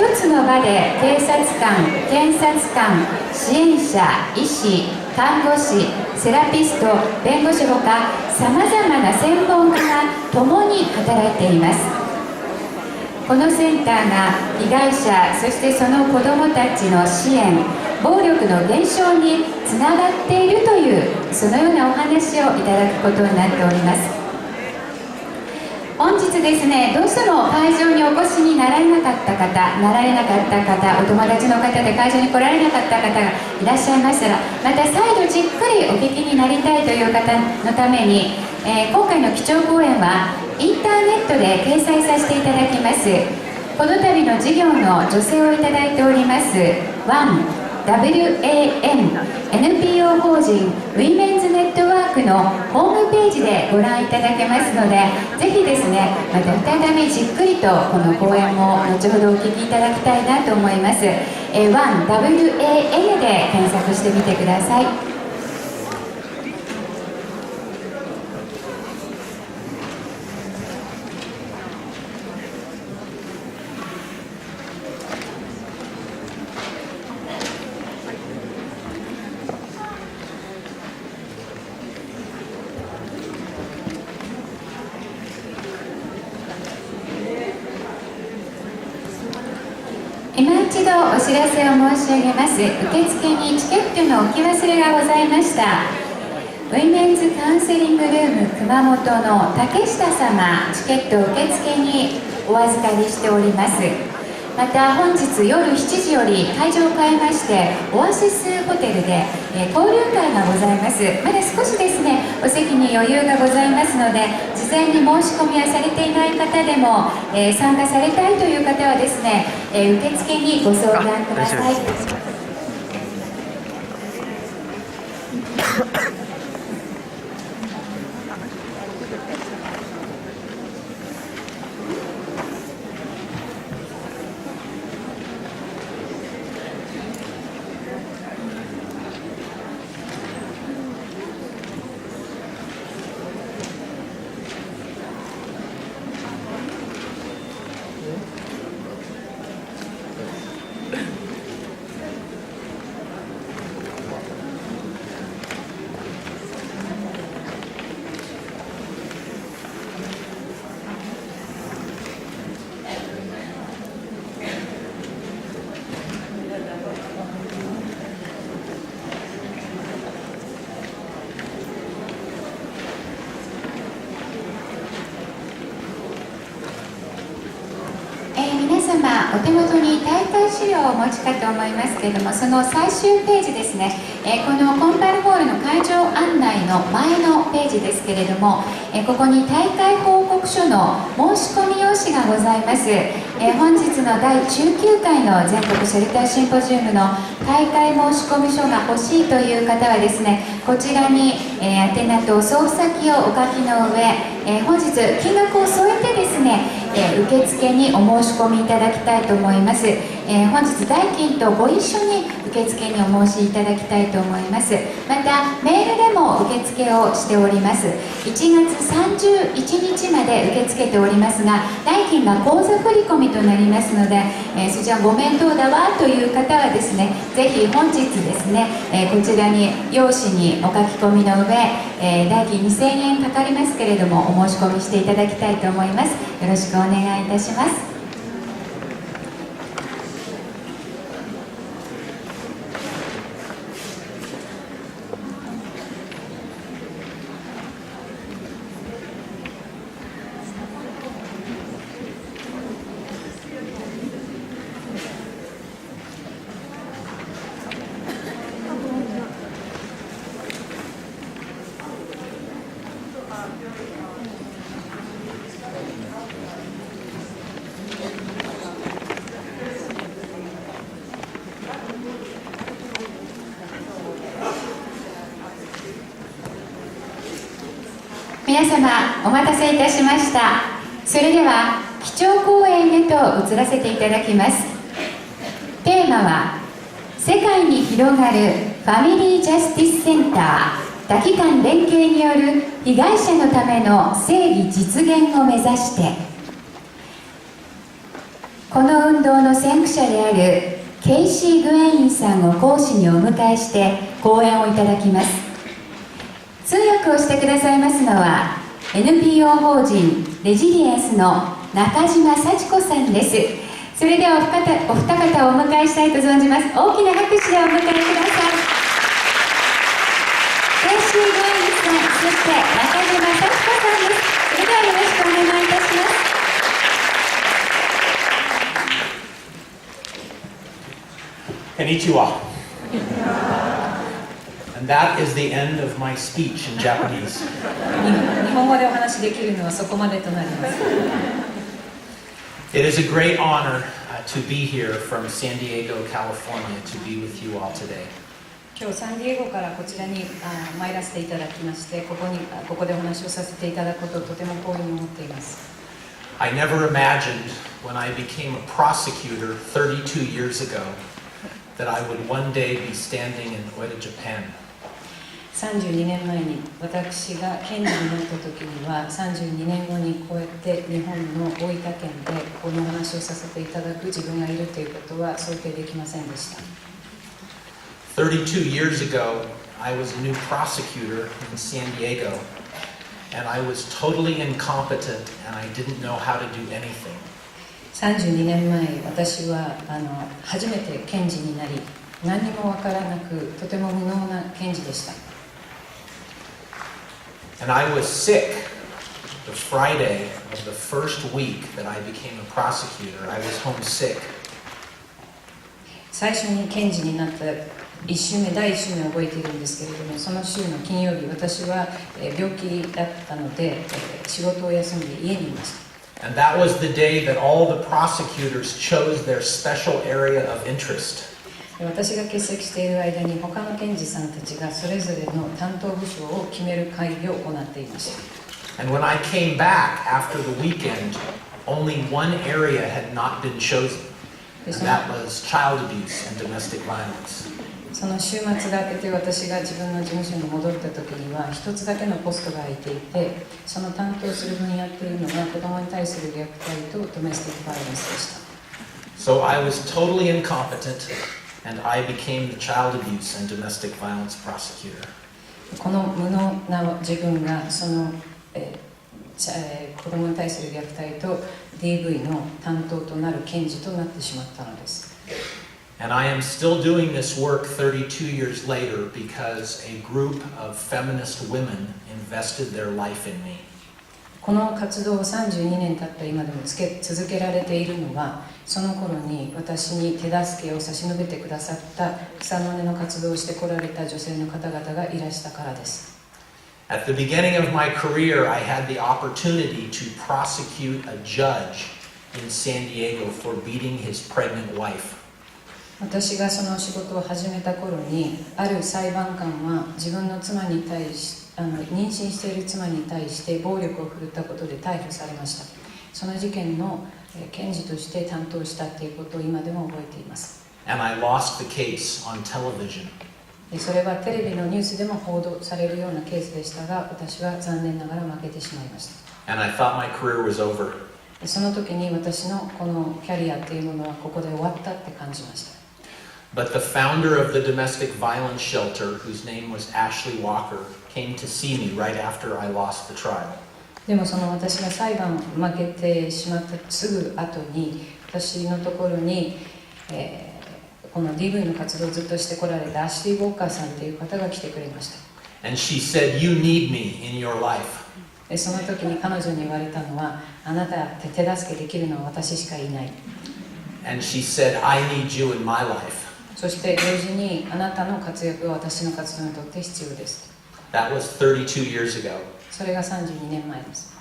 つの場で警察官、検察官、支援者、医師、看護師、セラピスト、弁護士ほかさまざまな専門家が共に働いています。このセンターが被害者、そしてその子どもたちの支援、暴力の減少につながっているという、そのようなお話をいただくことになっております。本日ですね、どうしても会場にお越しになられなかった方、お友達の方で会場に来られなかった方がいらっしゃいましたら、また再度じっくりお聞きになりたいという方のために、今回の基調講演はインターネットで掲載させていただきます。この度の事業の助成をいただいておりますNPO 法人ウィメンズネットワークのホームページでご覧いただけますので、ぜひですね、また再びじっくりとこの講演も後ほどお聞きいただきたいなと思います。1WAN で検索してみてください。今一度お知らせを申し上げます。受付にチケットの置き忘れがございました。ウィメンズカウンセリングルーム熊本の竹下様、チケット受付にお預かりしております。また本日夜7時より会場を変えまして、オアシスホテルで、交流会がございます。まだ少しですね、お席に余裕がございますので、事前に申し込みはされていない方でも、参加されたいという方はですね、受付にご相談ください。お手元に大会資料をお持ちかと思いますけれども、その最終ページですね、このコンパルホールの会場案内の前のページですけれども、ここに大会報告書の申し込み用紙がございます。本日の第19回の全国シェルターシンポジウムの大会申し込み書が欲しいという方はですね、こちらに、宛名と送付先をお書きの上、本日金額を添えてですね、受付にお申し込みいただきたいと思います。本日代金とご一緒に受付にお申しいただきたいと思います。またメールでも受付をしております。1月31日まで受け付けておりますが、代金が口座振込となりますので、そちらご面倒だわという方はですね、ぜひ本日ですね、こちらに用紙にお書き込みの上、代金2000円かかりますけれども、お申し込みしていただきたいと思います。よろしくお願いいたします。皆様お待たせいたしました。それでは基調講演へと移らせていただきます。テーマは世界に広がるファミリージャスティスセンター多機関連携による被害者のための正義実現を目指して。この運動の先駆者であるケイシー・グウェインさんを講師にお迎えして講演をいただきます。通訳をしてくださいますのは NPO 法人レジリエンスの中島幸子さんです。それではお二方をお迎えしたいと存じます。大きな拍手でお迎えください。ケイシー・グウェインさん、そして中島幸子さんです。それではよろしくお願いいたします。Konnichiwa. And that is the end of my speech in Japanese. 日本語でお話しできるのはそこまでとなります。It is a great honor to be here from San Diego, California, to be with you all today. 今日サンディエゴからこちらに参らせていただきまして、ここでお話をさせていただくことをとても光栄に思っています。I never imagined when I became a prosecutor 32 years ago that I would one day be standing in Oita, Japan. 32年前に私が検事になった時には32年後にこうやって日本の大分県でこの話をさせていただく自分がいるということは想定できませんでした。32 years ago, I was a new prosecutor in San Diego, and I was totally incompetent and I didn't know how to do anything. 32年前、私は初めて検事になり、何にもわからなく、とても無能な検事でした。And I was sick the Friday of the first week that I became a prosecutor. I was homesick. 最初に検事になった第1週目を覚えているんですけれども、その週の金曜日、私は病気だったので、仕事を休んで家にいました。And that was the day that all the prosecutors chose their special area of interest. 私が欠席している間に他の検事さんたちがそれぞれの担当部署を決める会議を行っていました。And when I came back after the weekend, only one area had not been chosen. And that was child abuse and domestic violence. その週末が明けて私が自分の事務所に戻った時には一つだけのポストが空いていて、その担当する分野というのが子供に対する虐待とドメスティックバイオレンスでした。So I was totally incompetent and I became the child abuse and domestic violence prosecutor. この無能な自分がその、子供に対する虐待と DV の担当となる検事となってしまったのです。And I am still doing this work 32 years later because a group of feminist women invested their life in me. この活動を32年経った今でも続けられているのは、その頃に私に手助けを差し伸べてくださった草の根の活動をしてこられた女性の方々がいらしたからです。At the beginning of my career, I had the opportunity to prosecute a judge in San Diego for beating his pregnant wife. 私がその仕事を始めた頃に、ある裁判官は自分の妻に対し妊娠している妻に対して暴力を振るったことで逮捕されました。その事件の検事として担当したということを今でも覚えています。And I lost the case on television. それはテレビのニュースでも報道されるようなケースでしたが、私は残念ながら負けてしまいました。And I thought my career was over. その時に私のこのキャリアというものはここで終わったって感じました。But the founder of the domestic violence shelter, whose name was Ashley Walker, came to see me right after I lost the trial. でもその私が裁判負けてしまったすぐ後に、私のところに、この DV の活動をずっとしてこられたアシュリー・ウォーカーさんという方が来てくれました。And she said, "You need me in your life." その時に彼女に言われたのは、あなた手助けできるのは私しかいない。And she said, "I need you in my life." そして同時にあなたの活躍は私の活動にとって必要です。That was 32 years ago. それが32年前です。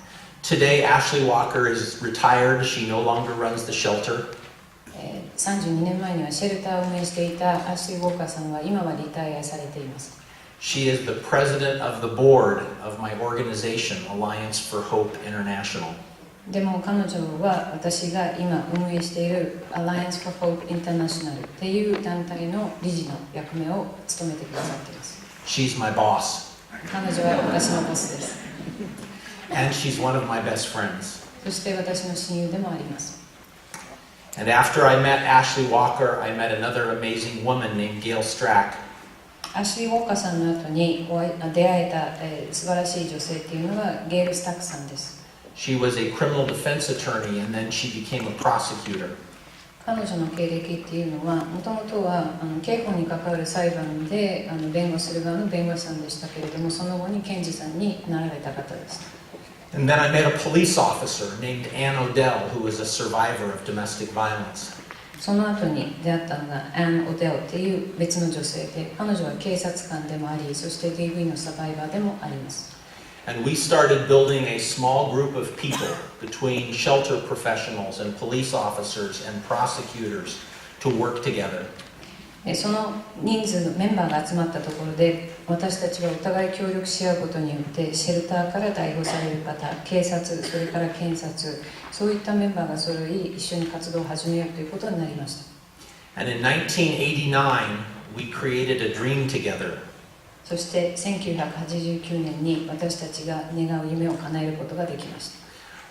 Today, Ashley Walker is retired. She no longer runs the shelter. 32年前にはシェルターを運営していたアシュリー・ウォーカーさんは今はリタイアされています。She is the president of the board of my organization, Alliance for Hope International. でも彼女は私が今運営している Alliance for Hope International っていう団体の理事の役目を務めてくださっています。She's my boss. 彼女は私のボスです。And she's one of my best friends. そして私の親友でもあります。And after I met Ashley Walker, I met another amazing woman named Gail Strack. アシュリー・ウォーカーさんの後に出会えた、素晴らしい女性っていうのはゲール・スタックさんです。She was a criminal defense attorney and then she became a prosecutor. 彼女の経歴っていうのはもともとは刑法に関わる裁判で弁護する側の弁護士さんでしたけれども、その後に検事さんになられた方です。And then I met a police officer named Ann Odell, who was a survivor of domestic violence. その後に出会ったのがアン・オデルっていう別の女性で、彼女は警察官でもあり、そして DV のサバイバーでもあります。And we started building a small group of people between shelter professionals and police officers and prosecutors to work together. その人数のメンバーが集まったところで、私たちはお互い協力し合うことによってシェルターから代表される方、警察、それから検察、そういったメンバーが揃い一緒に活動を始めようということになりました。 And in 1989, we created a dream together. そして1989年に私たちが願う夢を叶えることができまし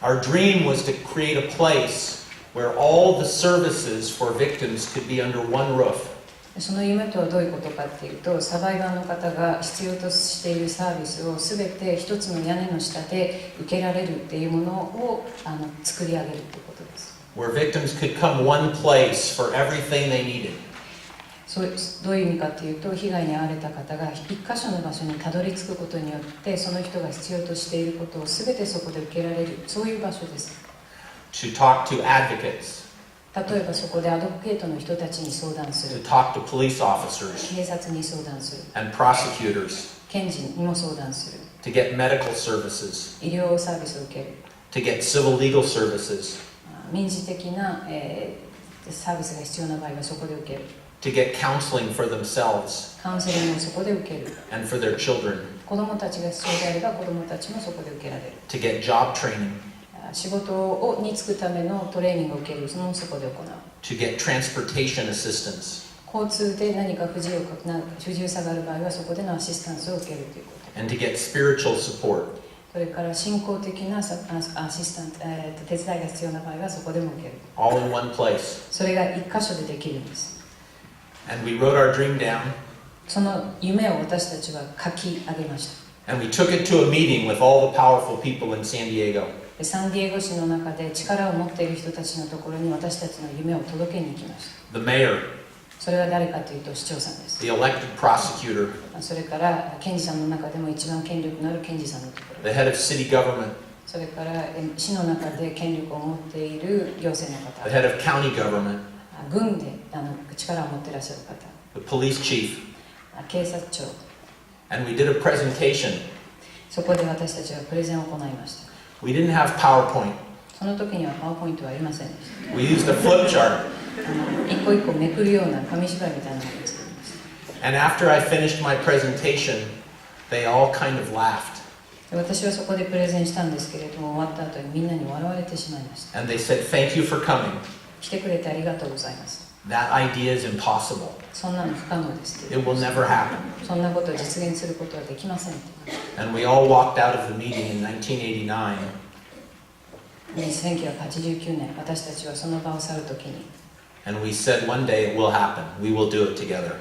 た。 Our dream was to create a place where all the services for victims could be under one roof. その夢とはどういうことかっていうと、サバイバーの方が必要としているサービスをすべて一つの屋根の下で受けられるっていうものを作り上げるということです。 Where victims could come one place for everything they needed. どういう意味かというと、被害に遭われた方が一箇所の場所にたどり着くことによって、その人が必要としていることをすべてそこで受けられる、そういう場所です。 To talk to advocates. 例えばそこでアドボケートの人たちに相談す To る、 talk to police officers 警察に相談する、 and prosecutors. 検事にも相談する、 To get medical services. 医療サービスを受ける、 To get civil legal services. 民事的な、サービスが必要な場合はそこで受ける、 To get counseling for themselves カウンセリングをそこで受ける、 and for their children. 子どもたちが必要であれば子どもたちもそこで受けられる、 To get job training. 仕事に就くためのトレーニングを受ける、そのそこで行う、 To get transportation assistance. 交通で何か不自由さがある場合はそこでのアシスタンスを受けるということ、 And to get spiritual support. それから信仰的なアシスタント、手伝いが必要な場合はそこでも受ける、 All in one place. それが一箇所でできるんです。 And we wrote our dream down. その夢を私たちは書き上げました。 And we took it to a meeting with all the powerful people in San Diego. サンディエゴ市の中で力を持っている人たちのところに私たちの夢を届けに行きました。 The mayor, それは誰かというと市長さんです。 the elected prosecutor, それから検事さんの中でも一番権力のある検事さんのところ、 the head of city government, それから市の中で権力を持っている行政の the 方、 head of county government, 軍で力を持っていらっしゃる方、 the police chief. 警察庁、 And we did a presentation. そこで私たちはプレゼンを行いました。 We didn't have PowerPoint. その時にはパワーポイントはありませんでした。 We used a flip chart. 一個一個めくるような紙芝居みたいなのを作りました。 And after I finished my presentation, they all kind of laughed. 私はそこでプレゼンしたんですけれども、終わった後にみんなに笑われてしまいました。 And they said, "Thank you for coming. 来てくれてありがとうございます。 That idea is impossible. そんなの不可能ですって It will never happen." そんなことを実現することはできませんって。 And we all walked out of the meeting in 1989. 1989年、私たちはその場を去るときに、 And we said, "One day it will happen. We will do it together."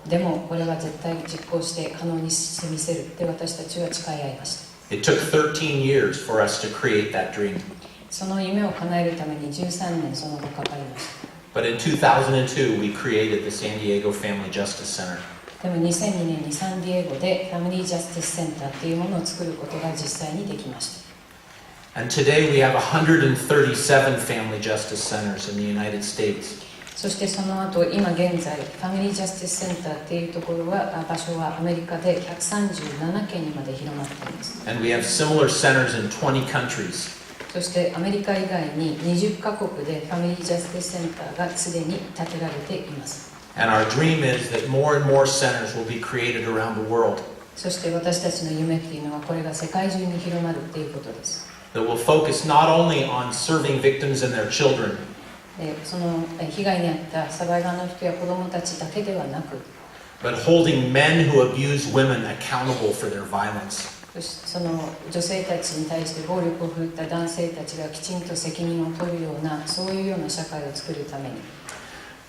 でもこれは絶対実行して可能にしてみせるって私たちは誓い合いました。 It took 13 years for us to create that dream. その夢を叶えるために13年その後かかりました。 But in 2002, we created the San Diego Family Justice Center. でも2002年にサンディエゴでファミリージャスティスセンターっていうものを作ることが実際にできました。 And today we have 137 family justice centers in the United States. そしてその後、今現在、ファミリージャスティスセンターっていうところは、場所はアメリカで137県にまで広まっています。 And we have similar centers in 20 countries. そしてアメリカ以外に20カ国でファミリージャスティスセンターがすでに建てられています。 And our dream is that more and more centers will be created around the world そして私たちの夢っていうのは、これが世界中に広まるっていうことです。 that will focus not only on serving victims and their children, その被害に遭ったサバイバーの人や子どもたちだけではなく、 but holding men who abuse women accountable for their violence. その女性たちに対して暴力を振るった男性たちがきちんと責任を取るような、そういうような社会を作るために。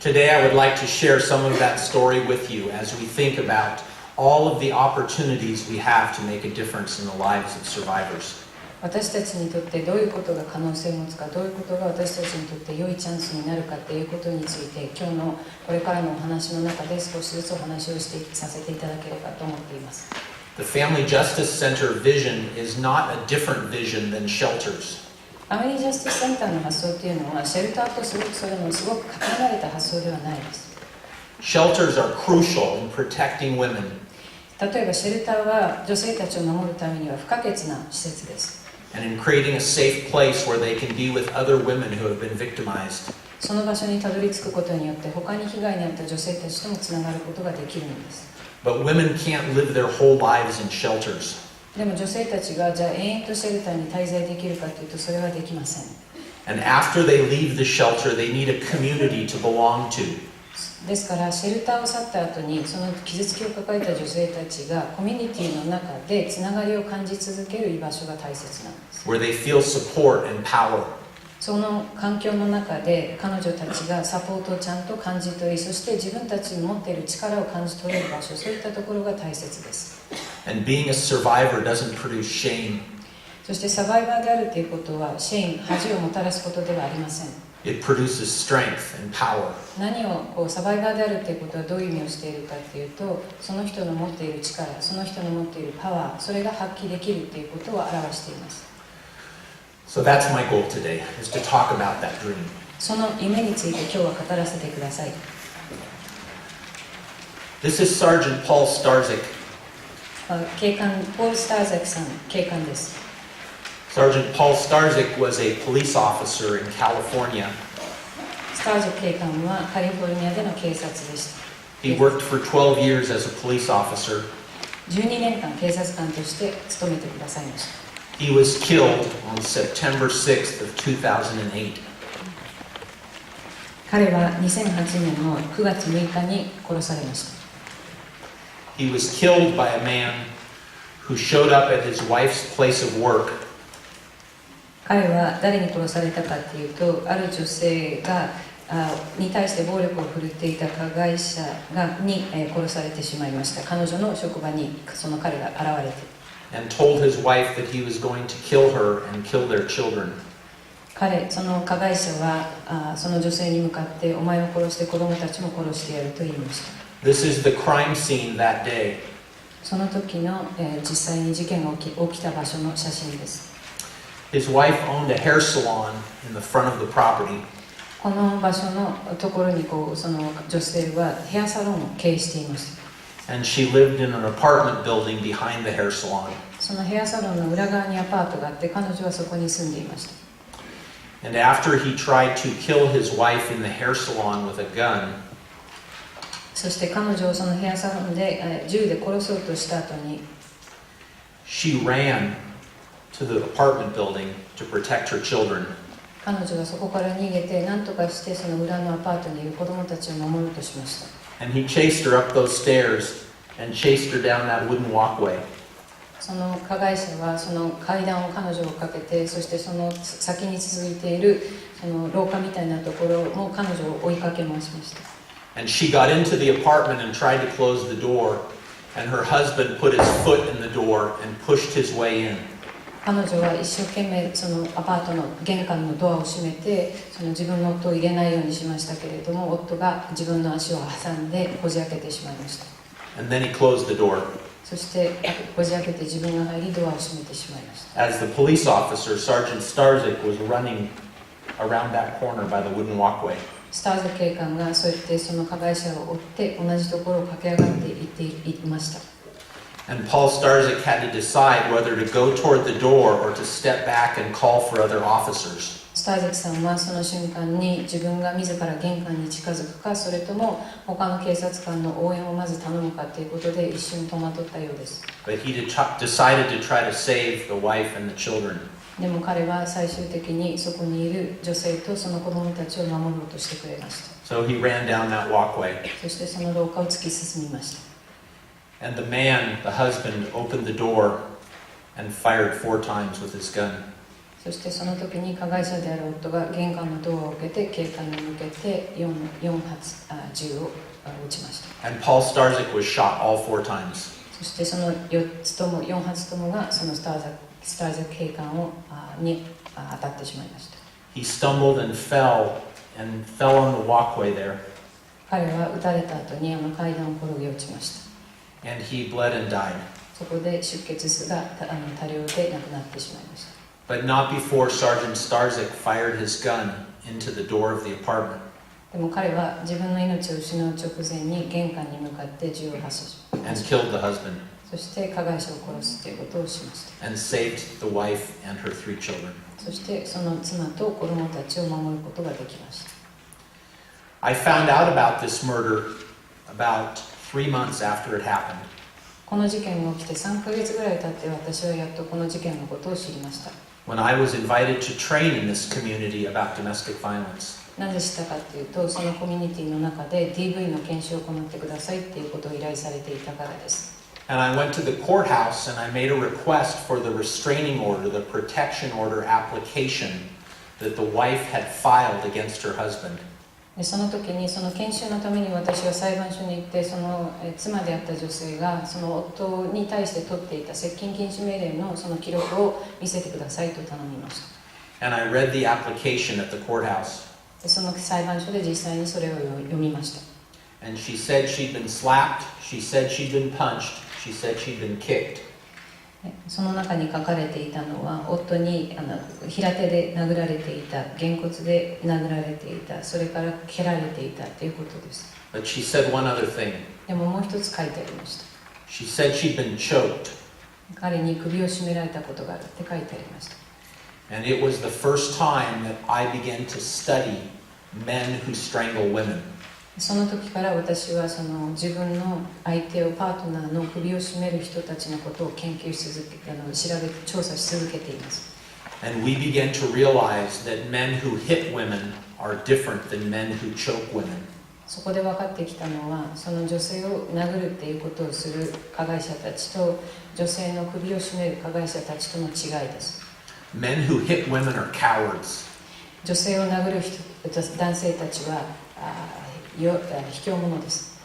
Today I would like to share some of that story with you as we think about all of the opportunities we have to make a difference in the lives of survivors. 私たちにとってどういうことが可能性を持つか、どういうことが私たちにとって良いチャンスになるかということについて、今日のこれからのお話の中で少しずつお話をさせていただければと思っています。The Family Justice Center vision is not a different vision than shelters. ファミリージャスティスセンターの発想というのは、シェルターとそれのすごくかけ離れた発想ではないです。Shelters are crucial in protecting women. 例えばシェルターは女性たちを守るためには不可欠な施設です。And in creating a safe place where they can be with other women who have been victimized. その場所にたどり着くことによって、他に被害に遭った女性たちともつながることができるのです。But women can't live their whole lives in shelters. でも女性たちがじゃあ延々とシェルターに滞在できるかというと、それはできません。And after they leave the shelter, they need a community to belong to. ですからシェルターを去った後に、その傷つきを抱えた女性たちがコミュニティの中でつながりを感じ続ける居場所が大切なんです。 Where they feel support and power. その環境の中で彼女たちがサポートをちゃんと感じ取り、そして自分たちに持っている力を感じ取れる場所、そういったところが大切です。 And being a survivor doesn't produce shame. そしてサバイバーであるということはシェイン、恥をもたらすことではありません。 It produces strength and power. 何をサバイバーであるということはどういう意味をしているかというと、その人の持っている力、その人の持っているパワー、それが発揮できるということを表しています。 So that's my goal today, is to talk about that dream. その夢について今日は語らせてください。 This is Sergeant Paul Starzyk. 警官ポール・スターザクさん、警官です。 Sergeant Paul Starzyk was a police officer in California. スターザク警官はカリフォルニアでの警察でした。 He worked for 12 years as a police officer. 12年間警察官として勤めてくださいました。 He was killed on September 6th of 2008. 彼は2008年の9月6日に殺されました。 He was killed by a man who showed up at his wife's place of work. 彼は誰に殺されたかというと、ある女性に対して暴力を振るっていた加害者に殺されてしまいました。彼女の職場にその彼が現れて、 And told his wife that he was going to kill her and kill their children. その加害者はその女性に向かって、お前を殺して子供たちも殺してやると言いました。 This is the crime scene that day. その時の実際に事件が起きた場所の写真です。 His wife owned a hair salon in the front of the property. この場所のところにその女性はヘアサロンを経営していました。 And she lived in an apartment building behind the hair salon. そのヘアサロンの裏側にアパートがあって、彼女はそこに住んでいました。 And after he tried to kill his wife in the hair salon with a gun, そして彼女をそのヘアサロンで銃で殺そうとした後に、 she ran to the apartment building to protect her children. 彼女はそこから逃げて、何とかしてその裏のアパートにいる子供たちを守ろうとしました。 And he chased her up those stairs and chased her down that wooden walkway. その加害者はその階段を彼女をかけて、そしてその先に続いているその廊下みたいなところも彼女を追いかけ回しました。 And she got into the apartment and tried to close the door, and her husband put his foot in the door and pushed his way in. 彼女は一生懸命そのアパートの玄関のドアを閉めて、その自分の夫を入れないようにしましたけれども、夫が自分の足を挟んでこじ開けてしまいました。 And then he closed the door. そしてこじ開けて自分が入り、ドアを閉めてしまいました。 As the police officer, Sergeant Starzyk, was running around that corner by the wooden walkway. スターズ警官がそうやってその加害者を追って同じところを駆け上がっていっていました。 And Paul Starzyk had to decide whether to go toward the door or to step back and call for other officers. スターゼクさんはその瞬間に自分が自ら玄関に近づくか、それとも他の警察官の応援をまず頼むかということで一瞬戸惑ったようです。 But he decided to try to save the wife and the children. でも彼は最終的にそこにいる女性とその子供たちを守ろうとしてくれました。 So he ran down that walkway. そしてその廊下を突き進みました。 And the man, the husband, opened the door and fired 4 times with his gun. そしてその時に加害者である夫が玄関のドアを開けて警官に向けて4発銃を撃ちました。 And Paul Starzik was shot all 4 times. そしてその4発ともがそのスターザ警官に当たってしまいました。 He stumbled and fell on the walkway there. 彼は撃たれた後に階段を転げ落ちました。 And he bled and died. そこで出血が多量で亡くなってしまいました。 But not before Sergeant Starzik fired his gun into the door of the apartment. でも彼は自分の命を失う直前に玄関に向かって銃を発射しま And した。 killed the husband. そして加害者を殺すということをしました。 And saved the wife and her 3 children. そしてその妻と子供たちを守ることができました。 I found out about this murder about 3 months after it happened. この事件が起きて3ヶ月ぐらい経って私はやっとこの事件のことを知りました。 When I was invited to train in this community about domestic violence. なぜしたかというと、そのコミュニティの中で DV の研修を行ってくださいっていうことを依頼されていたからです。 And I went to the courthouse and I made a request for the restraining order, the protection order application that the wife had filed against her husband. でその時にその研修のために私は裁判所に行って、その妻であった女性がその夫に対して取っていた接近禁止命令のその記録を見せてくださいと頼みました。 And I read the application at the courthouse. でその裁判所で実際にそれを読みました。 And she said she'd been slapped, she said she'd been punched, she said she'd been kicked. その中に書かれていたのは、夫に平手で殴られていた、げんこつで殴られていた、それから蹴られていたということです。 But she said one other thing. でももう一つ書いてありました。 She said she'd been choked. 彼に首を絞められたことがあるって書いてありました。 And it was the first time that I began to study men who strangle women. その時から私はその自分の相手をパートナーの首を絞める人たちのことを研究し続け調査し続けています。 And we began to realize that men who hit women are different than men who choke women. そこで分かってきたのは、その女性を殴るっていうことをする加害者たちと女性の首を絞める加害者たちとの違いです。 Men who hit women are cowards. 女性を殴る男性たちは卑怯者です。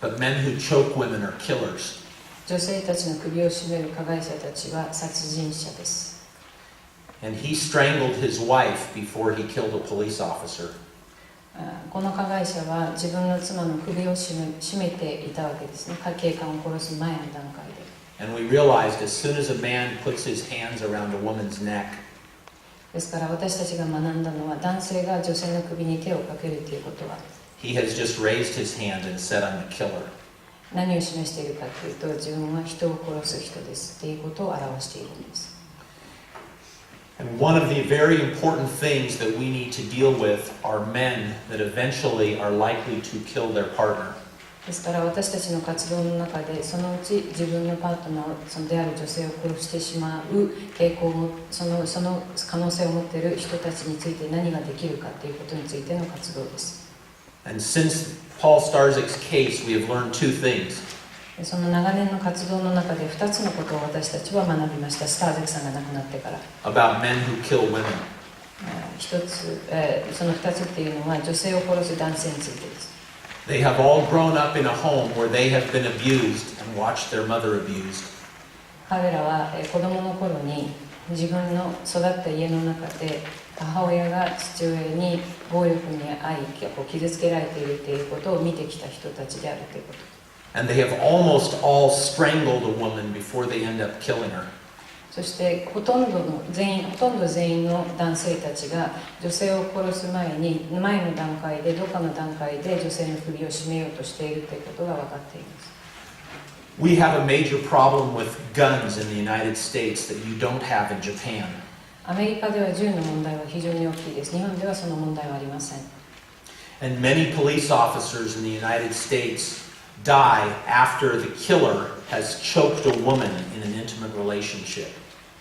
But men who choke women are killers. 女性たちの首を絞める加害者たちは殺人者です。 And he strangled his wife before he killed a police officer. この加害者は自分の妻の首を絞めていたわけですね。警官を殺す前の段階で。 And we realized as soon as a man puts his hands around a woman's neck, ですから私たちが学んだのは、男性が女性の首に手をかけるということは、 he has just raised his hand and said, I'm a killer. 何を示しているかというと、自分は人を殺す人ですということを表しているんです。 And one of the very important things that we need to deal with are men that eventually are likely to kill their partner. ですから私たちの活動の中で、そのうち自分のパートナーである女性を殺してしまう傾向も、その可能性を持っている人たちについて何ができるかということについての活動です。 And since Paul Starzik's case, we have learned 2 things. その長年の活動の中で2つのことを私たちは学びました。スターゼクさんが亡くなってから。 About men who kill women. その2つっていうのは、女性を殺す男性についてです。 They have all grown up in a home where they have been abused and watched their mother abused. 彼らは子供の頃に自分の育った家の中で母親が父親に暴力に遭い傷つけられているということを見てきた人たちであるということ。 And they have almost all strangled a woman before they end up killing her. そしてほとんど全員の男性たちが女性を殺す前の段階で、どっかの段階で女性の首を絞めようとしているということが分かっています。 We have a major problem with guns in the United States that you don't have in Japan. アメリカでは銃の問題は非常に大きいです。日本ではその問題はありません。 And many police officers in the United States die after the killer has choked a woman in an intimate relationship.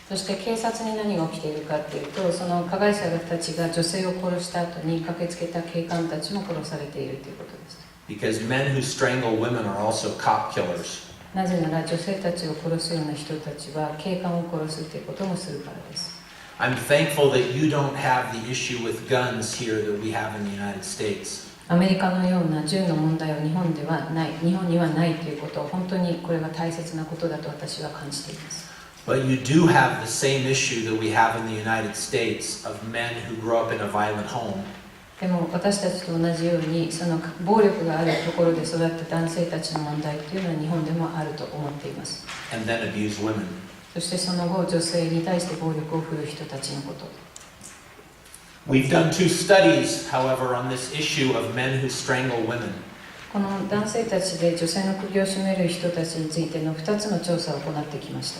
そして警察に何が起きているかというと、その加害者たちが女性を殺した後に駆けつけた警官たちも殺されているということです。 Because men who strangle women are also cop killers. なぜなら女性たちを殺すような人たちは警官を殺すということもするからです。I'm thankful that you don't have the issue with guns here that we have in the United States. アメリカのような銃の問題は日本ではない、日本にはないということを本当にこれが大切なことだと私は感じています。But you do have the same issue that we have in the United States of men who grow up in a violent home. でも私たちと同じようにその暴力があるところで育った男性たちの問題というのは日本でもあると思っています。And then abuse women. そしてその後女性に対して暴力を振るう人たちのこと。We've done 2 studies, however, on this issue of men who strangle women. この男性たちで女性の首を絞める人たちについての2つの調査を行ってきまし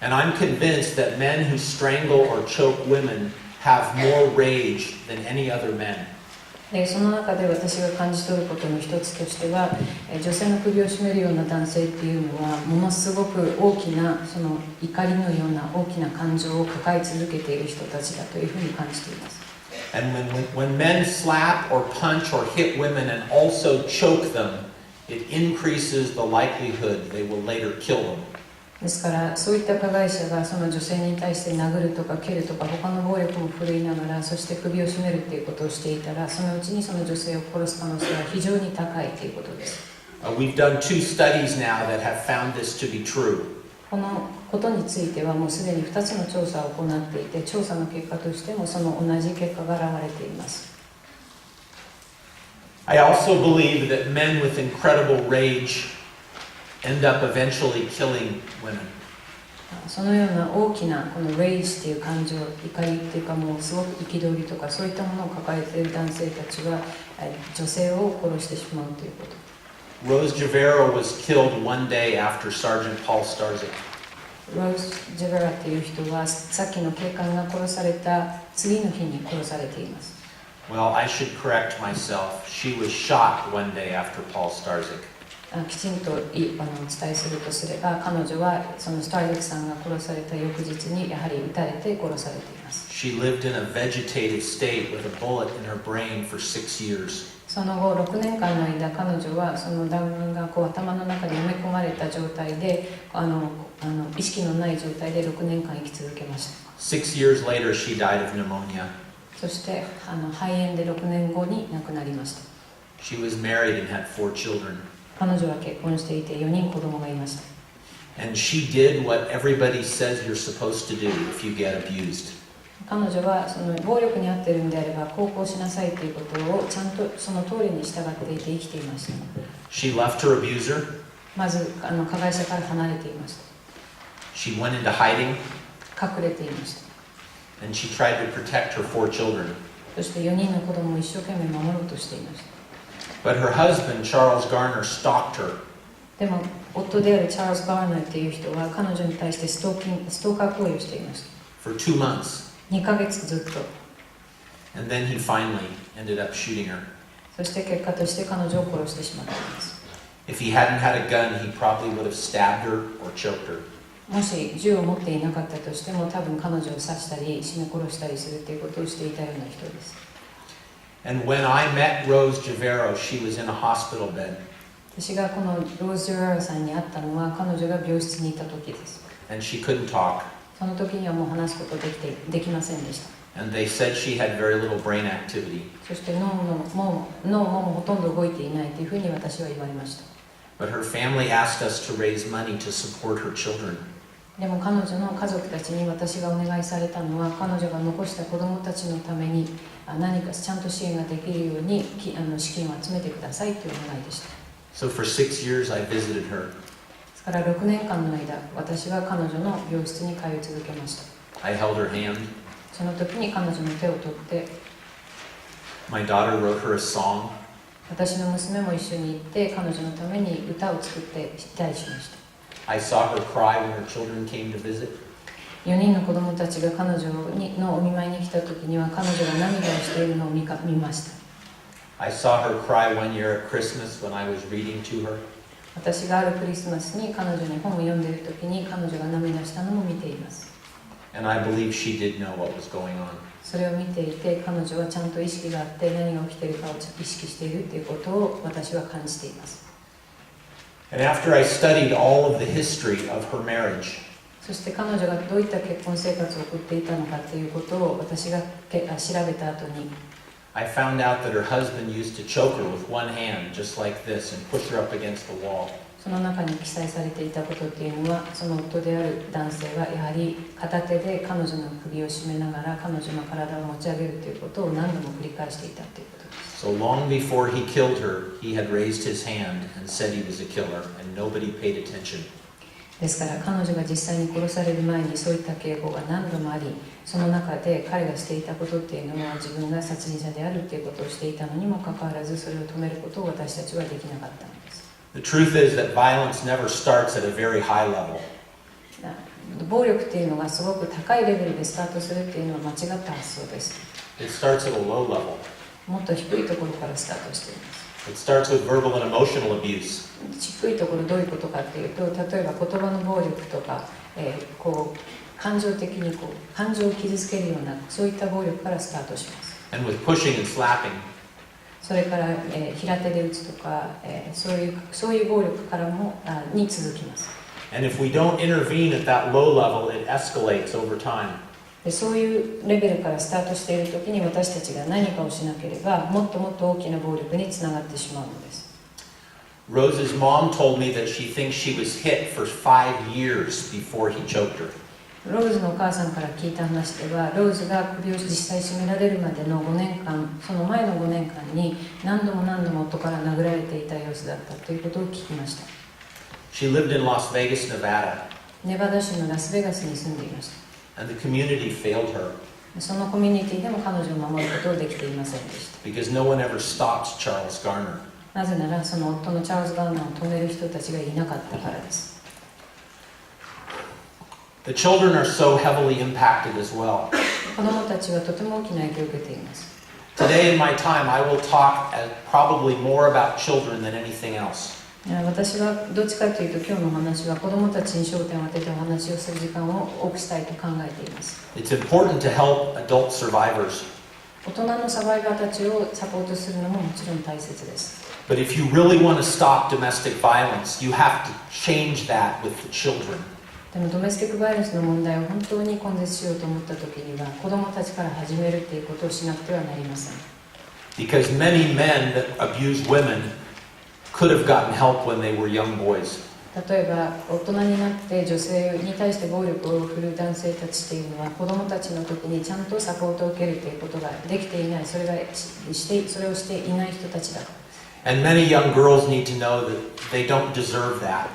た。And I'm convinced that men who strangle or choke women have more rage than any other men. でその中で私が感じ取ることの一つとしては、女性の首を絞めるような男性っていうのはものすごく大きなその怒りのような大きな感情を抱え続けている人たちだというふうに感じています。And when men slap or punch or hit women and also choke them, it increases the likelihood they will later kill them. ですからそういった加害者がその女性に対して殴るとか蹴るとか他の暴力も振るいながらそして首を絞めるということをしていたらそのうちにその女性を殺す可能性は非常に高いということです。We've done 2 studies now that have found this to be true. このことについてはもうすでに2つの調査を行っていて調査の結果としてもその同じ結果が現れています。I also believe that men with incredible rage end up eventually killing women. そのような大きなこのレイジという感情、怒りっていうかもうすごく憤りとかそういったものを抱えている男性たちは女性を殺してしまうということ。Rose Javero was killed one day after Sergeant Paul Starzik. ローズ・ジェベラという人はさっきの警官が殺された次の日に殺されています。Well, I should correct myself. She was shot one day after Paul Starzik. きちんとお伝えするとすれば彼女はそのスターリックさんが殺された翌日にやはり撃たれて殺されています。She lived in a vegetative state with a bullet in her brain for 6 years. その後6年間の間彼女はその弾丸が頭の中に埋め込まれた状態で意識のない状態で6年間生き続けました。6 years later, she died of pneumonia. そして肺炎で6年後に亡くなりました。She was married and had 4 children. 彼女は結婚していて4人子供がいました。And she did what everybody says you're supposed to do if you get abused. 彼女はその暴力に遭っているんであればこうしなさいということをちゃんとその通りに従っていて生きていました。She left her abuser. まず加害者から離れていました。She went into hiding. 隠れていました。And she tried to protect her 4 children. そして4人の子供を一生懸命守ろうとしていました。But her husband, Charles Garner, stalked her. でも夫であるチャールズ・ガーナーという人は彼女に対してストーカー行為をしていました。For 2 months. 2ヶ月ずっと。And then he finally ended up shooting her. そして結果として彼女を殺してしまったんです。If he hadn't had a gun, he probably would have stabbed her or choked her. もし銃を持っていなかったとしても多分彼女を刺したり絞め殺したりするということをしていたような人です。And when I met Rose Javero, she was in a hospital bed. 私がこのローズ・ジェベラさんに会ったのは彼女が病室にいた時です。And she couldn't talk. その時にはもう話すことできませんでした。And they said she had very little brain activity. そして脳もほとんど動いていないというふうに私は言われました。But her family asked us to raise money to support her children. でも彼女の家族たちに私がお願いされたのは彼女が残した子供たちのために何かちゃんと支援ができるように資金を集めてくださいというお願いでした。So for 6 years I visited her. ですから6年間の間私は彼女の病室に通い続けました。I held her hand. その時に彼女の手を取って My daughter wrote her a song. 私の娘も一緒に行って彼女のために歌を作ってしたりしました。I saw her cry when her children came to visit. 4人の子供たちが彼女のお見舞いに来た時には彼女が涙をしているのを見ました。I saw her cry one year at Christmas when I was reading to her. 私があるクリスマスに彼女に本を読んでいる時に彼女が涙したのも見ています。And I believe she did know what was going on. それを見ていて彼女はちゃんと意識があって何が起きているかを意識しているということを私は感じています。And after I studied all of the history of her marriage, そして彼女がどういった結婚生活を送っていたのかということを私が調べた後に、I found out that her husband used to choke her with one hand, just like this, and push her up against the wall. その中に記載されていたことっていうのは、その夫である男性はやはり片手で彼女の首を絞めながら彼女の体を持ち上げるということを何度も繰り返していたということです。So long before he killed her, he had raised his hand and said he was a killer, and nobody paid attention. ですから彼女が実際に殺される前にそういった警報が何度もあり、その中で彼がしていたことっていうのは自分が殺人者であるっていうことをしていたのにもかかわらず、それを止めることを私たちはできなかったのです。The truth is that violence never starts at a very high level. 暴力っていうのがすごく高いレベルでスタートするっていうのは間違った発想です。It starts at a low level. もっと低いところからスタートしています。It starts with verbal and emotional abuse. 低いところどういうことかっていうと、例えば言葉の暴力とか、感情的に感情を傷つけるようなそういった暴力からスタートします。And with pushing and slapping. それから、平手で打つとか、そういう暴力からもに続きます。And if we don't intervene at that low level, it escalates over time. でそういうレベルからスタートしているときに私たちが何かをしなければもっともっと大きな暴力につながってしまうのです。Rose's mom told me that she thinks she was hit for 5 years before he choked her. ローズのお母さんから聞いた話では、ローズが首を実際絞められるまでの5年間、その前の5年間に何度も何度も夫から殴られていた様子だったということを聞きました。She lived in Las Vegas, Nevada, ネバダ州のラスベガスに住んでいました。and the community failed her そのコミュニティでも彼女を守ることをできていませんでした。 because no one ever stopped Charles Garner. なぜならその夫のチャールズ・ガーナーを止める人たちがいなかったからです。The children are so heavily impacted as well. 子供たちはとても大きな影響を受けています。 Today in my time, I will talk probably more about children than anything else. 私はどっちかというと今日のお話は子供たちに焦点を当ててお話をする時間を多くしたいと考えています。 It's important to help adult survivors. 大人のサバイバーたちをサポートするのももちろん大切です。 But if you really want to stop domestic violence, you have to change that with the children. でもドメスティックバイオレンスの問題を本当に根絶しようと思った時には子供たちから始めるっていうことをしなくてはなりません。 Because many men that abuse women could have gotten help when they were young boys. 例えば大人になって女性に対して暴力を振るう男性たちっていうのは子供たちの時にちゃんとサポートを受けるということができていない、それをしていない人たちだ。 And many young girls need to know that they don't deserve that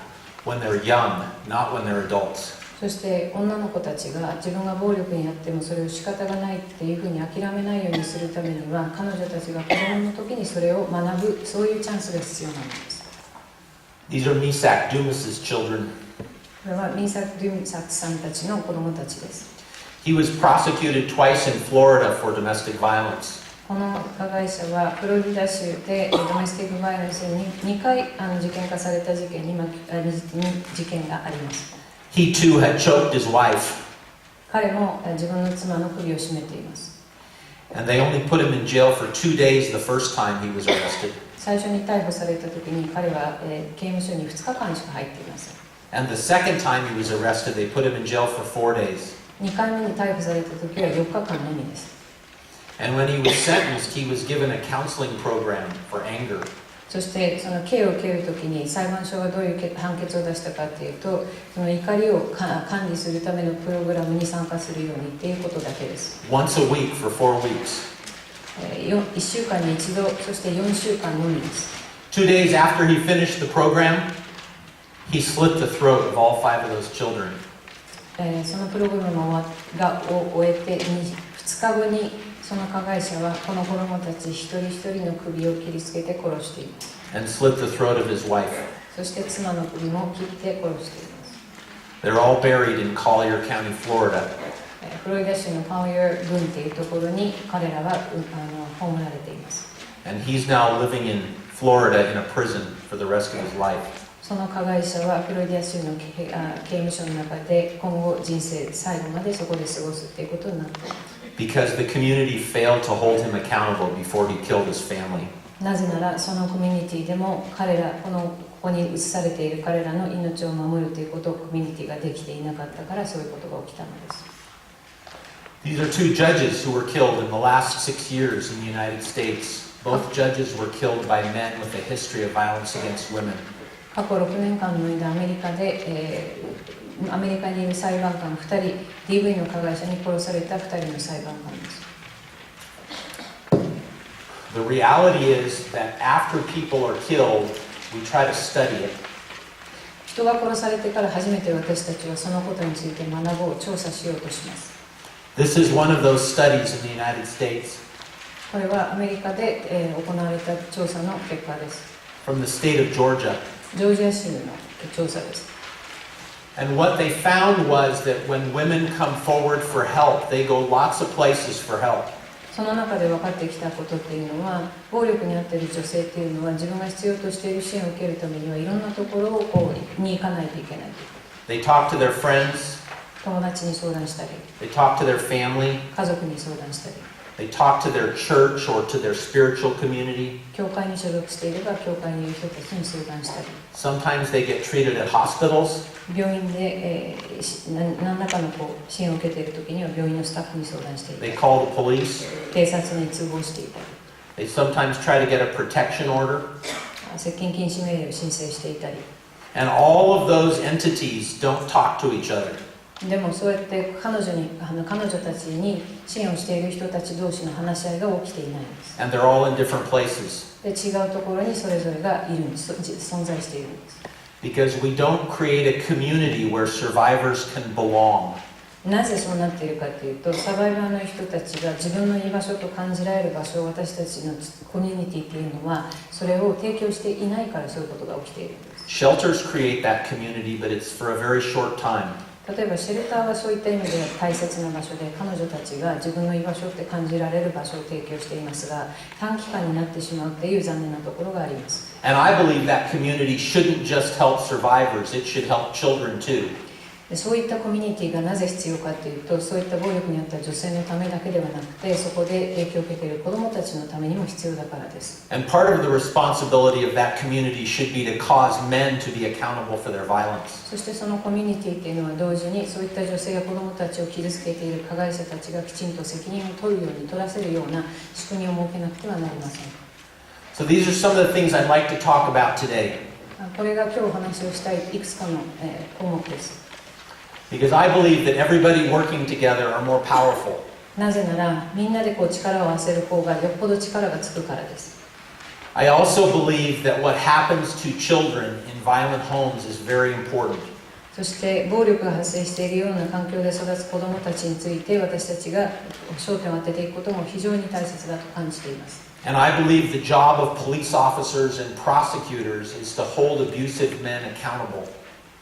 when they're young, not when they're adults. そして女の子たちが自分が暴力にあってもそれを仕方がないっていうふうに諦めないようにするためには彼女たちが子供の時にそれを学ぶ、そういうチャンスが必要なんです。 These are Misak Dumas's children. これはミーサク・デュムサクさんたちの子供たちです。 He was prosecuted twice in Florida for domestic violence. この加害者はフロリダ州でドメスティックバイオレンスに2回事件化された事件があります。 He too had choked his wife, 彼も自分の妻の首を絞めています。 and they only put him in jail for 2 days the first time he was arrested. 最初に逮捕された時に彼は刑務所に2日間しか入っていません。 And the second time he was arrested, they put him in jail for 4 days. 2回目に逮捕された時は4日間のみです。 And when he was sentenced, he was given a counseling program for anger. そしてその刑を受けるときに裁判所がどういう判決を出したかというと、その怒りを管理するためのプログラムに参加するようにということだけです。 Once a week for 4 weeks. 1週間に1度、そして4週間のみです。 2 days after he finished the program, he slit the throat of all 5 of those children. そのプログラムを終えて2日後にその加害者はこの子供たち一人一人の首を切りつけて殺しています。 And slit the throat of his wife. そして妻の首も切って殺しています。 They're all buried in Collier County, Florida. フロリダ州のカウヤー郡というところに彼らは葬られています。 And he's now living in Florida in a prison for the rest of his life. その加害者はフロリダ州の刑務所の中で今後人生最後までそこで過ごすということになっています。 Because the community failed to hold him accountable before he killed his family. なぜならそのコミュニティでもここに移されている彼らの命を守るということをコミュニティができていなかったからそういうことが起きたのです。These are two judges who were killed in the last 6 years in the United States. Both judges were killed by men with a history of violence against women. 過去6年間の間アメリカにいる裁判官2人 DV の加害者に殺された2人の裁判官です。The reality is that after people are killed, we try to study it. 人が殺されてから初めて私たちはそのことについて学ぼう、調査しようとします。This is one of those studies in the United States. これはアメリカで行われた調査の結果です。From the state of Georgia. ジョージア州の調査です。And what they found was that when women come forward for help, they go lots of places for help. その中で分かってきたことっていうのは、暴力に遭っている女性っていうのは自分が必要としている支援を受けるためにはいろんなところに行かないといけない。They talk to their friends. 友達に相談したり、They talk to their family. 家族に相談したり、They talk to their church or to their spiritual community. 教会に所属していれば教会にいる人たちに相談したり、 Sometimes they get treated at hospitals. 病院で、何らかの支援を受けているときには病院のスタッフに相談していた They り、 call the police. 警察に通報していたり、 They sometimes try to get a protection order. 接近禁止命令を申請していたり。 And all of those entities don't talk to each other. でもそうやって彼女たちに支援をしている人たち同士の話し合いが起きていないんです。 And they're all in different places. で違うところにそれぞれがいるんです。存在しているんです。Because we don't create a community where survivors can belong. なぜそうなっているかというと、サバイバーの人たちが自分の居場所と感じられる場所を私たちのコミュニティというのはそれを提供していないからそういうことが起きているんです。 Shelters create that community, but it's for a very short time. 例えばシェルターはそういった意味で大切な場所で、彼女たちが自分の居場所って感じられる場所を提供していますが、短期間になってしまうっていう残念なところがあります。 And I believe that community shouldn't just help survivors, it should help children too. でそういったコミュニティがなぜ必要かというと、そういった暴力に遭った女性のためだけではなくて、そこで影響を受けている子どもたちのためにも必要だからです。 And part of the responsibility of that community should be to cause men to be accountable for their violence. そしてそのコミュニティっていうのは同時にそういった女性や子どもたちを傷つけている加害者たちがきちんと責任を取るように取らせるような仕組みを設けなくてはなりません。 So these are some of the things I'd like to talk about today. これが今日お話をしたいいくつかの項目です。 Because I believe that everybody working together are more powerful. なぜならみんなで力を合わせる方がよっぽど力がつくからです。 I also believe that what happens to children in violent homes is very important. そして暴力が発生しているような環境で育つ子どもたちについて私たちが焦点を当てていくことも非常に大切だと感じています。 And I believe the job of police officers and prosecutors is to hold abusive men accountable.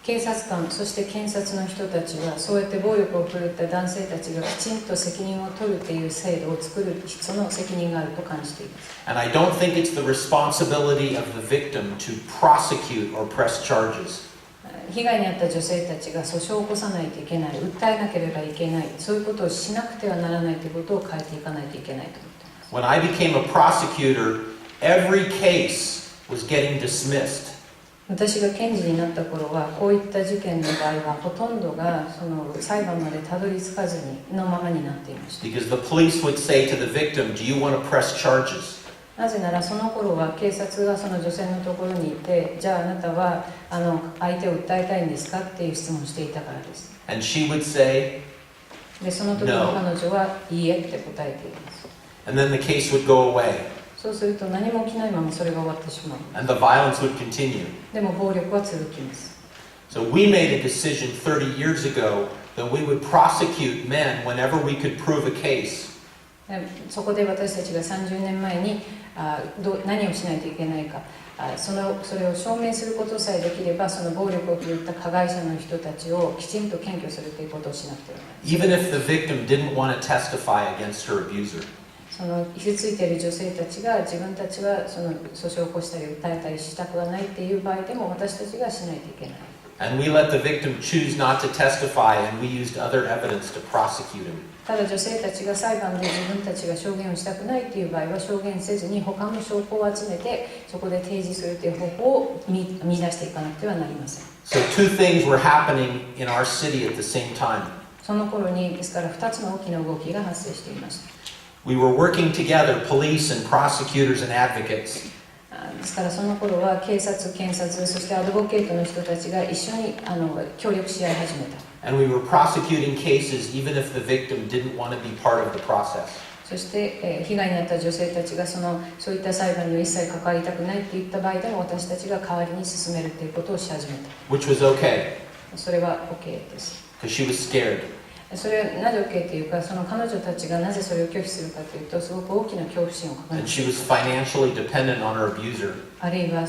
警察官、そして検察の人たちはそうやって暴力を振るった男性たちがきちんと責任を取るという制度を作るその責任があると感じています。 And I don't think it's the responsibility of the victim to prosecute or press charges. 被害に遭った女性たちが訴訟を起こさないといけない、訴えなければいけない、そういうことをしなくてはならないということを変えていかないといけないと思っています。 When I became a prosecutor, every case was getting dismissed. 私が検事になった頃はこういった事件の場合はほとんどがその裁判までたどり着かずにのままになっていました。 Because the police would say to the victim, do you want to press charges? なぜならその頃は警察がその女性のところにいて、じゃああなたは相手を訴えたいんですかっていう質問をしていたからです。 And she would say, でその時に彼女はいいえって答えています。 and then the case would go away. そうすると何も起きないままそれが終わってしまう。 And the violence would continue. でも暴力は続きます。 So we made a decision 30 years ago that we would prosecute men whenever we could prove a case. そこで私たちが30年前に何をしないといけないか、それを証明することさえできれば、その暴力を振るった加害者の人たちをきちんと検挙するということをしなくてはならない。 Even if the victim didn't want to testify against her abuser. その傷ついている女性たちが自分たちはその訴訟を起こしたり訴えたりしたくはないっていう場合でも私たちがしないといけない。And we let the victim choose not to testify, and we used other evidence to prosecute him. ただ女性たちが裁判で自分たちが証言をしたくないという場合は証言せずに他の証拠を集めてそこで提示するという方法を見出していかなくてはなりません。So two things were happening in our city at the same time. その頃にですから2つの大きな動きが発生していました。We were working together, police and prosecutors and advocates. ですからその頃は警察、検察、そしてアドボケートの人たちが一緒に協力し合い始めた。And we were prosecuting cases even if the victim didn't want to be part of the process. そして、被害に遭った女性たちがそういった裁判に一切関わりたくないって言った場合でも私たちが代わりに進めるということをし始めた。Which was okay, それは OK です。 because she was scared. それはなぜ OK というか、その彼女たちがなぜそれを拒否するかというと、すごく大きな恐怖心を抱え And て she was financially dependent on her abuser. あるいは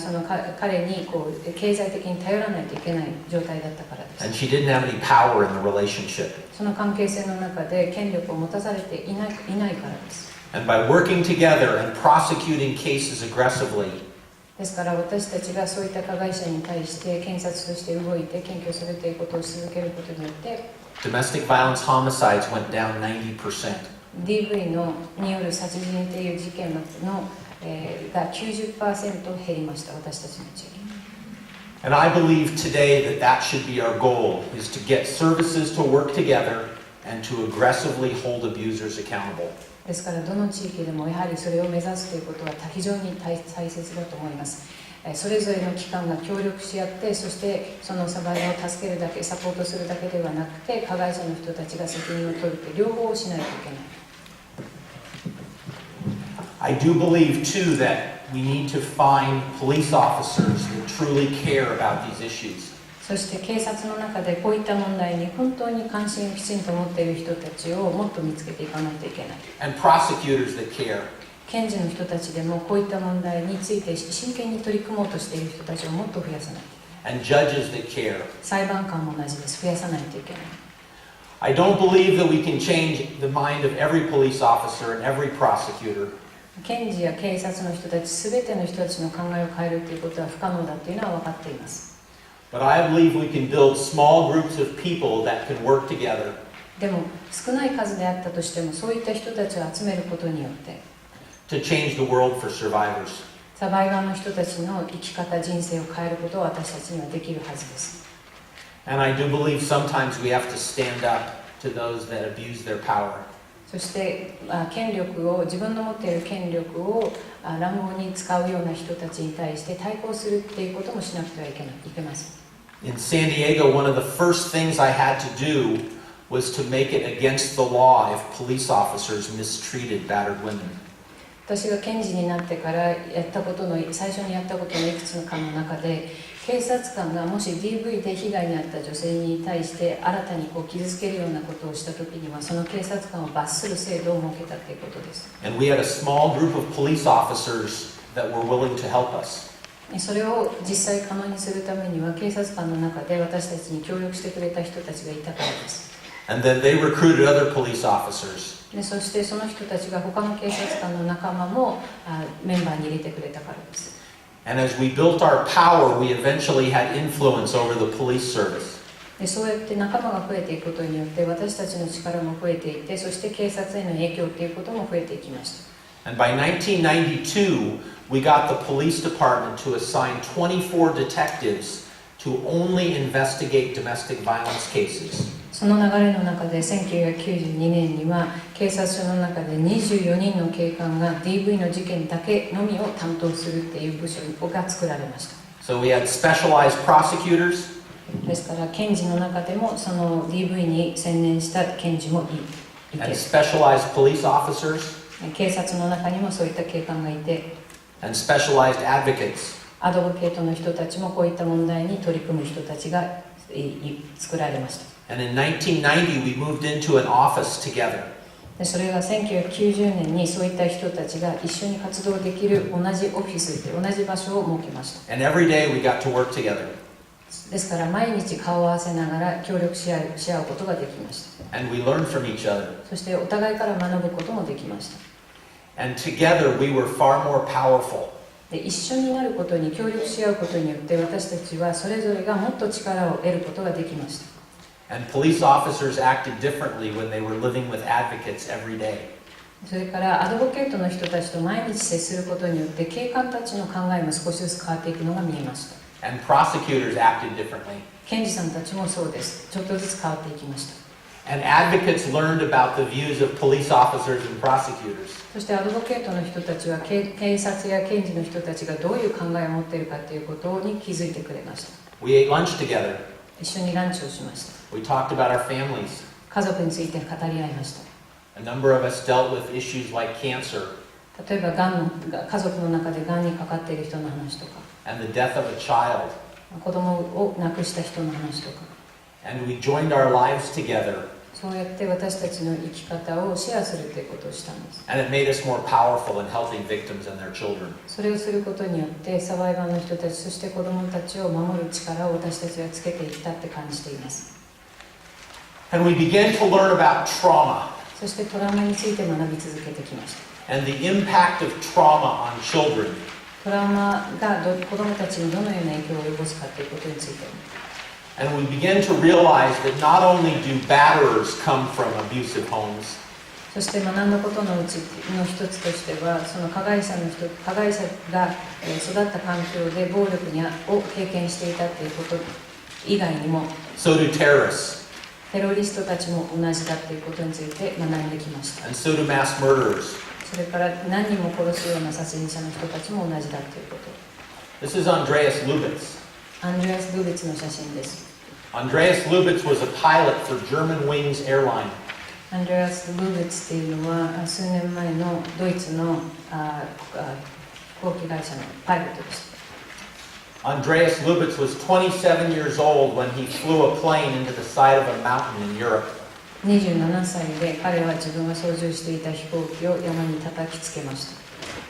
彼に経済的に頼らないといけない状態だったからで And す。 she didn't have any power in the relationship. その関係性の中で権力を持たされていないからです。 And by working together and prosecuting cases aggressively, ですから私たちがそういった加害者に対して検察として動いて検挙するということを続けることによって、domestic violence homicides went down 90%. DV による殺人という事件が 90% 減りました、私たちの地域。 And I believe today that should be our goal, is to get services to work together and to aggressively hold abusers accountable. ですからどの地域でもやはりそれを目指すということは非常に大切だと思います。それぞれの機関が協力し合って、そしてそのサバイバーを助けるだけ、サポートするだけではなくて、加害者の人たちが責任を取るという両方をしないといけない。I do believe too that we need to find police officers that truly care about these issues. そして警察の中でこういった問題に本当に関心をきちんと持っている人たちをもっと見つけていかないといけない。And prosecutors that care. 検事の人たちでもこういった問題について真剣に取り組もうとしている人たちをもっと増やさない。And judges that care. 裁判官も同じです。増やさないといけない。I don't believe that we can change the mind of every police officer and every prosecutor. 検事や警察の人たち、すべての人たちの考えを変えるということは不可能だというのは分かっています。But I believe we can build small groups of people that can work together. でも少ない数であったとしても、そういった人たちを集めることによって、To change the world for survivors. サバイバーの人たちの生き方、人生を変えることを私たちにはできるはずです。And I do believe sometimes we have to stand up to those that abuse their power. そして自分の持っている権力を乱暴に使うような人たちに対して対抗するっていうこともしなくてはいけません。In San Diego, one of the first things I had to do was to make it against the law if police officers mistreated battered women. 私が検事になってから最初にやったことのいくつかの中で、警察官がもし DV で被害に遭った女性に対して新たに傷つけるようなことをしたときには、その警察官を罰する制度を設けたということです。And we had a small group of police officers that were willing to help us. それを実際可能にするためには、警察官の中で私たちに協力してくれた人たちがいたからです。And then they recruited other police officers. でそしてその人たちが他の警察官の仲間もメンバーに入れてくれたからです。And as we built our power, we eventually had influence over the police service. でそうやって仲間が増えていくことによって私たちの力も増えていて、そして警察への影響ということも増えていきました。And by 1992, we got the police department to assign 24 detectives to only investigate domestic violence cases. その流れの中で1992年には警察署の中で24人の警官が DV の事件だけのみを担当するっていう部署が作られました。So we had specialized prosecutors. ですから検事の中でもその DV に専念した検事もいて、 And specialized police officers. 警察の中にもそういった警官がいて、 And specialized advocates. アドボケートの人たちもこういった問題に取り組む人たちが作られました。And in 1990, we moved into an office together. でそれが1990年にそういった人たちが一緒に活動できる同じオフィスで同じ場所を設けました。And every day we got to work together. ですから毎日顔を合わせながら協力し合うことができました。And we learned from each other. そしてお互いから学ぶこともできました。And together we were far more powerful. で一緒になることに協力し合うことによって私たちはそれぞれがもっと力を得ることができました。And police officers acted differently when they were living with advocates every day. それからアドボケートの人たちと毎日接することによって警官たちの考えも少しずつ変わっていくのが見えました。And prosecutors acted differently. 検事さんたちもそうです。ちょっとずつ変わっていきました。And advocates learned about the views of police officers and prosecutors. そしてアドボケートの人たちは警察や検事の人たちがどういう考えを持っているかということに気づいてくれました。We ate lunch together. 一緒にランチをしました。We talked about our families. 家族について語り合いました。A number of us dealt with issues like cancer 例えば家族の中でがんにかかっている人の話とか、 and the death of a child. 子供を亡くした人の話とか、 And we joined our lives together. そうやって私たちの生き方をシェアするということをしたんです。 And it made us more powerful in helping victims and their children. それをすることによってサバイバーの人たち、そして子供たちを守る力を私たちはつけていったって感じています。 And we began to learn about trauma そしてトラウマについて学び続けてきました。 and the impact of trauma on children. トラウマが子供たちにどのような影響を及ぼすかということについて。 And we began to realize that not only do batterers come from abusive homes, そして学んだことのうちの一つとしては、その加害者が育った環境で暴力を経験していたということ以外にも、 so do terrorists, テロリストたちも同じだということについて学んできました。 and so do mass murderers. それから何人も殺すような殺人者の人たちも同じだということ。 This is Andreas Lubitz. アンドレアス・ルーベツの写真です。 Andreas Lubitz was a pilot for German Wings airline. アンドレアス・ルーベツっていうのは数年前のドイツの飛行機会社のパイロットでした。 Andreas Lubitz was 27 years old when he flew a plane into the side of a mountain in Europe. 27歳で彼は自分が操縦していた飛行機を山に叩きつけました。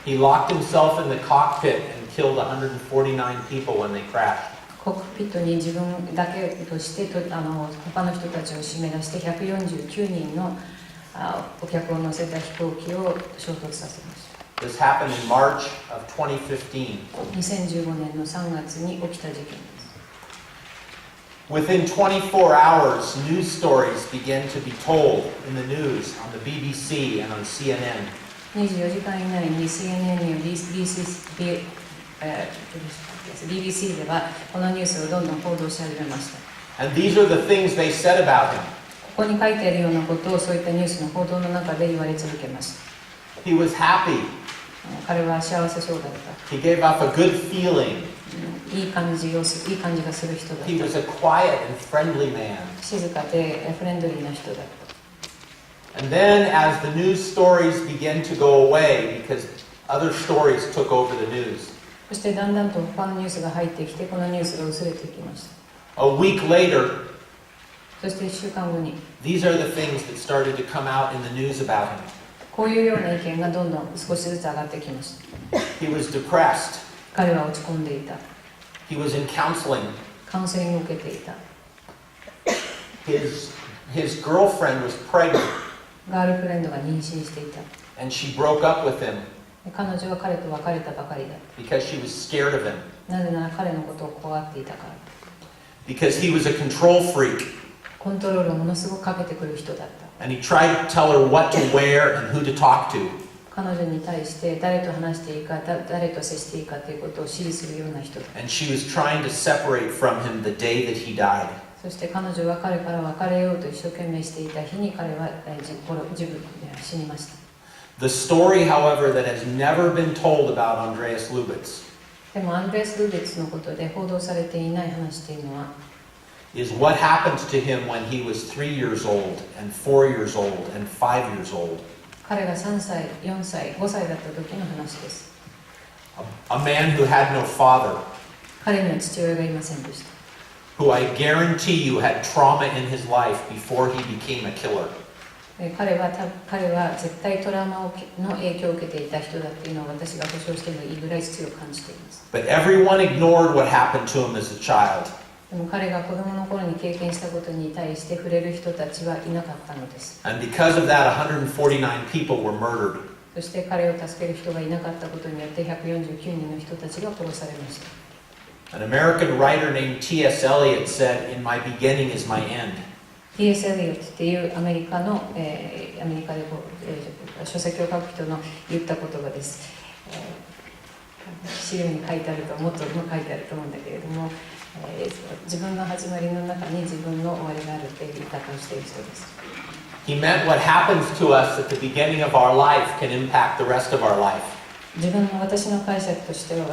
He locked himself in the cockpit and killed 149 people when they crashed. コックピットに自分だけとして他の人たちを締め出して149人のお客を乗せた飛行機を衝突させました。 This happened in March of 2015. 2015年の3月に起きた事件です。 Within 24 hours, news stories began to be told in the news on the BBC and on CNN. 24時間以内に CNN や BBC ではこのニュースをどんどん報道し始めました。 And these are the things they said about him. ここに書いてあるようなことをそういったニュースの報道の中で言われ続けました。 He was happy. 彼は幸せそうだった。 He gave off a good feeling. いい感じがする人だった。 He was a quiet and friendly man. 静かでフレンドリーな人だった。 And then as the news stories began to go away because other stories took over the news. そしてだんだんと他のニュースが入ってきて、このニュースが薄れていきました。 A week later, そして1週間後に、 these are the things that started to come out in the news about him. こういうような意見がどんどん少しずつ上がってきました。 He was depressed. 彼は落ち込んでいた。 He was in counseling. カウンセリングを受けていた。 His girlfriend was pregnant ガールフレンドが妊娠していた。 and she broke up with him 彼女は彼と別れたばかりだ。 because she was scared of him. なぜなら彼のことを怖がっていたから。 Because he was a control freak. コントロールをものすごくかけてくる人だった。 And he tried to tell her what to wear and who to talk to. 彼女に対して誰と話していいか、誰と接していいかということを指示するような人だ。 And she was trying to separate from him the day that he died. そして彼女は彼から別れようと一生懸命していた日に彼は自分死にました。 The story, however, that has never been told about Andreas Lubitz でもアンドレアス・ルーベツのことで報道されていない話というのは、 is what happened to him when he was 3 years old and 4 years old and 5 years old. 彼が3歳、4歳、5歳だった時の話です。 A man who had no father, 彼には父親がいませんでした。 who I guarantee you had trauma in his life before he became a killer. 彼は絶対トラウマの影響を受けていた人だというのを私が保証してもいいぐらい強く感じています。 But everyone ignored what happened to him as a child. でも彼が子供の頃に経験したことに対して触れる人たちはいなかったのです。 And because of that, 149 people were murdered. そして彼を助ける人がいなかったことによって149人の人たちが殺されました。An American writer named T.S. Eliot said, "In my beginning is my end." T.S. エリオットっていうアメリカで書籍を書く人の言った言葉です。資料に書いてあると、もっとも書いてあると思うんだけれども、自分の始まりの中に自分の終わりがあるという言い方をしている人です。He meant what happens to us at the beginning of our life can impact the rest of our life. 私の解釈としては、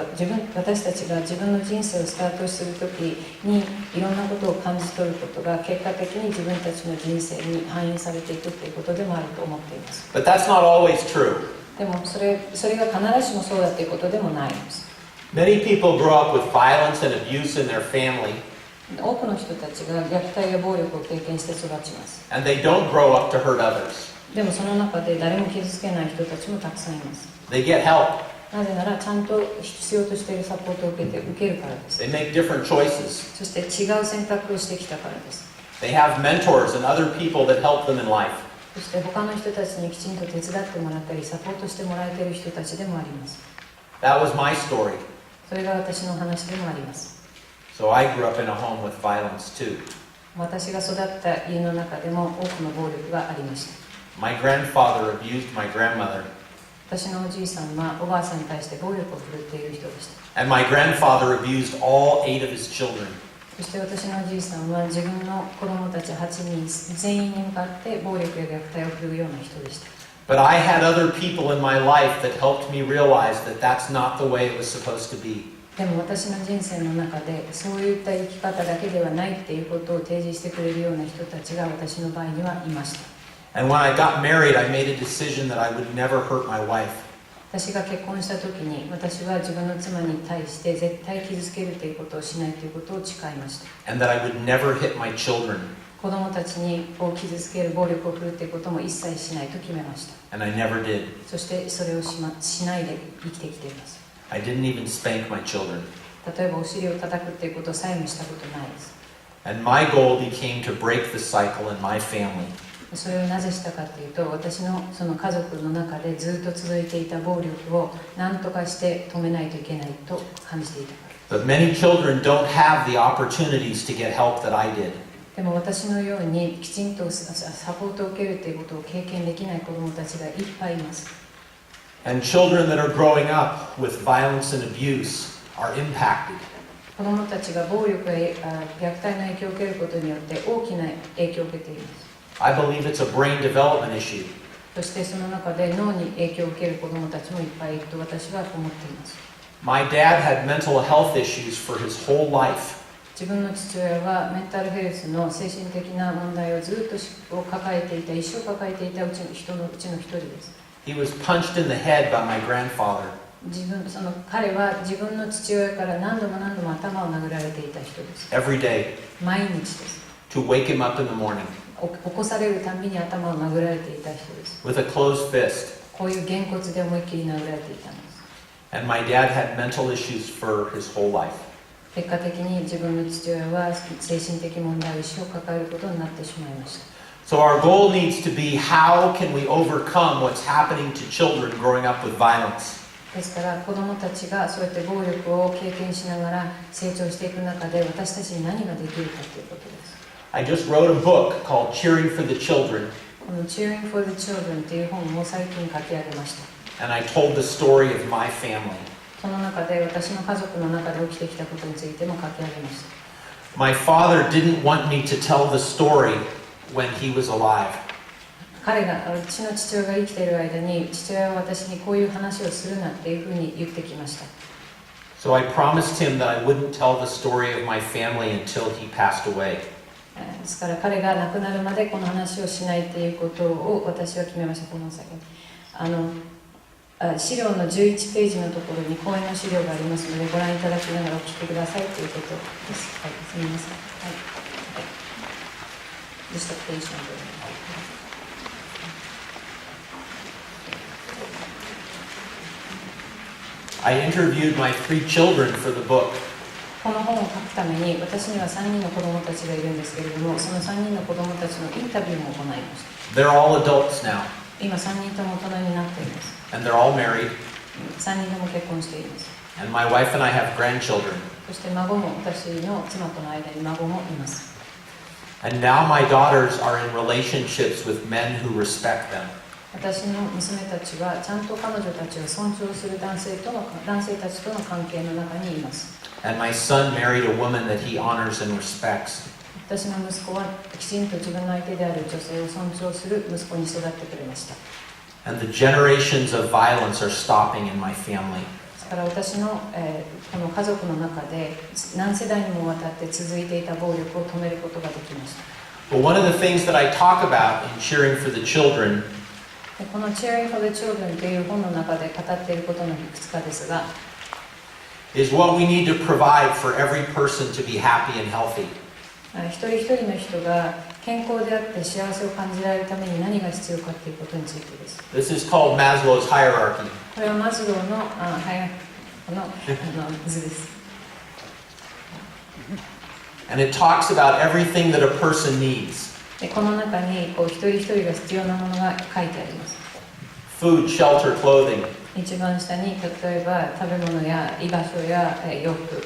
私たちが自分の人生をスタートするときにいろんなことを感じ取ることが結果的に自分たちの人生に反映されていくということでもあると思っています。But that's not always true. でもそれが必ずしもそうだということでもないんです。Many people grow up with violence and abuse in their family, 多くの人たちが虐待や暴力を経験して育ちます。and they don't grow up to hurt others. でもその中で誰も傷つけない人たちもたくさんいます。They get help. なぜならちゃんと必要としているサポートを受けるからです。They make different choices. そして違う選択をしてきたからです。They have mentors and other people that help them in life. そして他の人たちにきちんと手伝ってもらったりサポートしてもらえている人たちでもあります。That was my story. それが私の話でもあります。So I grew up in a home with violence too. 私が育った家の中でも多くの暴力がありました。My grandfather abused my grandmother. 私のおじいさんはおばあさんに対して暴力を振るっている人でした。And my grandfather abused all 8 of his children. そして私のおじいさんは自分の子供たち8人全員に向かって暴力や虐待を振るうような人でした。But I had other people in my life that helped me realize that that's not the way it was supposed to be. でも私の人生の中でそういった生き方だけではないっていうことを提示してくれるような人たちが私の場合にはいました。And when I got married, I made a decision that I would never hurt my wife. 私が結婚した時に私は自分の妻に対して絶対傷つけるということをしないということを誓いました。And that I would never hit my children. 子供たちに傷つける暴力を振るということも一切しないと決めました。And I never did. そしてそれをしないで生きてきています。I didn't even spank my children. 例えばお尻を叩くということさえもしたことないです。And my goal became to break the cycle in my family. それをなぜしたかというと、私のその家族の中でずっと続いていた暴力を何とかして止めないといけないと感じていたから。But many children don't have the opportunities to get help that I did. でも私のようにきちんとサポートを受けるということを経験できない子どもたちがいっぱいいます。And children that are growing up with violence and abuse are impacted. 子どもたちが暴力や虐待の影響を受けることによって大きな影響を受けています。I believe it's a brain development issue. そしてその中で脳に影響を受ける子どもたちもいっぱいいると私は思っています。My dad had mental health issues for his whole life. 自分の父親はメンタルヘルスの精神的な問題をずっと一生抱えていた人のうちの一人です。He was punched in the head by my grandfather. 彼は自分の父親から何度も頭を殴られていた人です。Every day. 毎日です。To wake him up in the morning. 起こされるたびに頭を殴られていた人です。With a closed fist. こういうげんこつで思いっきり殴られていたんです。And my dad had mental issues for his whole life. 結果的に自分の父親は精神的問題を一生抱えることになってしまいました。So our goal needs to be, how can we overcome what's happening to children growing up with violence? ですから子どもたちがそうやって暴力を経験しながら成長していく中で私たちに何ができるかということです。I just wrote a book called Cheering for the Children. この Cheering for the Children という本を最近書き上げました。And I told the story of my family. その中で私の家族の中で起きてきたことについても書き上げました。My father didn't want me to tell the story when he was alive. うちの父親が生きている間に父親は私にこういう話をするなっていうふうに言ってきました。So I promised him that I wouldn't tell the story of my family until he passed away. ですから彼が亡くなるまでこの話をしないということを私は決めました。この先資料の11ページのところに講演の資料がありますのでご覧いただきながらお聞きくださいということです。はい、すみません。はい。Just a page number. I interviewed my 3 children for the book. この本を書くために私には3人の子供たちがいるんですけれども、その3人の子供たちのインタビューも行いました。They're all adults now. 今3人とも大人になっています。and they're all married. 3人とも結婚しています。 And my wife and I have grandchildren. そして孫も、私の妻との間に孫もいます。 And now my daughters are in relationships with men who respect them. 私の娘たちはちゃんと彼女たちを尊重する男性たちとの関係の中にいます。 And my son married a woman that he honors and respects. 私の息子はきちんと自分の相手である女性を尊重する息子に育ってくれました。 And the generations of violence are stopping in my family. だから私の、この家族の中で何世代にもわたって続いていた暴力を止めることができました。 But one of the things that I talk about in Cheering for the Children この Cheering for the Children という本の中で語っていることのいくつかですが、 is what we need to provide for every person to be happy and healthy. 一人一人の人が健康であって幸せを感じられるために何が必要かということについてです。 This is called Maslow's hierarchy. これはマズローの図です。 And it talks about everything that a person needs. でこの中に一人一人が必要なものが書いてあります。 Food, shelter, clothing, 一番下に例えば食べ物や居場所や洋服、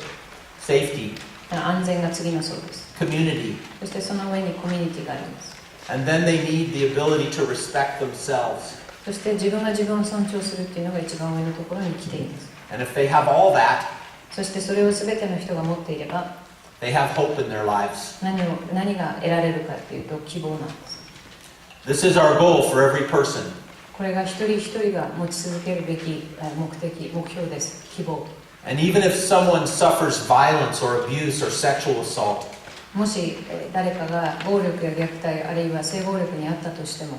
safety, 安全が次のそうです。 community. そしてその上にコミュニティがあります。 And then they need the ability to respect themselves. そして自分が自分を尊重するっていうのが一番上のところに来ています。 And if they have all that, そしてそれを全ての人が持っていれば they have hope in their lives. 何が得られるかっていうと希望なんです。 This is our goal for every person. これが一人一人が持ち続けるべき目標です。希望。 And even if someone suffers violence or abuse or sexual assault, もし誰かが暴力や虐待あるいは性暴力にあったとしても、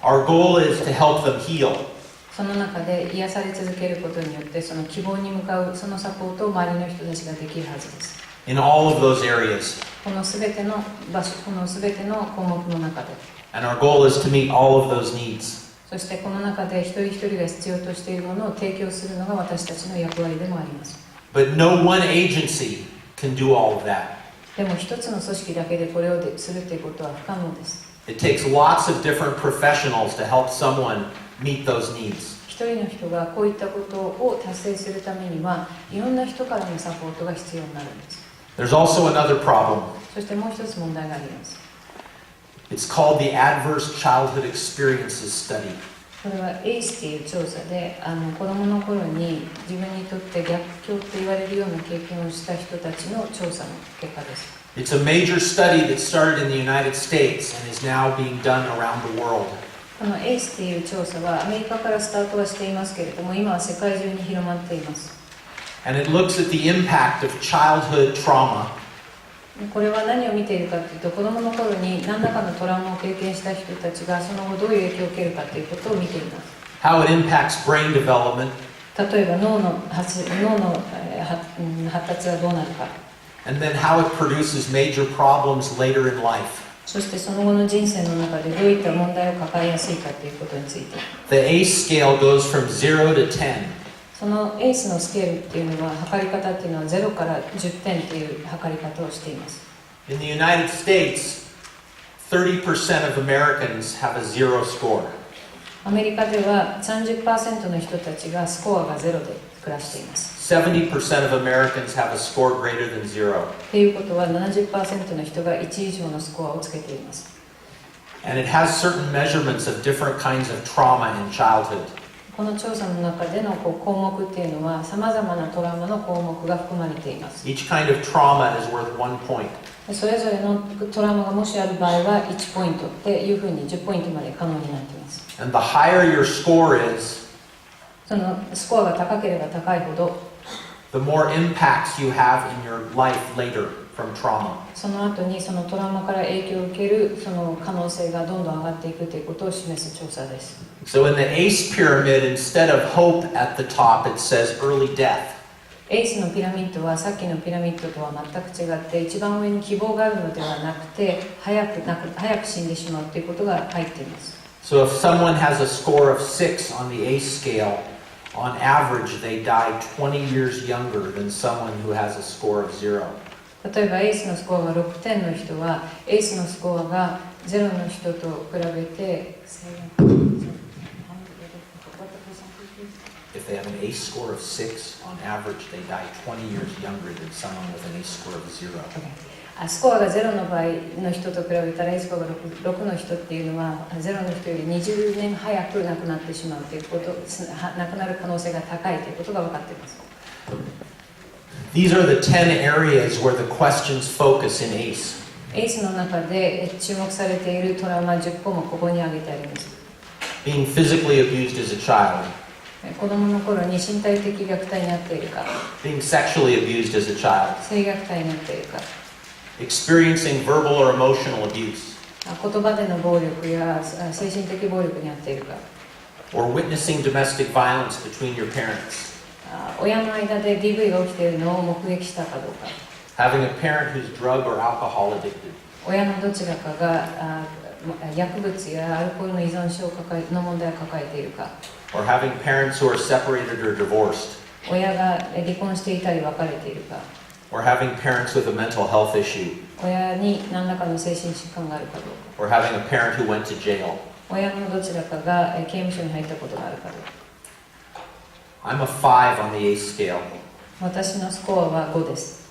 our goal is to help them heal. その中で癒され続けることによってその希望に向かうそのサポートを周りの人たちができるはずです。 In all of those areas. このすべての場所、このすべての項目の中で。 And our goal is to meet all of those needs. そしてこの中で一人一人が必要としているものを提供するのが私たちの役割でもあります。 But no one agency can do all of that. でも一つの組織だけでこれをするということは不可能です。 It takes lots of different professionals to help someone meet those needs. 一人の人がこういったことを達成するためにはいろんな人からのサポートが必要になるんです。 There's also another problem. そしてもう一つ問題があります。 It's called the Adverse Childhood Experiences Study. これは ACE っていう調査で子供の頃に自分にとって逆境って言われるような経験をした人たちの調査の結果です。 It's a major study that started in the United States and is now being done around the world. この ACE っていう調査はアメリカからスタートはしていますけれども今は世界中に広まっています。 And it looks at the impact of childhood trauma これは何を見ているかというと子供の頃に何らかのトラウマを経験した人たちがその後どういう影響を受けるかということを見ています。 how it impacts brain development 例えば脳の発達はどうなるか。 and then how it produces major problems later in life. そしてその後の人生の中でどういった問題を抱えやすいかということについて。 The ACE scale goes from 0 to 10. その ACE のスケールっていうのは測り方っていうのは0から10点という測り方をしています。 In the United States, 30% of Americans have a 0 score. アメリカでは 30% の人たちがスコアが0で暮らしています。 70% of Americans have a score greater than 0. ということは 70% の人が1以上のスコアをつけています。 And it has certain measurements of different kinds of trauma in childhood. この調査の中での項目っていうのはさまざまなトラウマの項目が含まれています。 Each kind of trauma is worth 1 point. それぞれのトラウマがもしある場合は1ポイントっていうふうに10ポイントまで可能になっています。 And the higher your score is, そのスコアが高ければ高いほど the more impacts you have in your life later from trauma. その後にそのトラウマから影響を受けるその可能性がどんどん上がっていくということを示す調査です。 So in the ACE pyramid, instead of hope at the top, it says early death. エイスのピラミッドはさっきのピラミッドとは全く違って一番上に希望があるのではなくて早く死んでしまうということが入っています。 So if someone has a score of 6 on the ACE scale, on average they die 20 years younger than someone who has a score of 0. 例えばエイスのスコアが6点の人はエイスのスコアが0の人と比べて if they have an ACE score of 6, on average they die 20 years younger than someone with an ACE score of 0. スコアが0の場合の人と比べたら A スコアが 6の人っていうのは0の人より20年早く亡くなってしまうということ、亡くなる可能性が高いということが分かっています。These are the 10 areas where the questions focus in ACE. ACE の中で注目されているトラウマ10項もここに挙げてあります。Being physically abused as a child. 子供の頃に身体的虐待になっているか、 Being sexually abused as a child. 性虐待になっているか、 Experiencing verbal or emotional abuse. 言葉での暴力や精神的暴力にあっているか、 Or witnessing domestic violence between your parents. 親の間で DV が起きているのを目撃したかどうか、 Having a parent who's drug or alcohol addicted. 親のどちらかが薬物やアルコールの依存症の問題を抱えているか、 Or having parents who are separated or divorced. 親が離婚していたり別れているか、 Or having parents with a mental health issue. 親に何らかの精神疾患があるかどうか、 Or having a parent who went to jail. 親のどちらかが刑務所に入ったことがあるかどうか。I'm a 5 on the ACE scale. 私のスコアは5です。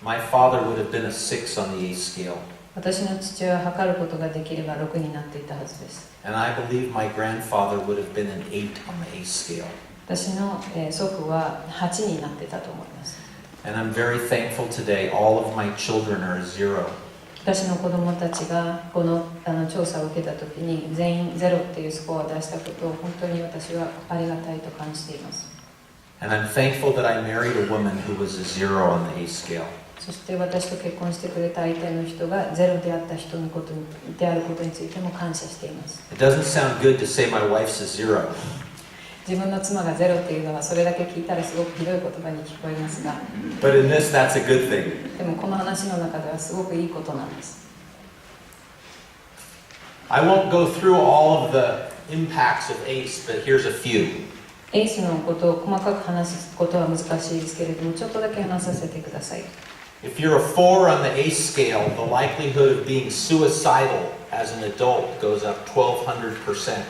My father would have been a 6 on the ACE scale. 私の父親は測ることができれば6になっていたはずです。And I believe my grandfather would have been an 8 on the ACE scale. 私の祖父は8になってたと思います。And I'm very thankful today all of my children are a 0. 私の子供たちがこの調査を受けたときに全員0っていうスコアを出したことを本当に私はありがたいと感じています。And I'm thankful that I married a woman who was a 0 on the ACE scale. そして私と結婚してくれた相手の人が0であった人のことであることについても感謝しています。It doesn't sound good to say my wife's a 0. 自分の妻が0っていうのはそれだけ聞いたらすごくひどい言葉に聞こえますが、 But in this, that's a good thing. でもこの話の中ではすごくいいことなんです。I won't go through all of the impacts of ACE, but here's a few. エースのことを細かく話すことは難しいですけれども、ちょっとだけ話させてください。If you're a 4 on the ACE scale, the likelihood of being suicidal as an adult goes up 1,200%.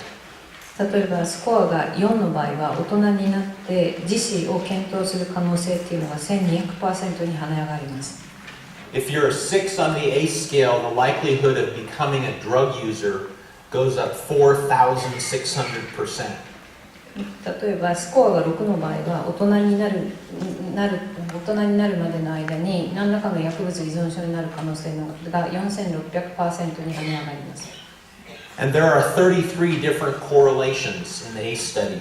例えばスコアが4の場合は大人になって自死を検討する可能性っていうのが 1200% に跳ね上がります。If you're a 6 on the ACE scale, the likelihood of becoming a drug user goes up 4,600%. 例えばスコアが6の場合は大人になるまでの間に何らかの薬物依存症になる可能性が 4600% に跳ね上がります。And there are 33 different correlations in the ACE study.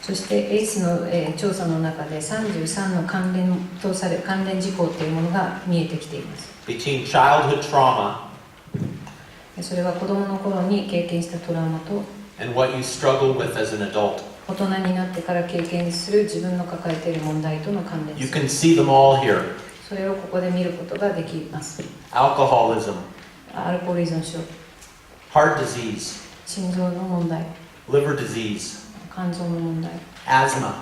そしてエースの、調査の中で33の関連事項というものが見えてきています。Between childhood trauma それは子供の頃に経験したトラウマと and what you struggle with as an adult. 大人になってから経験する自分の抱えている問題との関連 You 性、 can see them all here. それをここで見ることができます。 Alcoholism, アルコール依存症、 heart disease, 心臓の問題、 liver disease, 肝臓の問題、 asthma,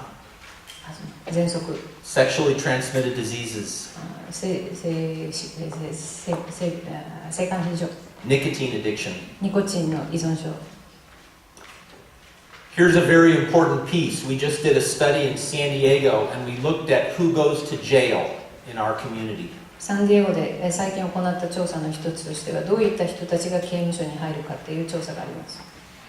喘息、 sexually transmitted diseases, 性感染症、 nicotine addiction. ニコチンの依存症。 Here's a very important piece. We just did a study in San Diego and we looked at who goes to jail in our community. サンディエゴで最近行った調査の一つとしてはどういった人たちが刑務所に入るかという調査があります。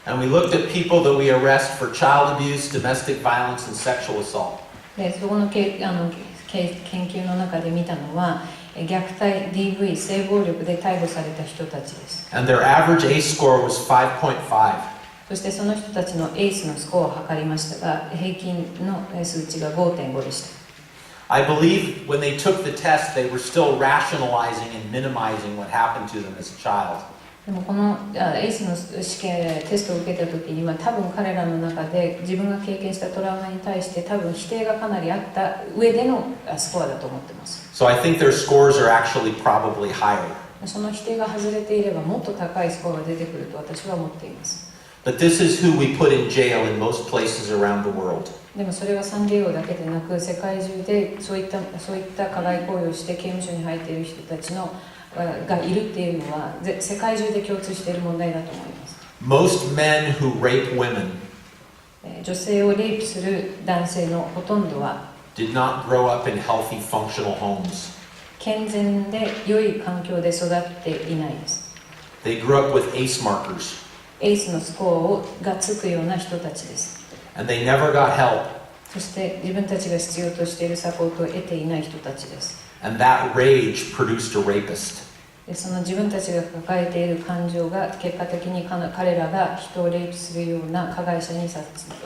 And we looked at people that we arrest for child abuse, domestic violence, and sexual assault. でそこの研究の中で見たのは虐待、DV、性暴力で逮捕された人たちです。 And their average ACE score was 5.5. そしてその人たちのエースのスコアを測りましたが平均の数値が 5.5 でした。 I believe when they took the test, they were still rationalizing and minimizing what happened to them as a child. でもこのエースのテストを受けた時には多分彼らの中で自分が経験したトラウマに対して多分否定がかなりあった上でのスコアだと思ってます。 So I think their scores are actually probably higher. その否定が外れていればもっと高いスコアが出てくると私は思っています。 But this is who we put in jail in most places around the world. でもそれはサンディエゴだけでなく世界中でそういった加害行為をして刑務所に入っている人たちのがいるっていうのは世界中で共通している問題だと思います。 Most men who rape women 女性をレイプする男性のほとんどは did not grow up in healthy, functional homes. 健全で良い環境で育っていないです。They grew up with ACE markers, エースのスコアがつくような人たちです。 and they never got help. そして自分たちが必要としているサポートを得ていない人たちです。 And that rage produced a rapist. でその自分たちが抱えている感情が結果的に彼らが人をレイプするような加害者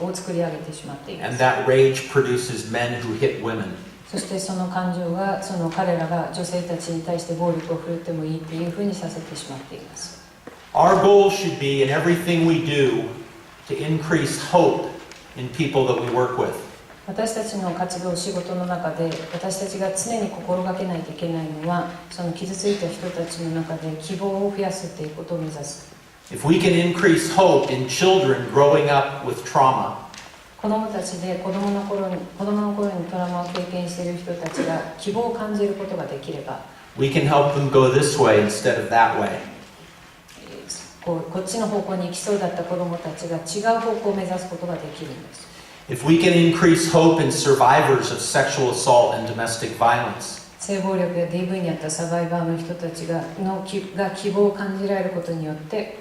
を作り上げてしまっていま And す。 that rage produces men who hit women. そしてその感情が彼らが女性たちに対して暴力を振るってもいいっていうふうにさせてしまっています。 Our goal should be in everything we do to increase hope in people that we work with. 私たちの活動仕事の中で私たちが常に心がけないといけないのはその傷ついた人たちの中で希望を増やすということを目指す。 If we can increase hope in children growing up with trauma, 子供たちで子供の頃にトラウマを経験している人たちが希望を感じることができれば we can help them go this way instead of that way. こっちの方向に行きそうだった子供たちが違う方向を目指すことができるんです。 If we can increase hope in survivors of sexual assault and domestic violence, 性暴力や DV にあったサバイバーの人たちが希望を感じられることによって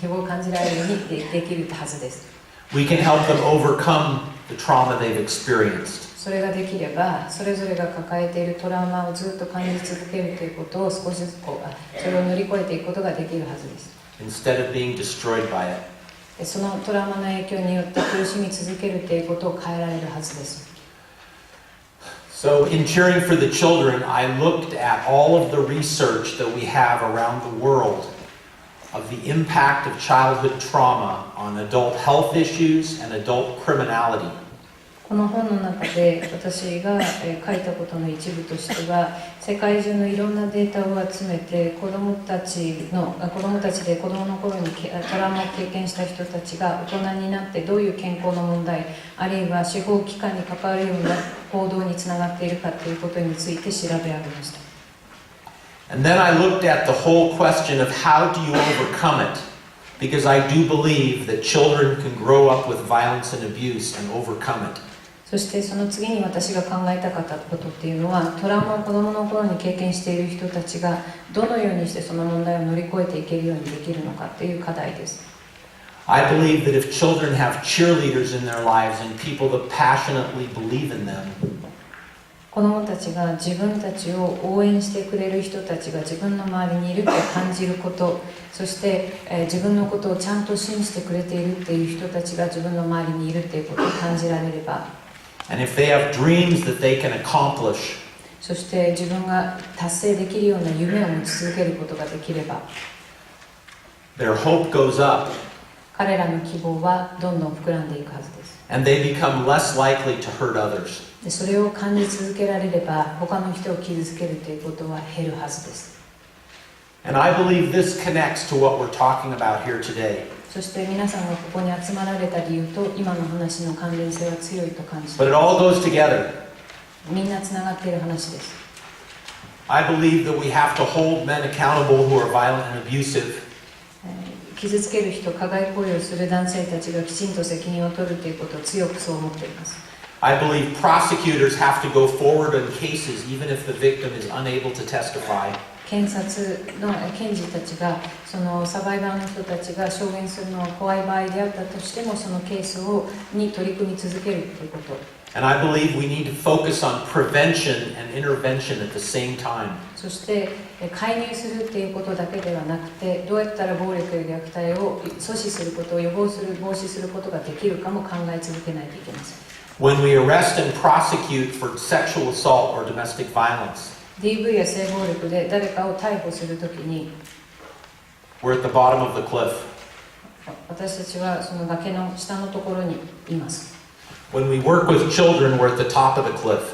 希望を感じられるようにできるはずです。 we can help them overcome the trauma they've experienced. それができればそれぞれが抱えているトラウマをずっと感じ続けるということを少しずつそれを乗り越えていくことができるはずです。 Instead of being destroyed by it. そのトラウマの影響によって苦しみ続けるということを変えられるはずです。 So in cheering for the children, I looked at all of the research that we have around the world of the impact of childhood trauma on adult health issues and adult criminality. この本の中で私が書いたことの一部としては世界中のいろんなデータを集めて子どもたちで子どもの頃にトラウマを経験した人たちが大人になってどういう健康の問題あるいは司法機関に関わるような行動につながっているかということについて調べ上げました。 And then I looked at the whole question of how do you overcome it? Because I do believe that children can grow up with violence and abuse and overcome it. そしてその次に私が考えたかったことっていうのはトラウマを子どもの頃に経験している人たちがどのようにしてその問題を乗り越えていけるようにできるのかっていう課題です。 I believe that if children have cheerleaders in their lives and people that passionately believe in them, 子どもたちが自分たちを応援してくれる人たちが自分の周りにいるって感じること、そして、自分のことをちゃんと信じてくれているっていう人たちが自分の周りにいるっていうことを感じられれば、 and if they have dreams that they can accomplish, そして自分が達成できるような夢を持ち続けることができれば、 their hope goes up 彼らの希望はどんどん膨らんでいくはずです。 and they become less likely to hurt others. でそれを感じ続けられれば他の人を傷つけるということは減るはずです。 And I believe this connects to what we're talking about here today. そして皆さんがここに集まられた理由と今の話の関連性は強いと感じて But い it ま all す。 goes together. みんなつながっている話です。 I believe that we have to hold men accountable who are violent and abusive. 傷つける人、加害行為をする男性たちがきちんと責任を取るということを強くそう思っています。 I believe prosecutors have to go forward on cases even if the victim is unable to testify. 検事たちがそのサバイバーの人たちが証言するのは怖い場合であったとしてもそのケースに取り組み続けるということ。 And I believe we need to focus on prevention and intervention at the same time. そして介入するっていうことだけではなくてどうやったら暴力や虐待を阻止することを防止することができるかも考え続けないといけません。 When we arrest and prosecute for sexual assault or domestic violence, DV や性暴力で誰かを逮捕するときに we're at the bottom of the cliff. 私たちはその崖の下のところにいます。 When we work with children, we're at the top of the cliff.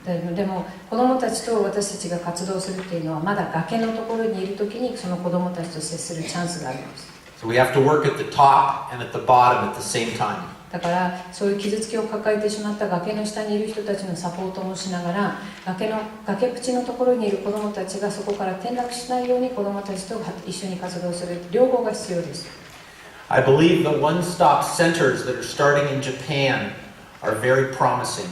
でも子どもたちと私たちが活動するっていうのはまだ崖のところにいるときにその子どもたちと接するチャンスがあるんです。 So we have to work at the top and at the bottom at the same time. だからそういう傷つきを抱えてしまった崖の下にいる人たちのサポートもしながら崖っぷちのところにいる子どもたちがそこから転落しないように子どもたちと一緒に活動する両方が必要です。I believe the one-stop centers that are starting in Japan are very promising.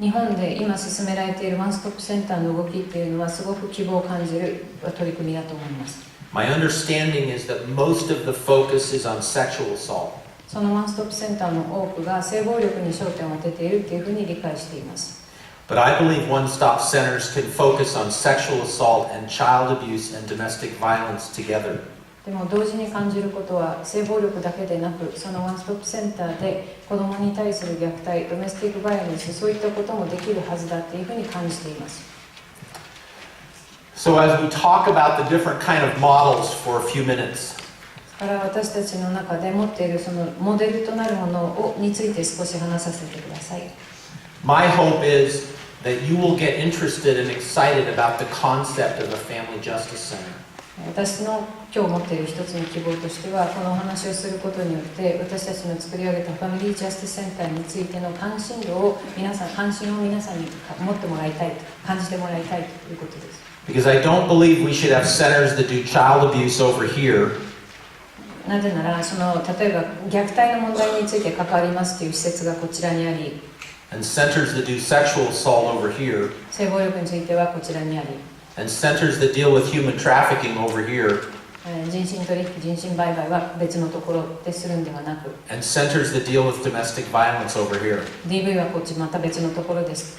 日本で今進められているワンストップセンターの動きっていうのはすごく希望を感じる取り組みだと思います。My understanding is that most of the focus is on sexual assault. そのワンストップセンターの多くが性暴力に焦点を当てているというふうに理解しています。But I believe one-stop centers can focus on sexual assault and child abuse and domestic violence together. でも同時に感じることは性暴力だけでなく、そのワンストップセンターで子どもに対する虐待、ドメスティックバイオレンス、そういったこともできるはずだというふうに感じています。So as we talk about the different kind of models for a few minutes, から私たちの中で持っているそのモデルとなるものについて少し話させてください。my hope is that you will get interested and excited about the concept of a family justice center. 私の今日持っている一つの希望としては、このお話をすることによって私たちの作り上げたファミリージャスティスセンターについての関心を皆さんに持ってもらいたいと、感じてもらいたいということです。Because I don't believe we should have centers that do child abuse over here. なぜなら、例えば虐待の問題について関わりますという施設がこちらにあり、And centers that do sexual assault over here. 性暴力についてはこちらにあり、And centers that deal with human trafficking over here. 人身取引、人身売買は別のところでするんではなく、And centers that deal with domestic violence over here. DV はこっちまた別のところです。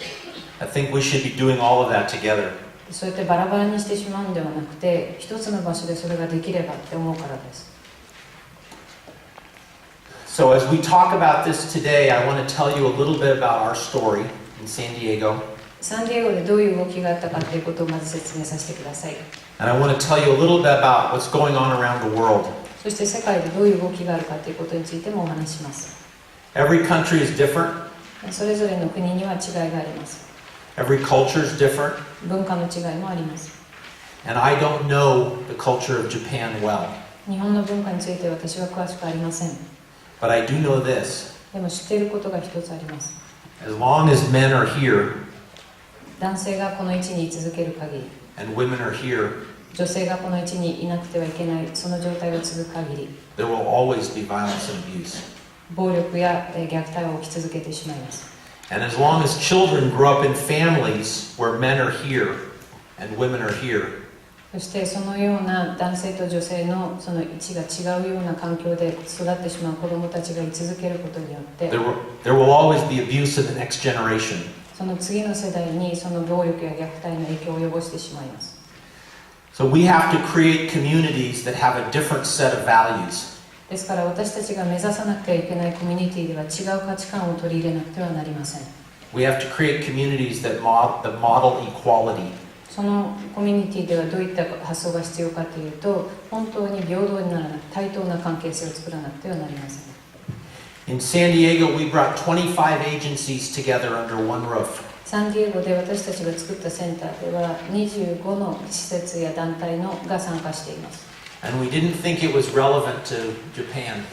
I think we should be doing all of that together. そうやってバラバラにしてしまうんではなくて、一つの場所でそれができればって思うからです。So as we talk about this today, I want to tell you a little bit about our story in San Diego. サンディエゴでどういう動きがあったかということをまず説明させてください。And I want to tell you a little bit about what's going on around the world. そして世界でどういう動きがあるかということについてもお話しします。Every country is different. それぞれの国には違いがあります。Every culture is different. 文化の違いもあります。And I don't know the culture of Japan well. 日本の文化について私は詳しくありません。But I do know this. でも知っていることが一つあります。As long as men are here 男性がこの位置に居続ける限り、 and women are here, 女性がこの位置にいなくてはいけない、その状態が続く限り、 there will always be violence and abuse. 暴力や虐待は起き続けてしまいます。And as long as children grow up in families where men are here and women are here, そしてそのような男性と女性のその位置が違うような環境で育ってしまう子どもたちが居続けることによって、 there will always be abuse in the next generation. その次の世代にその暴力や虐待の影響を及ぼしてしまいます。So we have to create communities that have a different set of values. ですから私たちが目指さなくてはいけないコミュニティでは違う価値観を取り入れなくてはなりません。We have to create communities that model equality. そのコミュニティではどういった発想が必要かというと、本当に平等にならなく対等な関係性を作らなくてはなりません。In San Diego, we brought 25 agencies together under one roof. サンディエゴで私たちが作ったセンターでは25の施設や団体が参加しています。And we didn't think it was relevant to Japan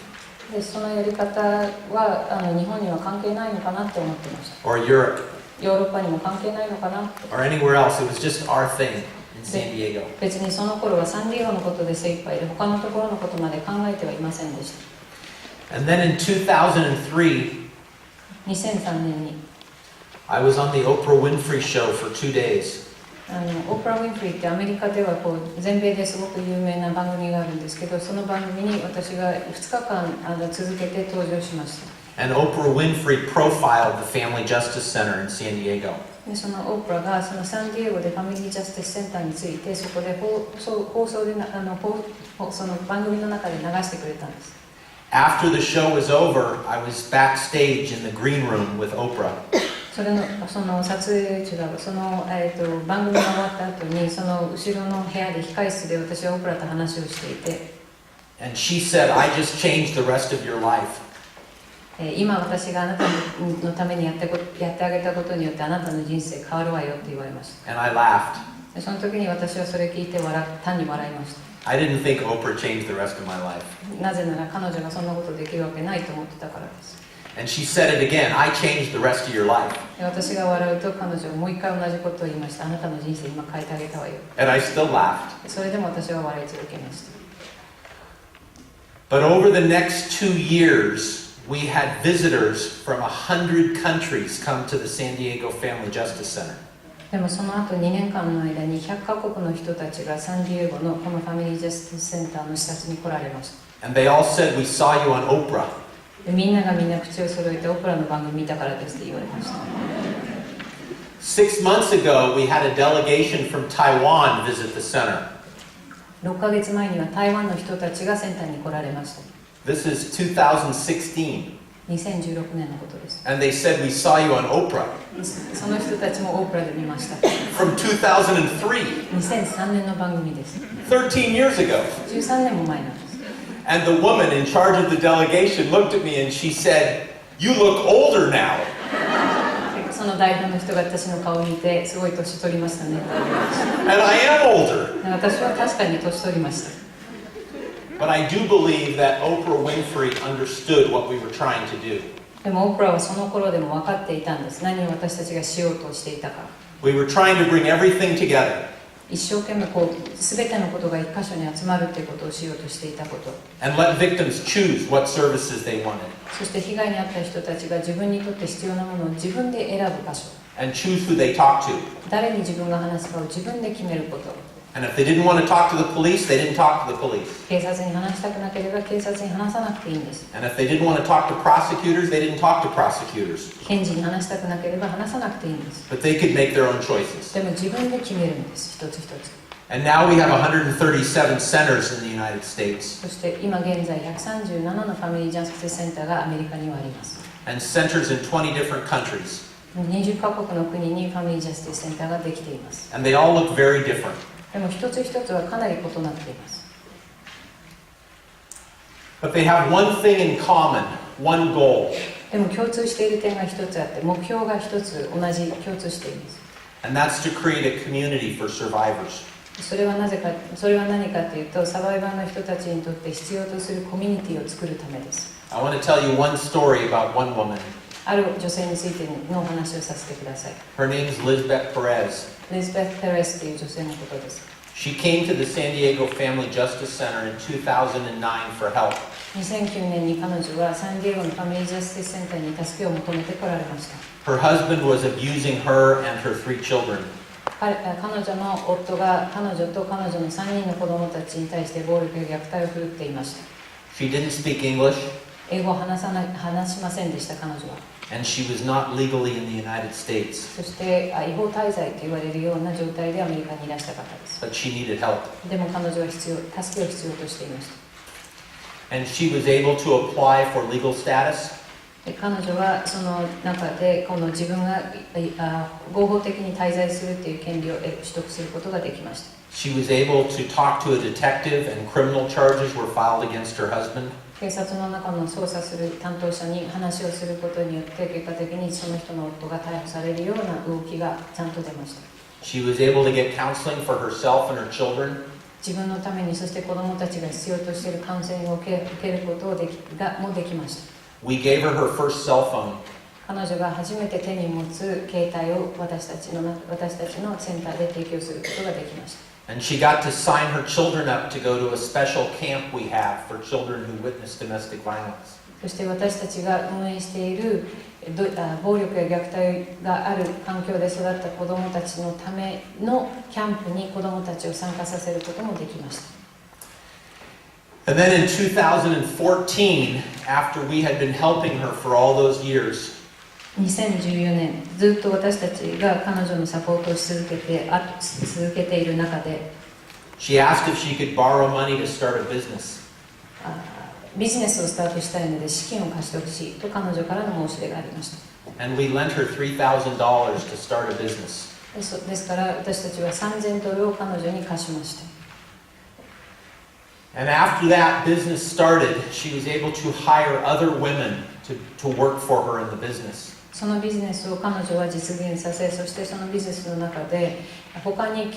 でそのやり方は日本には関係ないのかなって思ってました。 or Europe ヨーロッパにも関係ないのかなって。 or anywhere else. It was just our thing in San Diego. 別にその頃はサンディエゴのことで精一杯で他のところのことまで考えてはいませんでした。And then in 2003, 2003年にI was on the Oprah Winfrey show for 2 days. オープラ・ウィンフリーってアメリカでは全米ですごく有名な番組があるんですけど、その番組に私が2日間続けて登場しました。 And Oprah Winfrey profiled the Family Justice Center in San Diego. でそのオープラがそのサンディエゴでファミリージャスティスセンターについてそこで放送でその番組の中で流してくれたんです。 After the show was over, I was backstage in the green room with Oprah. その撮影中が番組が終わった後にその後ろの部屋で控室で私はオプラと話をしていて、 And she said, I just changed the rest of your life. 今私があなたのためにやってあげたことによってあなたの人生変わるわよって言われました。 And I laughed. でその時に私はそれ聞いて単に笑いました。 I didn't think Oprah changed the rest of my life. なぜなら彼女がそんなことできるわけないと思ってたからです。 And she said it again, I changed the rest of your life. で私が笑うと彼女はもう一回同じことを言いました。あなたの人生今変えてあげたわよ。 And I still laughed. それでも私は笑い続けました。But over the next 2 years, we had visitors from 100 countries come to the San Diego Family Justice Center. でもその後2年間の間に100カ国の人たちがサンディエゴのこのファミリージャスティスセンターの視察に来られました。And they all said, "We saw you on Oprah." でみんながみんな口を揃えてオプラの番組見たからですって言われました。6 months ago, we had a delegation from Taiwan visit the center. 6ヶ月前には台湾の人たちがセンターに来られました。 This is 2016. 2016年のことです。 And they said, "We saw you on Oprah." その人たちもオープラで見ました。 From 2003. 2003年の番組です。13 years ago. 13年も前なんです。 And the woman in charge of the delegation looked at me and she said, "You look older now." その代表の人が私の顔を見て、すごい年取りましたねって言われました。 And I am older. 私は確かに年取りました。 But I do believe that Oprah Winfrey understood what we were trying to do. でもオプラはその頃でも分かっていたんです。何を私たちがしようとしていたか。 We were trying to bring everything together 一生懸命全てのことが一箇所に集まるということをしようとしていたこと。 and let victims choose what services they wanted そして被害に遭った人たちが自分にとって必要なものを自分で選ぶ場所。 and choose who they talk to. 誰に自分が話すかを自分で決めること。 And if they didn't want to talk to the police, they didn't talk to the police. 警察に話したくなければ警察に話さなくていいんです。 And if they didn't want to talk to prosecutors, they didn't talk to prosecutors. 検事に話したくなければ話さなくていいんです。 But they could make their own choices. でも自分で決めるんです、一つ一つ。 And now we have 137 centers in the United States. そして今現在137のファミリージャスティスセンターがアメリカにはあります。 And centers in 20 different countries. 20カ国の国にファミリージャスティスセンターができています。 And they all look very different. でも一つ一つはかなり異なっています。 But they have one thing in common, one goal. でも共通している点が一つあって、目標が一つ同じ共通しています。 And that's to create a community for survivors. それは何かというと、サバイバーの人たちにとって必要とするコミュニティを作るためです。 I want to tell you one story about one woman. ある女性についてのお話をさせてください。 Her name is Lisbeth Perez. リズベット・ペレスという女性のことです。 She came to the San Diego Family Justice Center in 2009 for help. 2009年に彼女はサンディエゴのファミリージャスティスセンターに助けを求めて来られました。 Her husband was abusing her and her 3 children. 彼女の夫が彼女と彼女の3人の子供たちに対して暴力や虐待を振るっていました。 She didn't speak English, 英語を話しませんでした彼女は。 and she was not legally in the United States, そして違法滞在と言われるような状態でアメリカにいらした方です。 but she needed help. でも彼女は助けを必要としていました。 And she was able to apply for legal status. で彼女はその中でこの自分が合法的に滞在するという権利を取得することができました。 She was able to talk to a detective and criminal charges were filed against her husband. 警察の中の捜査する担当者に話をすることによって結果的にその人の夫が逮捕されるような動きがちゃんと出ました。 She was able to get counseling for herself and her children. 自分のためにそして子どもたちが必要としているカウンセリングを受けることもできました。 We gave her her first cell phone. 彼女が初めて手に持つ携帯を私たちのセンターで提供することができました。 And she got to sign her children up to go to a special camp we have for children who witness domestic violence. そして私たちが運営している暴力や虐待がある環境で育った子どもたちのためのキャンプに子どもたちを参加させることもできました。 And then in 2014, after we had been helping her for all those years, 2014年、ずっと私たちが彼女のサポートを続けている中で、 she asked if she could borrow money to start a business. ビジネスをスタートしたいので資金を貸してほしいと彼女からの申し出がありました。 And we lent her $3,000 to start a business. ですから私たちは$3,000を彼女に貸しました。 And after that business started, she was able to hire other women to work for her in the business. そのビジネスを彼女は実現させ、そしてそのビジネスの中で他に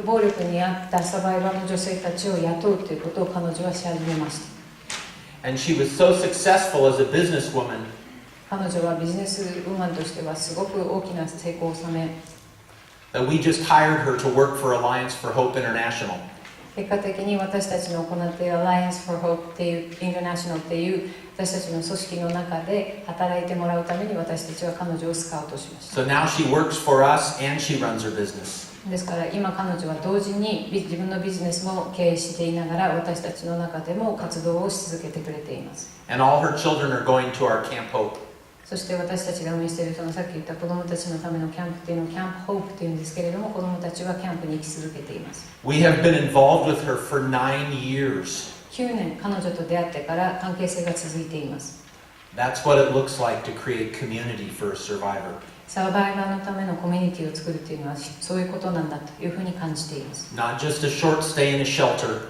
暴力に遭ったサバイバーの女性たちを雇うということを彼女はし始めました。 And she was so successful as a businesswoman 彼女はビジネスウーマンとしてはすごく大きな成功を収め、 that we just hired her to work for Alliance for Hope International. 結果的に私たちの行っている Alliance for Hope っていう International っていう私たちの組織の中で働いてもらうために私たちは彼女をスカウトしました。So now she works for us and she runs her business. ですから今彼女は同時に自分のビジネスも経営していながら私たちの中でも活動をし続けてくれています。And all her children are going to our Camp Hope. そして私たちが運営しているそのさっき言った子どもたちのためのキャンプっていうのをキャンプホープっていうんですけれども、子どもたちはキャンプに行き続けています。We have been involved with her for 9 years. 9年彼女と出会ってから関係性が続いています。That's what it looks like to create community for a survivor. サバイバーのためのコミュニティを作るっていうのはそういうことなんだというふうに感じています。 Not just a short stay in a shelter,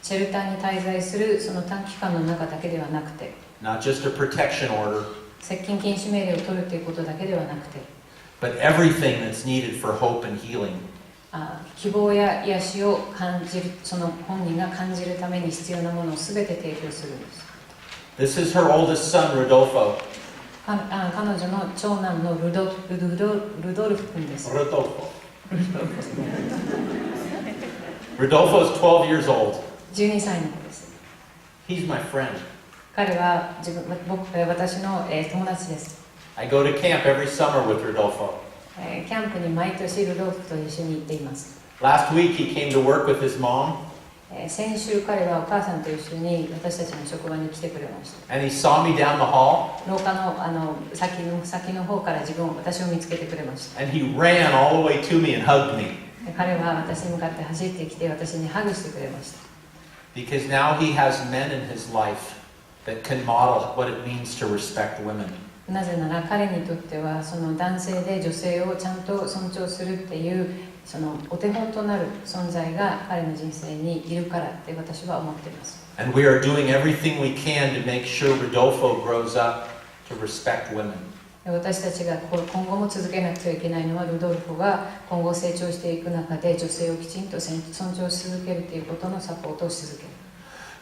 シェルターに滞在するその短期間の中だけではなくて、 not just a protection order, 接近禁止命令を取るということだけではなくて、 but everything that's needed for hope and healing. 希望や癒しを感じる、その本人が感じるために必要なものを全て提供するんです。 This is her oldest son, Rodolfo. 彼女の長男のルドルフ君です。 Rodolfo. Rodolfo is 12 years old. 12歳の子です。 He's my friend. 彼は私の友達です。 I go to camp every summer with Rodolfo. キャンプに毎年ルドルフと一緒に行っています。 Last week he came to work with his mom, 先週彼はお母さんと一緒に私たちの職場に来てくれました。 and he saw me down the hall, 廊下の先の方から私を見つけてくれました。 and he ran all the way to me and hugged me. 彼は私に向かって走ってきて私にハグしてくれました。 Because now he has men in his life that can model what it means to respect women. なぜなら彼にとってはその男性で女性をちゃんと尊重するっていうそのお手本となる存在が彼の人生にいるからって私は思っています。 And we are doing everything we can to make sure Rodolfo grows up to respect women. 私たちが今後も続けなくてはいけないのはルドルフが今後成長していく中で女性をきちんと尊重し続けるということのサポートをし続ける。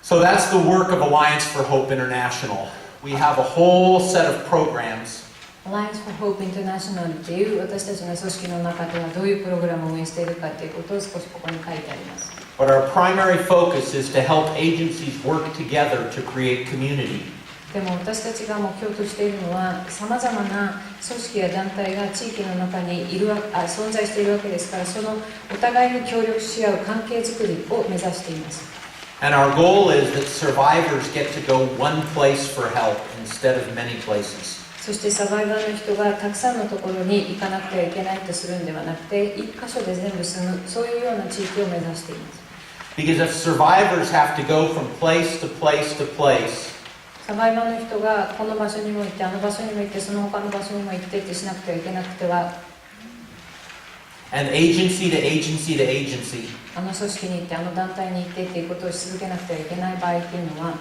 So that's the work of Alliance for Hope International. We have a whole set of programs. Alliance for Hope International っていう私たちの組織の中ではどういうプログラムを運営しているかということを少しここに書いてあります。 But our primary focus is to help agencies work together to create community. でも私たちが目標としているのはさまざまな組織や団体が地域の中に存在しているわけですから、そのお互いに協力し合う関係づくりを目指しています。 And our goal is that survivors get to go one place for help instead of many places. そしてサバイバーの人がたくさんのところに行かなくてはいけないとするんではなくて、一箇所で全部住む、そういうような地域を目指しています。 Because if survivors have to go from place to place to place, サバイバーの人がこの場所にも行ってあの場所にも行ってその他の場所にも行ってってしなくてはいけなくては、 and agency to agency to agency, あの組織に行ってあの団体に行ってっていうことをし続けなくてはいけない場合っていうのは、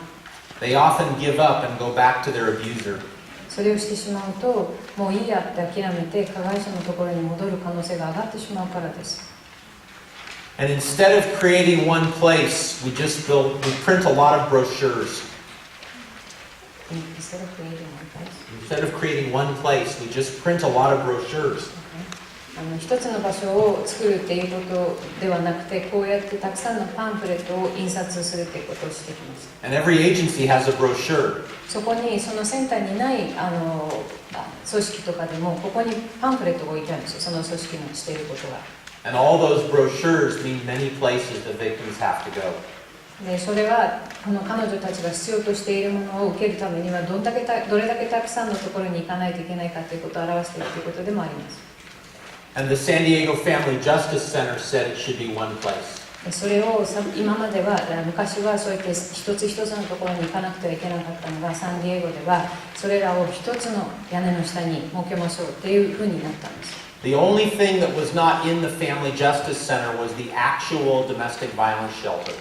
they often give up and go back to their abuser. それをしてしまうともういいやって諦めて加害者のところに戻る可能性が上がってしまうからです。 And instead of creating one place, we print a lot of brochures. Instead of creating one place. Instead of creating one place, we just print a lot of brochures. 一つの場所を作るっていうことではなくて、こうやってたくさんのパンフレットを印刷するっていうことをしてきます。 And every agency has a brochure. そこにそのセンターにない組織とかでもここにパンフレットが置いてあるんですよ、その組織のしていることが。 And all those brochures mean many places the victims have to go. でそれはこの彼女たちが必要としているものを受けるためにはどれだけたくさんのところに行かないといけないかということを表しているということでもあります。 And the San Diego Family Justice Center said it should be one place. それを今までは昔はそうやって一つ一つのところに行かなくてはいけなかったのが、サンディエゴではそれらを一つの屋根の下に設けましょうっていうふうになったんです。 The only thing that was not in the Family Justice Center was the actual domestic violence shelter.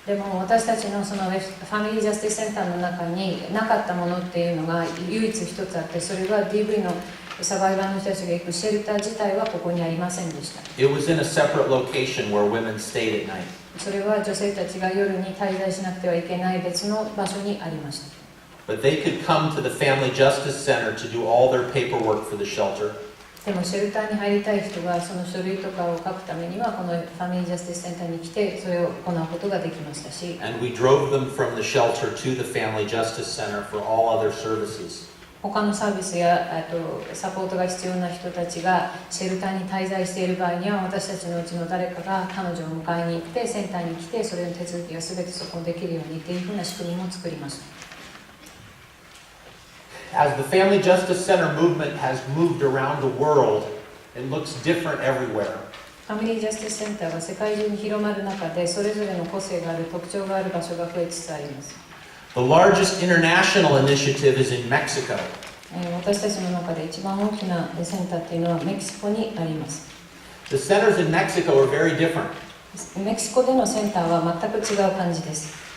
でも私たちのそのファミリージャスティスセンターの中になかったものっていうのが唯一一つあって、それは DV のサバイバーの人たちが行くシェルター自体はここにありませんでした。 It was in a separate location where women stayed at night. それは女性たちが夜に滞在しなくてはいけない別の場所にありました。 But they could come to the Family Justice Center to do all their paperwork for the shelter. でもシェルターに入りたい人がその書類とかを書くためにはこのファミリージャスティスセンターに来てそれを行うことができましたし、 And we drove them from the shelter to the Family Justice Center for all other services. 他のサービスやサポートが必要な人たちがシェルターに滞在している場合には、私たちのうちの誰かが彼女を迎えに行ってセンターに来て、それの手続きが全てそこにできるようにというふうな仕組みも作りました。As the Family Justice Center movement has moved around the world, it looks different everywhere. ファミリージャスティスセンターが世界中に広まる中で、それぞれの個性がある特徴がある場所が増えつつあります。The largest international initiative is in Mexico. 私たちの中で一番大きなセンターというのはメキシコにあります。The centers in Mexico are very different. メキシコでのセンターは全く違う感じです。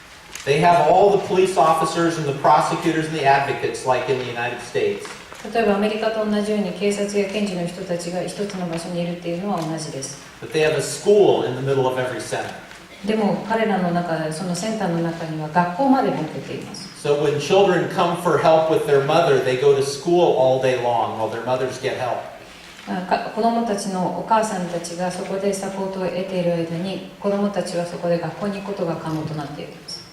They have all the police officers and the prosecutors and the advocates like in the United States. 例えばアメリカと同じように警察や検事の人たちが一つの場所にいるっていうのは同じです。But they have a school in the middle of every center. でも彼らの中、そのセンターの中には学校まで設けています。So when children come for help with their mother, they go to school all day long while their mothers get help. 子どもたちのお母さんたちがそこでサポートを得ている間に、子どもたちはそこで学校に行くことが可能となっています。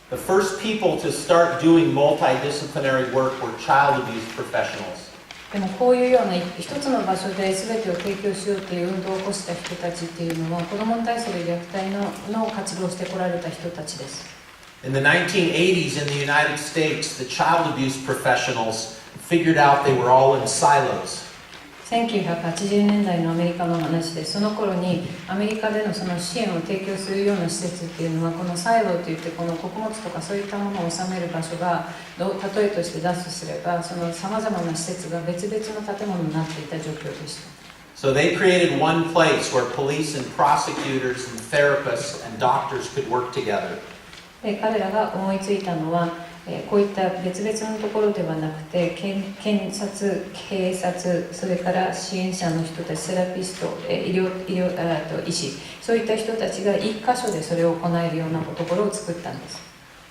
The first people to start doing multidisciplinary work were child abuse professionals. でもこういうような一つの場所で全てを提供しようという運動を起こした人たちっていうのは、子どもに対する虐待の活動をしてこられた人たちです。In the 1980s in the United States, the child abuse professionals figured out they were all in silos. 1980年代のアメリカの話で、その頃にアメリカでのその支援を提供するような施設っていうのは、このサイロといってこの穀物とかそういったものを収める場所が例えとして出すとすれば、そのさまざまな施設が別々の建物になっていた状況でした。So they created one place where police and prosecutors and therapists and doctors could work together. で彼らが思いついたのは、こういった別々のところではなくて、検察、警察、それから支援者の人たち、セラピスト、医師、そういった人たちが一箇所でそれを行えるようなところを作ったんです。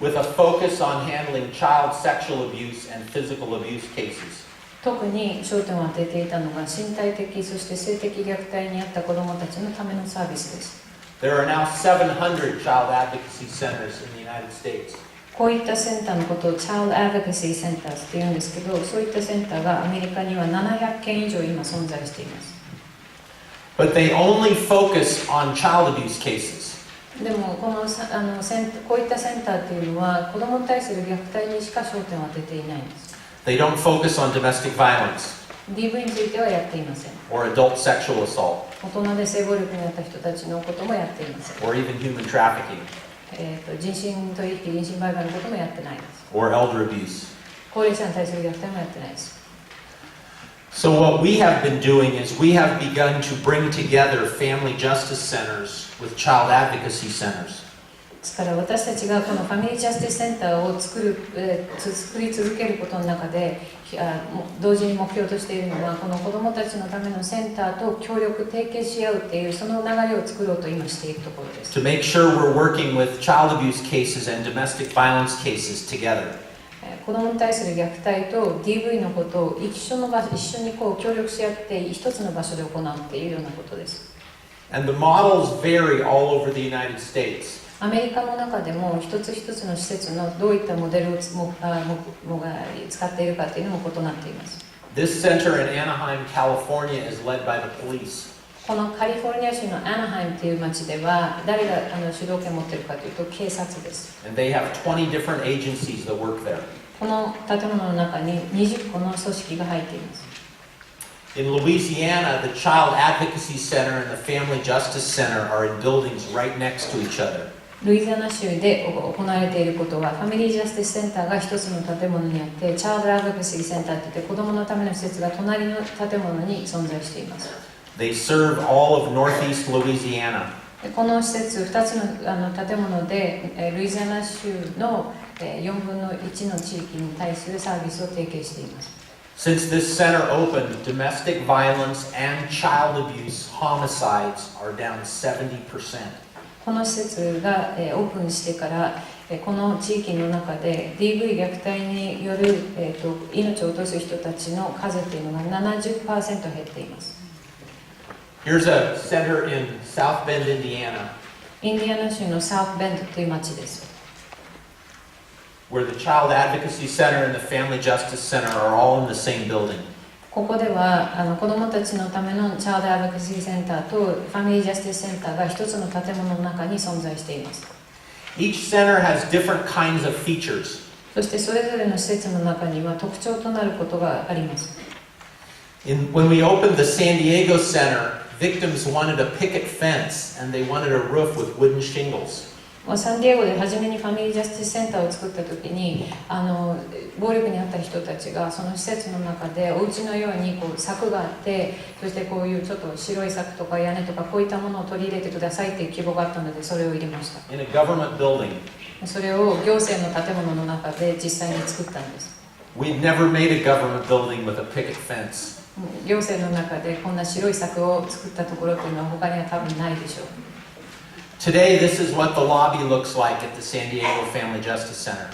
With a focus on handling child sexual abuse and physical abuse cases. 特に焦点を当てていたのが身体的そして性的虐待にあった子どもたちのためのサービスです。There are now 700 child advocacy centers in the United States. こういったセンターのことを Child Advocacy Centers って言うんですけど、そういったセンターがアメリカには700件以上今存在しています。But they only focus on child abuse cases. でもこういったセンターっていうのは子どもに対する虐待にしか焦点を当てていないんです。They don't focus on domestic violence. DV についてはやっていません。Or adult sexual assault. 大人で性暴力にあった人たちのこともやっていません。Or even human trafficking. 人身取引、人身売買のこともやってないです。Or elder abuse. 高齢者に対する虐待もやってないです。So what we have been doing is we have begun to bring together family justice centers with child advocacy centers. ですから私たちがこのファミリージャスティスセンターを作り続けることの中で同時に目標としているのは、この子どもたちのためのセンターと協力提携し合うっていうその流れを作ろうと今しているところです。To make sure we're working with child abuse cases and domestic violence cases together. 子どもに対する虐待と DV のことを一緒にこう協力し合って一つの場所で行うっていうようなことです。And the models vary all over the United States. アメリカの中でも一つ一つの施設のどういったモデルを使っているかというのも異なっています。This center in Anaheim, California is led by the police. このカリフォルニア州のアナハイムという町では誰が主導権を持っているかというと警察です。And they have 20 different agencies that work there. この建物の中に20個の組織が入っています。In Louisiana, the Child Advocacy Center and the Family Justice Center are in buildings right next to each other. ルイジアナ州で行われていることは、ファミリージャスティスセンターが一つの建物にあって、チャイルドアドボカシーセンターといって子どものための施設が隣の建物に存在しています。They serve all of northeast Louisiana. この施設2つの建物でルイジアナ州の4分の1の地域に対するサービスを提携しています。Since this center opened, domestic violence and child abuse homicides are down 70%. この施設がオープンしてからこの地域の中で DV 虐待による命を落とす人たちの数というのが 70% 減っています。Here's a center in South Bend, Indiana, インディアナ州のサウスベンドという町です。where the Child Advocacy Center and the Family Justice Center are all in the same building. ここでは子どもたちのためのチャイルドアドボカシーセンターとファミリージャスティスセンターが一つの建物の中に存在しています。Each center has different kinds of features. そしてそれぞれの施設の中には特徴となることがあります。When we opened the San Diego Center, victims wanted a picket fence and they wanted a roof with wooden shingles. サンディエゴで初めにファミリージャスティスセンターを作った時に暴力に遭った人たちがその施設の中でお家のように柵があって、そしてこういうちょっと白い柵とか屋根とかこういったものを取り入れてくださいという希望があったのでそれを入れました。 In a government building. それを行政の建物の中で実際に作ったんです。 We'd never made a government building with a picket fence. 行政の中でこんな白い柵を作ったところというのは他には多分ないでしょう。Today, this is what the lobby looks like at the San Diego Family Justice Center.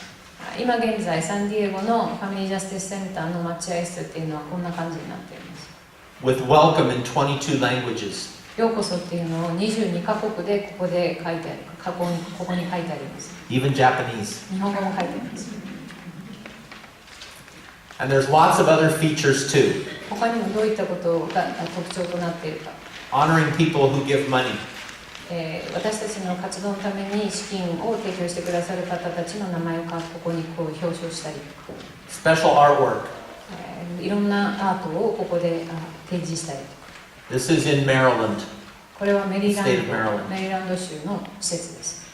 今現在サンディエゴのファミリージャスティスセンターの待合室っていうのはこんな感じになっています。 With welcome in 22 languages. ようこそっていうのを22カ国でここで書いてある、ここに書いてあります。 Even Japanese. 日本語も書いてあります。 And there's lots of other features too. 他にもどういったことが特徴となっているか。 Honoring people who give money. 私たちの活動のために資金を提供してくださる方たちの名前をここに表彰したり、 Special artwork. いろんなアートをここで提示したり。 This is in Maryland. これはメリーラ State of Maryland. メリーランド州の施設です。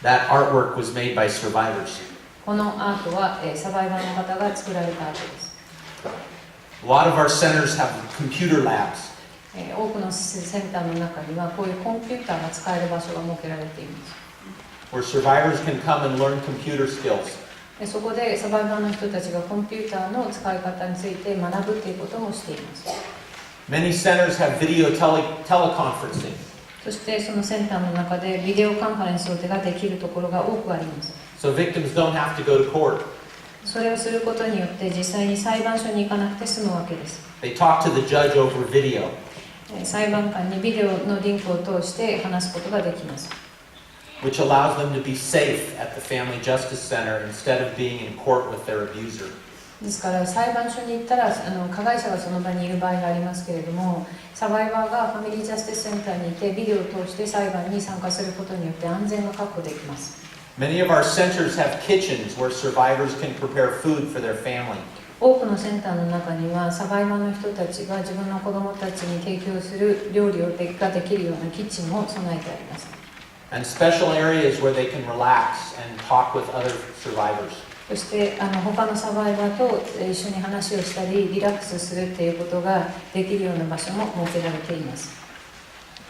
That artwork was made by survivors. このアートはサバイバーの方が作られたアートです。 A lot of our centers have computer labs. 多くのセンターの中にはこういうコンピューターが使える場所が設けられています。 Where survivors can come and learn computer skills. そこでサバイバーの人たちがコンピューターの使い方について学ぶということもしています。 Many centers have video teleconferencing. そしてそのセンターの中でビデオカンファレンスができるところが多くあります。 So victims don't have to go to court. それをすることによって実際に裁判所に行かなくて済むわけです。 They talk to the judge over video. 裁判官にビデオのリンクを通して話すことができます。 Which allows them to be safe at the Family Justice Center instead of being in court with their abuser. ですから裁判所に行ったら加害者がその場にいる場合がありますけれども、サバイバーがファミリージャスティスセンターにいてビデオを通して裁判に参加することによって安全が確保できます。 Many of our centers have kitchens where survivors can prepare food for their family. 多くのセンターの中にはサバイバーの人たちが自分の子供たちに提供する料理ができるようなキッチンも備えてあります。 And special areas where they can relax and talk with other survivors. そして他のサバイバーと一緒に話をしたりリラックスするっていうことができるような場所も設けられています。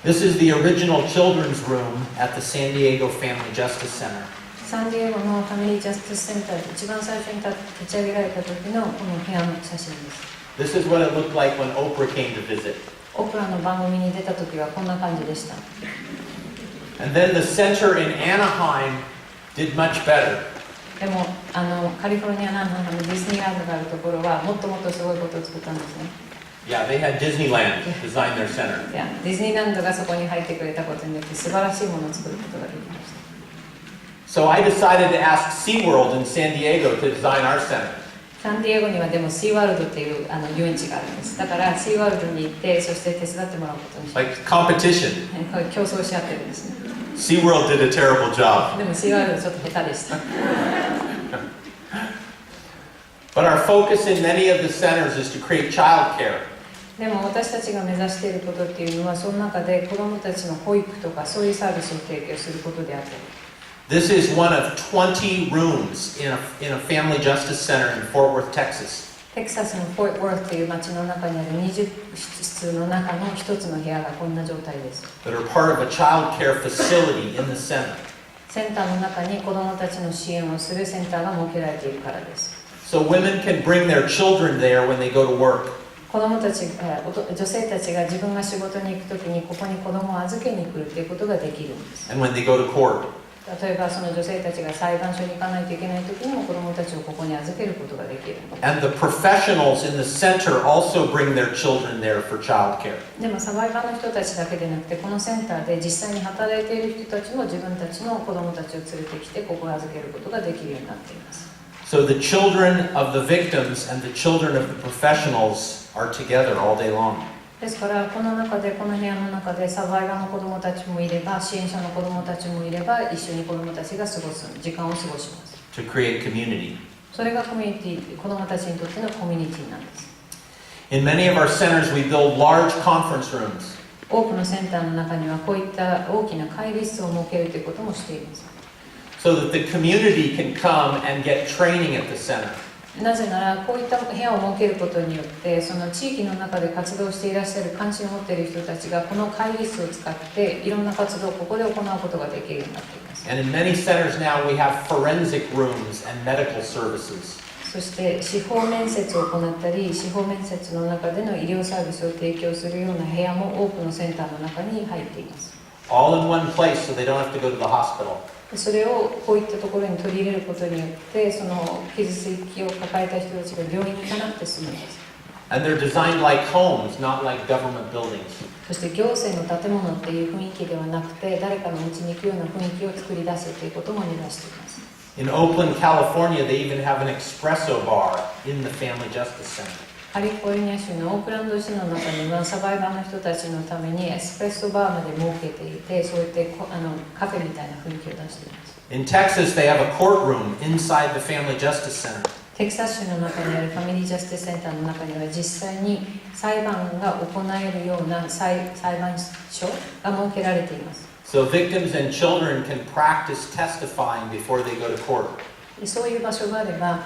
This is the original children's room at the San Diego Family Justice Center. サンディエゴのファミリージャスティスセンターで一番最初に立ち上げられた時のこの部屋の写真です。 This is what it looked like when Oprah came to visit. オプラの番組に出た時はこんな感じでした。 And then the center in Anaheim did much better. でもカリフォルニア南部のディズニーランドがあるところはもっともっとすごいことを作ったんですね。 Yeah, they had Disneyland design their center. いやディズニーランドがそこに入ってくれたことによって素晴らしいものを作ることができました。 So I decided to ask SeaWorld in San Diego to design our center. サンディエゴにはでもシーワールドっていう遊園地があるんです。だからシーワールドに行ってそして手伝ってもらうことにしまし Like competition. た。競争し合ってるんですね。 SeaWorld did a terrible job. でもシーワールドちょっと下手でした。 But our focus in many of the centers is to create childcare. でも私たちが目指していることっていうのはその中で子どもたちの保育とかそういうサービスを提供することであったり。 This is one of 20 rooms in a family justice center in Fort Worth, Texas. テキサスのフォートワースという町の中にある20室の中の一つの部屋がこんな状態です。 That are part of a child care facility in the center. センターの中に子どもたちの支援をするセンターが設けられているからです。 So women can bring their children there when they go to work. 子供たちが女性たちが自分が仕事に行くときにここに子供を預けに来るということができるんです。 And when they go to court, 例えばその女性たちが裁判所に行かないといけないときにも子供たちをここに預けることができるんです。 and the professionals in the center also bring their children there for child care. でもサバイバーの人たちだけでなくてこのセンターで実際に働いている人たちも自分たちの子供たちを連れてきてここを預けることができるようになっています。 So the children of the victims and the children of the professionals are together all day long. ですからこの中でこの部屋の中でサバイバーの子どもたちもいれば支援者の子どもたちもいれば一緒に子どもたちが過ごす時間を過ごします。 To create community. それがコミュニティ、子どもたちにとってのコミュニティなんです。 In many of our centers, we build large conference rooms. 多くのセンターの中にはこういった大きな会議室を設けるということもしています。 So that the community can come and get training at the center. なぜならこういった部屋を設けることによってその地域の中で活動していらっしゃる関心を持っている人たちがこの会議室を使っていろんな活動をここで行うことができるようになっています。 And in many centers now, we have forensic rooms and medical services. そして司法面接を行ったり司法面接の中での医療サービスを提供するような部屋も多くのセンターの中に入っています。 All in one place so they don't have to go to the hospital. それをこういったところに取り入れることによってその傷つきを抱えた人たちが病院に行かなくて済むんです。 And they're designed like homes, not like government buildings. そして行政の建物っていう雰囲気ではなくて誰かの家に行くような雰囲気を作り出すということも目指しています。 In Oakland, California, they even have an espresso bar in the Family Justice Center. カリフォルニア州のオークランド市の中にはサバイバーの人たちのためにエスプレッソバーまで設けていてそういってカフェみたいな雰囲気を出しています。 In Texas, they have a courtroom inside the Family Justice Center. テキサス州の中にあるファミリージャスティスセンターの中には実際に裁判が行えるような裁判所が設けられています。 So victims and children can practice testifying before they go to court. そういう場所があれば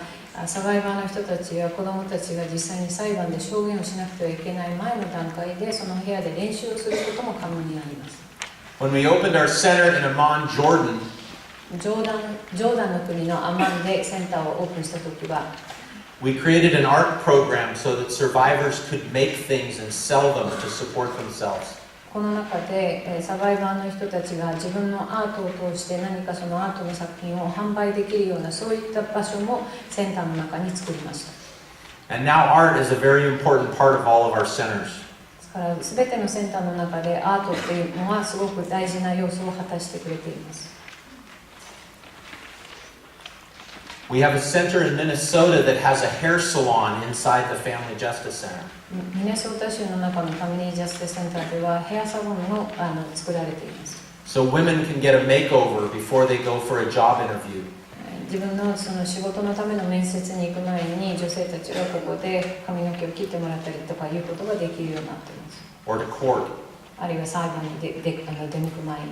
サバイバーの人たちや子どもたちが実際に裁判で証言をしなくてはいけない前の段階でその部屋で練習をすることも可能になります。 When we opened our center in Amman, Jordan, ジョーダンの国のアマンでセンターをオープンしたときは we created an art program so that survivors could make things and sell them to support themselves. この中でサバイバーの人たちが自分のアートを通して何かそのアートの作品を販売できるようなそういった場所もセンターの中に作りました。 And now art is a very important part of all of our centers. ですから全てのセンターの中でアートっていうのはすごく大事な要素を果たしてくれています。 We have a center in Minnesota that has a hair salon inside the Family Justice Center. ミネソータ州の中のファミリージャスティスセンターではヘアサロンの作られています。 So women can get a makeover before they go for a job interview. 自分のその仕事のための面接に行く前に女性たちがここで髪の毛を切ってもらったりとかいうことができるようになっています。 Or to court. あるいは裁判に出向く前に。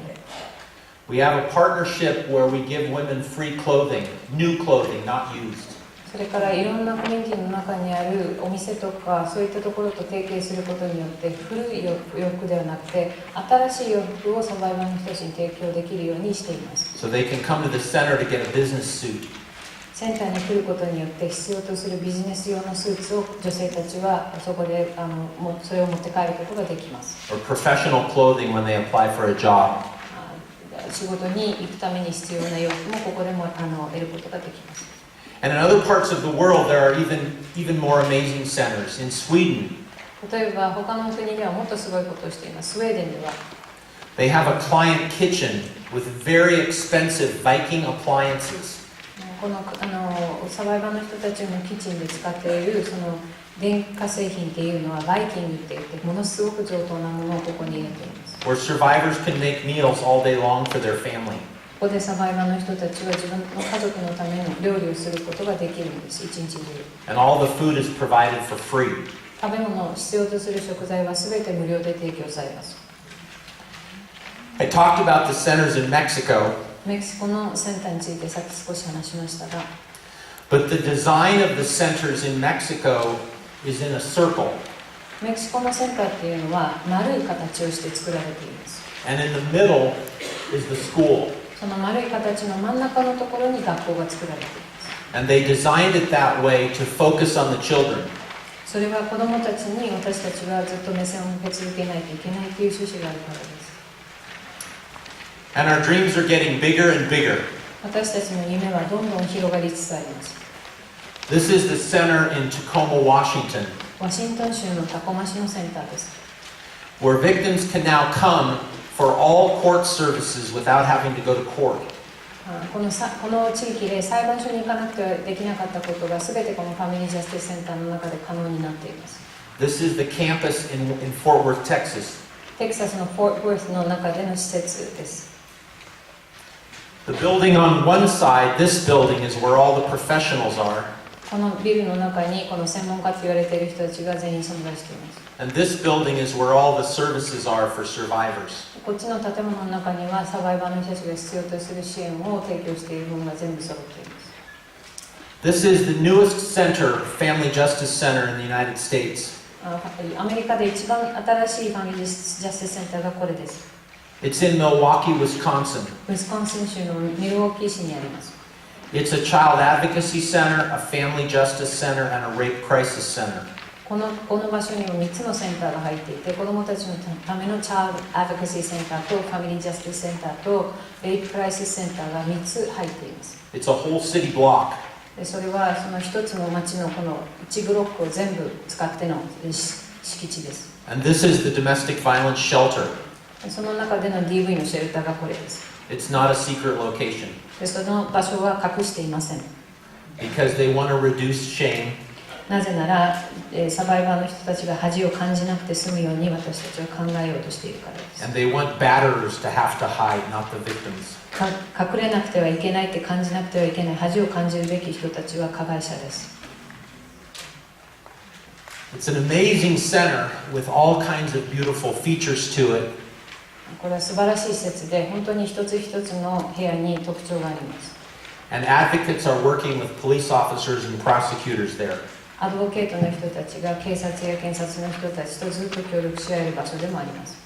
We have a partnership where we give women free clothing, new clothing, not used. それからいろんなコミュニティの中にあるお店とかそういったところと提携することによって古い洋服ではなくて新しい洋服をサバイバーの人たちに提供できるようにしています。 So they can come to the center to get a business suit. センターに来ることによって必要とするビジネス用のスーツを女性たちはそこでそれを持って帰ることができます。 Or professional clothing when they apply for a job. 仕事に行くために必要な洋服もここでも得ることができます。 And in other parts of the world, there are even more amazing centers. In Sweden, 例えば他の国ではもっとすごいことをしています。スウェーデンでは they have a client kitchen with very expensive Viking appliances. このサバイバーの人たちのキッチンで使っているその電化製品っていうのはバイキングって言ってものすごく上等なものをここに入れています。 Where survivors can make meals all day long for their family. ここでサバイバーの人たちは自分の家族のための料理をすることができるんです。一日中。 And all the food is provided for free. 食べ物を必要とする食材は全て無料で提供されます。 I talked about the centers in Mexico, メキシコのセンターについてさっき少し話しましたが、 but the design of the centers in Mexico is in a circle. メキシコのセンターっていうのは丸い形をして作られています。 And in the middle is the school. その丸い形の真ん中のところに学校が作られています。 And they designed it that way to focus on the children. それは子どもたちに私たちはずっと目線を向け続けないといけないという趣旨があるからです。And our dreams are getting bigger and bigger. 私たちの夢はどんどん広がりつつあります。This is the center in Tacoma, Washington, ワシントン州のタコマ市のセンターです。where victims can now come for all court services without having to go to court. この地域で裁判所に行かなくてはできなかったことが全てこのファミリージャスティスセンターの中で可能になっています。This is the campus in Fort Worth, Texas. テキサスのフォートワースの中での施設です。The building on one side, this building, is where all the professionals are. このビルの中にこの専門家と言われている人たちが全員存在しています。And this building is where all the services are for survivors. こっちの建物の中にはサバイバーの人たちが必要とする支援を提供しているものが全部揃っています。This is the newest center, Family Justice Center in the United States. アメリカで一番新しいファミリージャスティスセンターがこれです。It's in Milwaukee, Wisconsin. ウィスコンシン州のミルウォーキー市にあります。It's a child advocacy center, a family justice center, and a rape crisis center. この場所には3つのセンターが入っていて、子どもたちのためのチャイルドアドボカシーセンターとファミリージャスティスセンターとレイプクライシスセンターが3つ入っています。It's a whole city block. でそれはその一つの町のこの1ブロックを全部使っての敷地です。And this is the domestic violence shelter. その中での DV のシェルターがこれです。It's not a secret location. でその場所は隠していません。Because they want to reduce shame. なぜなら、サバイバーの人たちが恥を感じなくて済むように私たちは考えようとしているからです。And they want batterers to have to hide, not the victims. 隠れなくてはいけないって感じなくてはいけない恥を感じるべき人たちは加害者です。It's an amazing center with all kinds of beautiful features to it. これは素晴らしい施設で本当に一つ一つの部屋に特徴があります。And advocates are working with police officers and prosecutors there. アドボケートの人たちが警察や検察の人たちとずっと協力し合える場所でもあります。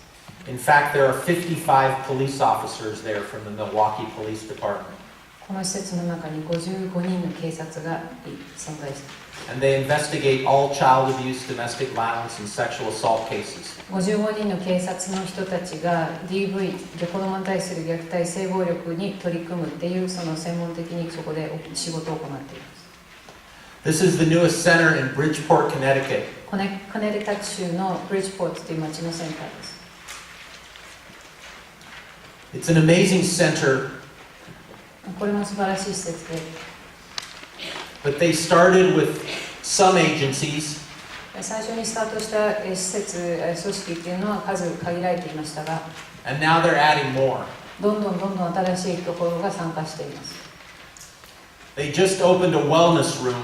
In fact, there are 55 police officers there from the Milwaukee Police Department. この施設の中に55人の警察が存在しています。And they investigate all child abuse, domestic violence, and sexual assault cases. 55人の警察の人たちが DV、子供に対する虐待、性暴力に取り組むっていうその専門的にそこで仕事を行っています。This is the newest center in Bridgeport, Connecticut. コネティカット州のブリッジポートという町のセンターです。It's an amazing center. これも素晴らしい施設で。But they started with some agencies. 最初にスタートした施設、組織っていうのは数限られていましたが、And now they're adding more. どんどん新しいところが参加しています。They just opened a wellness room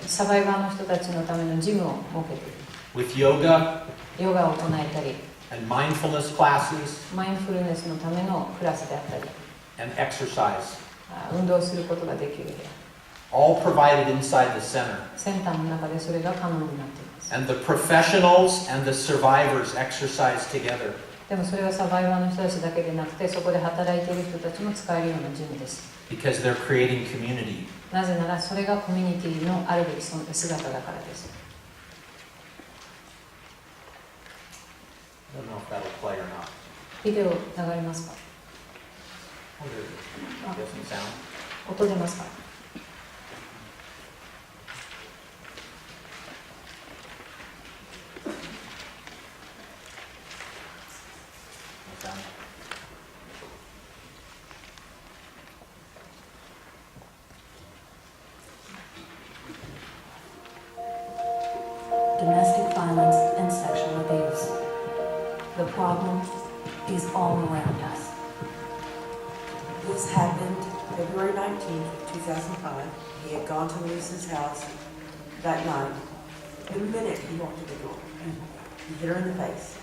サバイバーの人たちのためのジムを設けている。with yoga ヨガを行えたり、and mindfulness classes マインドフルネスのためのクラスであったり、and exercise. 運動することができる部屋。All provided inside the center. センターの中でそれが可能になっています。And the professionals and the survivors exercise together. でもそれはサバイバーの人たちだけでなくて、そこで働いている人たちも使えるようなジムです。Because they're creating community. なぜならそれがコミュニティのあるべき姿だからです。I don't know if that'll play or not. ビデオ流れますか？ Oh, there it is. Get some sound. 音出ますか？No sound. Domestic violence and sexual abuse. The problem is all around us. This happened February 19th, 2005. He had gone to Lisa's house that night. The minute he walked in the door, he hit her in the face.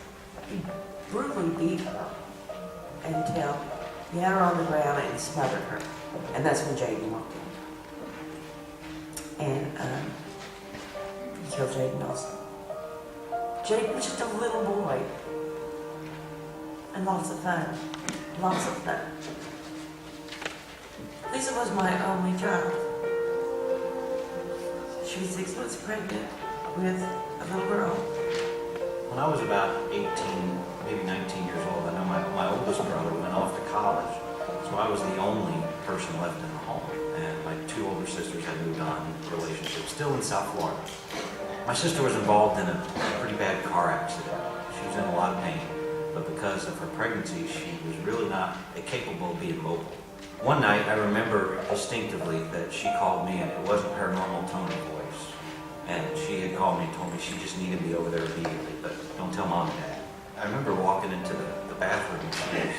He brutally beat her until he had her on the ground and smothered her. And that's when Jaden walked in. And he killed Jaden also. Jaden was just a little boy. And lots of fun. Lots of fun. Lisa was my only child. She was 6 months pregnant with a little girl. When I was about 18, maybe 19 years old, I know my oldest brother went off to college, so I was the only person left in the home. And my two older sisters had moved on in relationships, still in South Florida. My sister was involved in a pretty bad car accident. She was in a lot of pain, but because of her pregnancy, she was really not capable of being mobile. One night, I remember distinctively that she called me, and it wasn't her normal tone of voice. And she had called me and told me she just needed me over there immediately, but don't tell Mom and Dad. I remember walking into the bathroom, and she was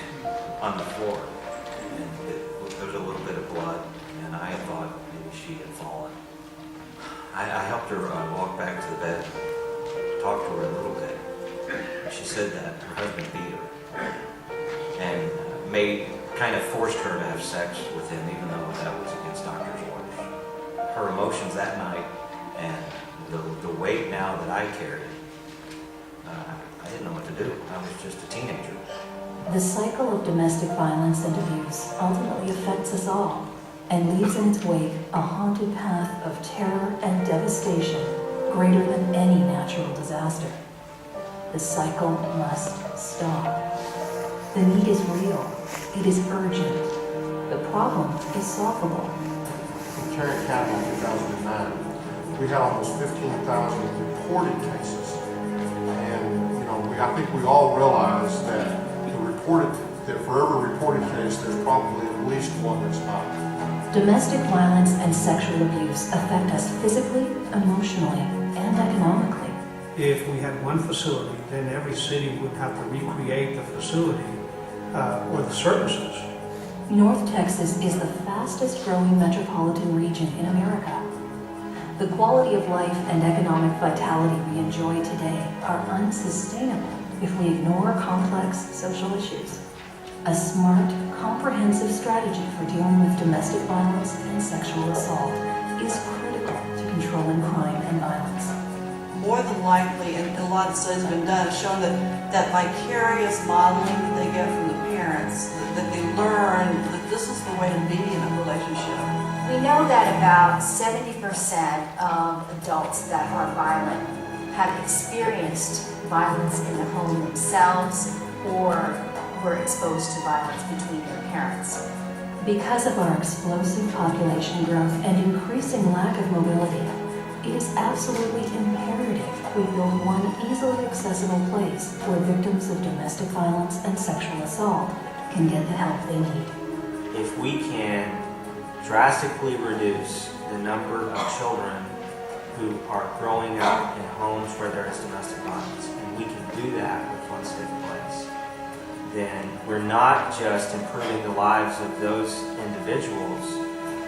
on the floor, and there was a little bit of blood, and I had thought maybe she had fallen. I helped her walk back to the bed, talked to her a little bit. She said that her husband beat her, and kind of forced her to have sex with him, even though that was against doctor's orders. Her emotions that night and the weight now that I carried, I didn't know what to do. I was just a teenager. The cycle of domestic violence and abuse ultimately affects us all and leaves in its wake a haunted path of terror and devastation greater than any natural disaster. The cycle must stop. The need is real. It is urgent. The problem is solvable. In Tarrant County in 2009, we had almost 15,000 reported cases. And, I think we all realize that for every reported case, there's probably at least one that's not. Domestic violence and sexual abuse affect us physically, emotionally, and economically. If we had one facility, then every city would have to recreate the facility or the services. North Texas is the fastest growing metropolitan region in America. The quality of life and economic vitality we enjoy today are unsustainable if we ignore complex social issues. A smart, comprehensive strategy for dealing with domestic violence and sexual assault is critical to controlling crime and violence. More than likely, and a lot of studies have been done, have shown that vicarious modeling that they get from the parents, that they learn that this is the way to be in a relationship. We know that about 70% of adults that are violent have experienced violence in the home themselves or were exposed to violence between their parents. Because of our explosive population growth and increasing lack of mobility, it is absolutely imperative we build one easily accessible place where victims of domestic violence and sexual assault can get the help they need. If we can drastically reduce the number of children who are growing up in homes where there is domestic violence, and we can do that with one safe place, then we're not just improving the lives of those individuals,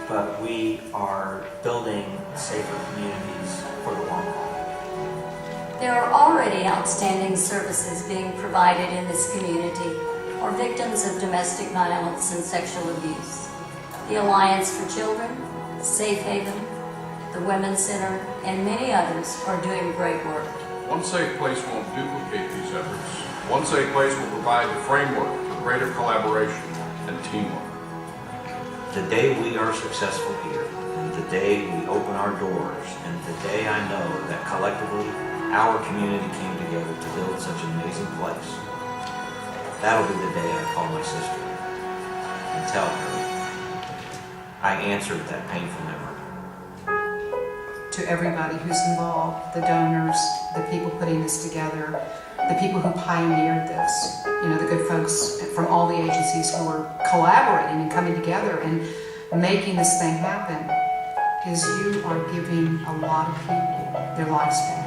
but we are building safer communities for the long haul. There are already outstanding services being provided in this community for victims of domestic violence and sexual abuse. The Alliance for Children, Safe Haven, the Women's Center, and many others are doing great work. One Safe Place won't duplicate these efforts. One Safe Place will provide the framework for greater collaboration and teamwork. The day we are successful here, and the day we open our doors, and the day I know that collectively our community came together to build such an amazing place, that'll be the day I call my sister and tell her I answered that painful memory. To everybody who's involved, the donors, the people putting this together, the people who pioneered this, the good folks from all the agencies who are collaborating and coming together and making this thing happen, is you are giving a lot of people their lives back.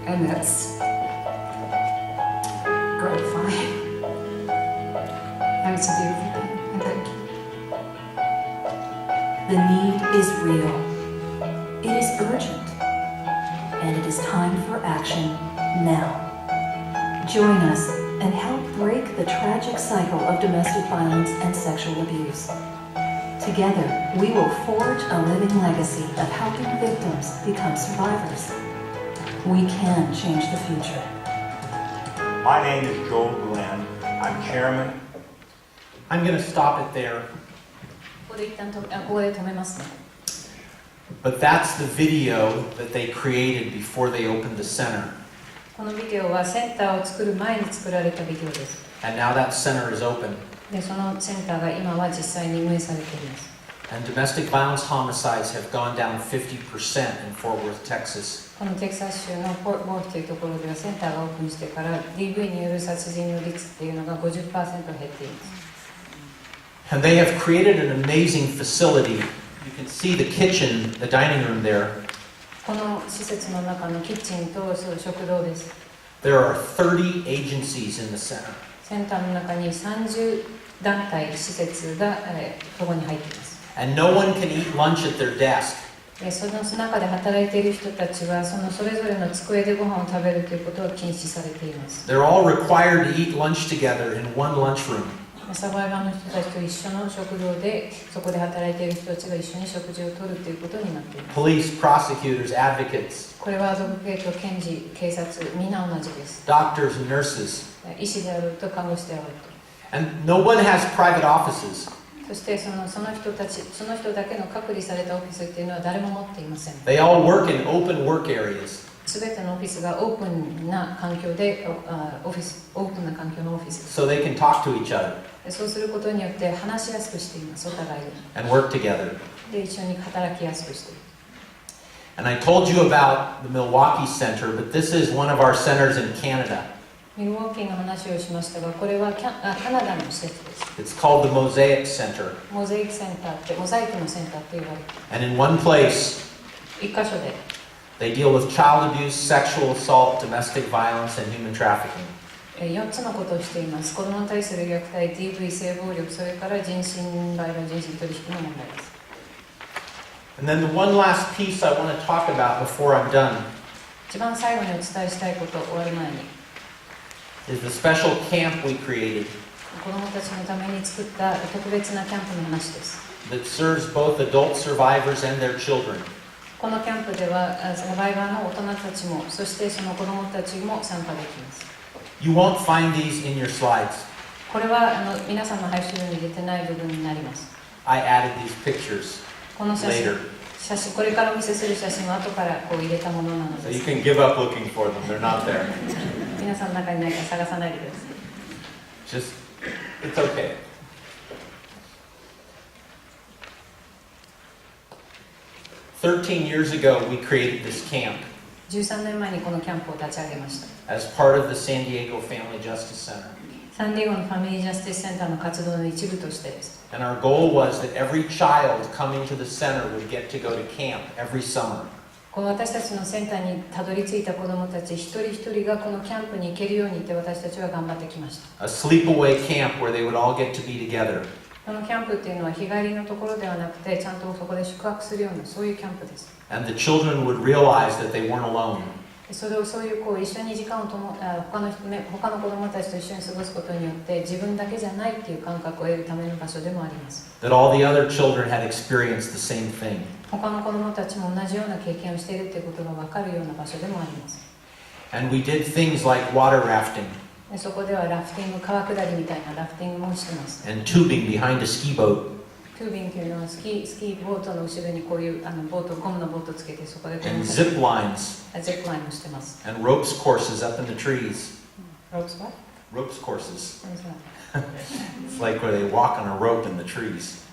And that's gratifying. And it's a beautiful thing. And thank you. The need is real. It is urgent. And it is time for action now. Join us and help break the tragic cycle of domestic violence and sexual abuse. Together, we will forge a living legacy of helping victims become survivors. We can change the future. My name is Joel Gwinn. I'm chairman. I'm going to stop it there. ここで一旦ここで止めますね。But that's the video that they created before they opened the center. このビデオはセンターを作る前に作られたビデオです。And now that center is open. で、そのセンターが今は実際に運営されています。And domestic violence homicides have gone down 50% in Fort Worth, Texas. このテキサス州のフォートウォースというところではセンターがオープンしてから DV による殺人の率っていうのが 50% 減っています。And they have created an amazing facility. You can see the kitchen, the dining room there. この施設の中のキッチンと食堂です。There are 30 agencies in the center. センターの中に30団体、施設が、ここに入っています。And no one can eat lunch at their desk. その中で働いている人たちはそれぞれの机でご飯を食べるということは禁止されています。They're all required to eat lunch together in one lunchroom. サバイバーの人たちと一緒の食堂でそこで働いている人たちが一緒に食事をとるということになっています。Police, prosecutors, advocates. これはアドボケート、検事、警察、皆同じです。Doctors and nurses. 医師であると看護師であると。And no one has private offices. そしてその人だけの隔離されたオフィスっていうのは誰も持っていません。They all work in open work areas. すべてのオフィスがオープンな環境でオープンな環境のオフィス。So they can talk to each other. そうすることによって話しやすくしています、お互いに。And work together. で、一緒に働きやすくしている。And I told you about the Milwaukee Center, but this is one of our centers in Canada. ミルウォーキーの話をしましたが、これはカナダの施設です。It's called the Mosaic Center. モザイクセンターって、モザイクのセンターって言われる。And in one place, 一箇所で、they deal with child abuse, sexual assault, domestic violence, and human trafficking. 4つのことをしています。子供に対する虐待、DV、性暴力、それから人身売買、人身取引の問題です。And then the one last piece I want to talk about before I'm done 一番最後にお伝えしたいこと終わる前に is the special camp we created 子供たちのために作った特別なキャンプの話です。 that serves both adult survivors and their children. このキャンプではサバイバーの大人たちもそしてその子供たちも参加できます。 You won't find these in your slides. これは皆さんの配信に出てない部分になります。 I added these pictures この写 later. 真これからお見せする写真は後からこう入れたものなの So で you す。 can give up looking for them. They're not there. 皆さんの中にないから探さないでください。 Just, it's okay. $13 years ago, we created this camp 13年前にこのキャンプを立ち上げました。 as part of the San Diego Family Justice Center. サンディエゴのファミリージャスティスセンターの活動の一部としてです。 And our goal was that every child coming to the center would get to go to camp every summer. この私たちのセンターにたどり着いた子どもたち一人一人がこのキャンプに行けるようにって私たちは頑張ってきました。 A sleepaway camp where they would all get to be together. このキャンプっていうのは日帰りのところではなくてちゃんとそこで宿泊するようなそういうキャンプです。 And the children would realize that they weren't alone. そういう一緒に時間を他の子どもたちと一緒に過ごすことによって自分だけじゃないっていう感覚を得るための場所でもあります。 That all the other children had experienced the same thing. 他の子どもたちも同じような経験をしているっていうことが分かるような場所でもあります。 And we did things like water rafting そこではラフティング、川下りみたいなラフティングもしてます。 and tubing behind a ski boat トゥービングというのはスキーボートの後ろにこういうゴムのボートつけてそこで and zip lines ゼップラインをしてます。 and ropes courses up in the trees. ロープスは Ropes courses. It's like where they walk on a rope in the trees.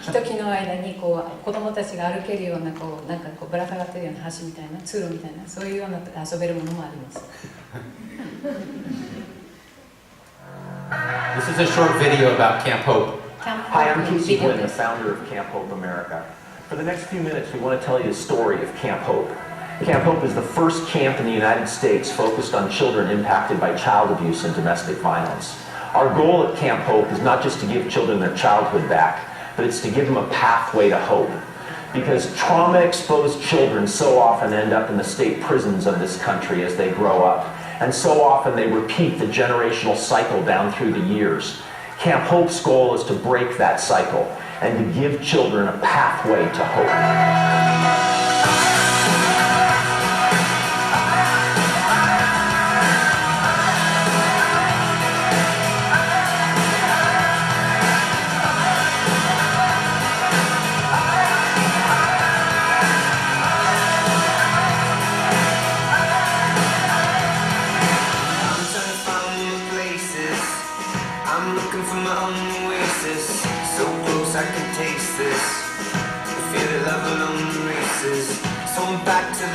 木と木の間にこう子供たちが歩けるようななんかぶら下がってるような橋みたいな通路みたいなそういうような遊べるものもあります。This is a short video about Camp Hope. Hi, I'm Casey Gwinn, the founder of Camp Hope America. For the next few minutes, we want to tell you the story of Camp Hope. Camp Hope is the first camp in the United States focused on children impacted by child abuse and domestic violence. Our goal at Camp Hope is not just to give children their childhood back, but it's to give them a pathway to hope. Because trauma-exposed children so often end up in the state prisons of this country as they grow up. And so often they repeat the generational cycle down through the years. Camp Hope's goal is to break that cycle and to give children a pathway to hope.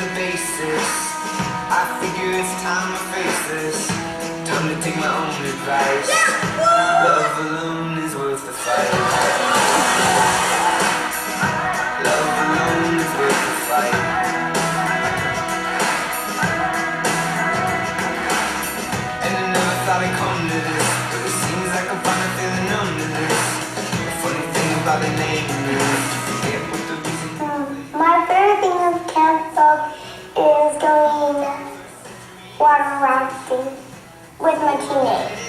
the basics. I figure it's time to face this. Time to take my own advice. Love alone is worth the fight. Love alone is worth the fight. And I never thought I'd come to this, but it seems like I'm finally feeling numb to this. The funny thing about the name is you forget what the reason. My favorite thing of Camp Hope is going water rafting with my teammates.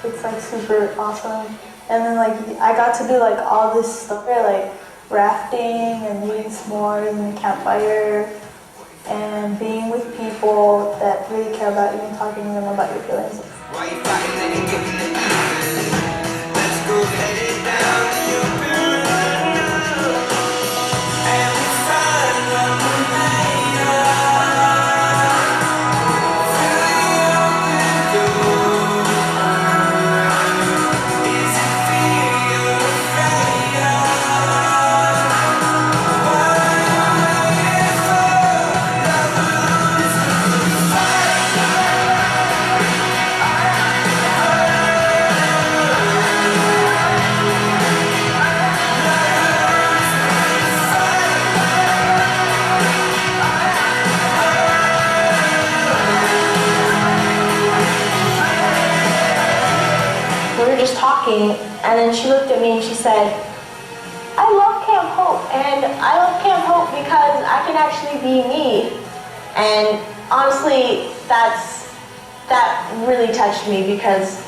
It's like super awesome, and then like I got to do like all this stuff, like rafting and eating s'mores and the campfire, and being with people that really care about you and talking to them about your feelings. Why you fighting and getting it even? Let's go headed down to your pyramid and we find one more and then she looked at me and she said, I love Camp Hope, and I love Camp Hope because I can actually be me. And honestly, that really touched me because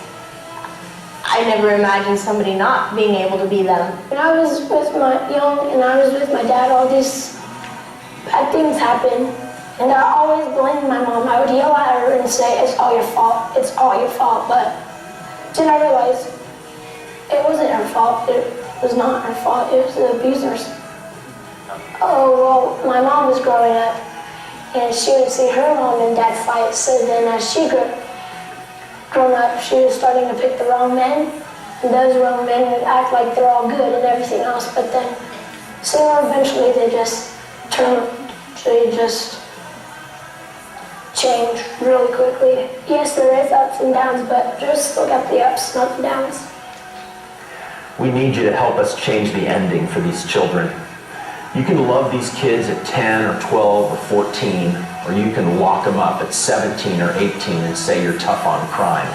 I never imagined somebody not being able to be them. When I was with my dad, all these bad things happened, and I always blamed my mom. I would yell at her and say, it's all your fault, it's all your fault, but then I realized it wasn't her fault. It was not her fault. It was the abusers. Oh, well, my mom was growing up, and she would see her mom and dad fight. So then as she grown up, she was starting to pick the wrong men. And those wrong men would act like they're all good and everything else. But then sooner or eventually they just change really quickly. Yes, there is ups and downs, but just still got the ups, not the downs. We need you to help us change the ending for these children. You can love these kids at 10 or 12 or 14, or you can lock them up at 17 or 18 and say you're tough on crime.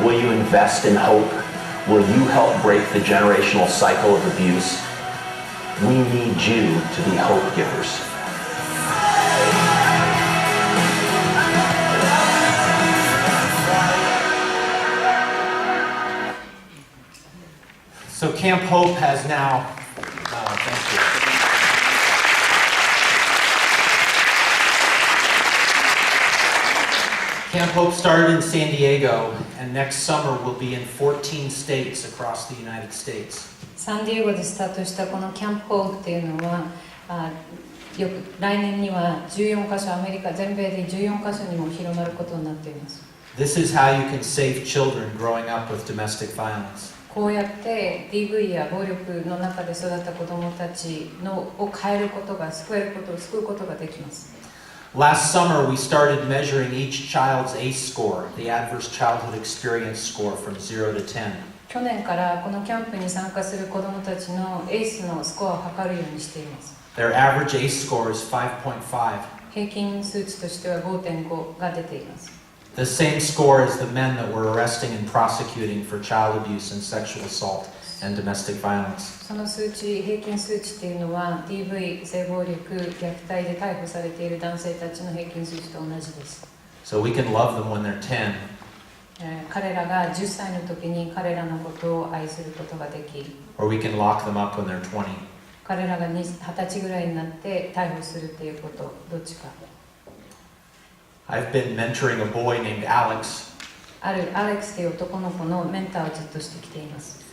Will you invest in hope? Will you help break the generational cycle of abuse? We need you to be hope givers. So Camp Hope has now, thank you. Camp Hope started in San Diego, and next summer will be in 14 states across the United States. サンディエゴでスタートしたこのキャンプホープっていうのは来年には14カ所、アメリカ全米で14カ所にも広まることになっています。 This is how you can save children growing up with domestic violence. こうやって DV や暴力の中で育った子どもたちを変えることが救うことができます。 Last summer, we started measuring each child's ACE score, the Adverse Childhood Experience score, from 0 to 10. 去年からこのキャンプに参加する子どもたちの ACE のスコアを測るようにしています。 Their average ACE score is 5.5. 平均数値としては 5.5 が出ています。 The same score as the men that we're arresting and prosecuting for child abuse and sexual assault and domestic violence. その数値、平均数値っていうのは DV、性暴力、虐待で逮捕されている男性たちの平均数値と同じです。So we can love them when they're 10. 彼らが10歳の時に彼らのことを愛することができ、 Or we can lock them up when they're 20. 彼らが20歳ぐらいになって逮捕するっていうこと、どっちか。I've been mentoring a boy named Alex. あるアレックスという男の子のメンターをずっとしてきています。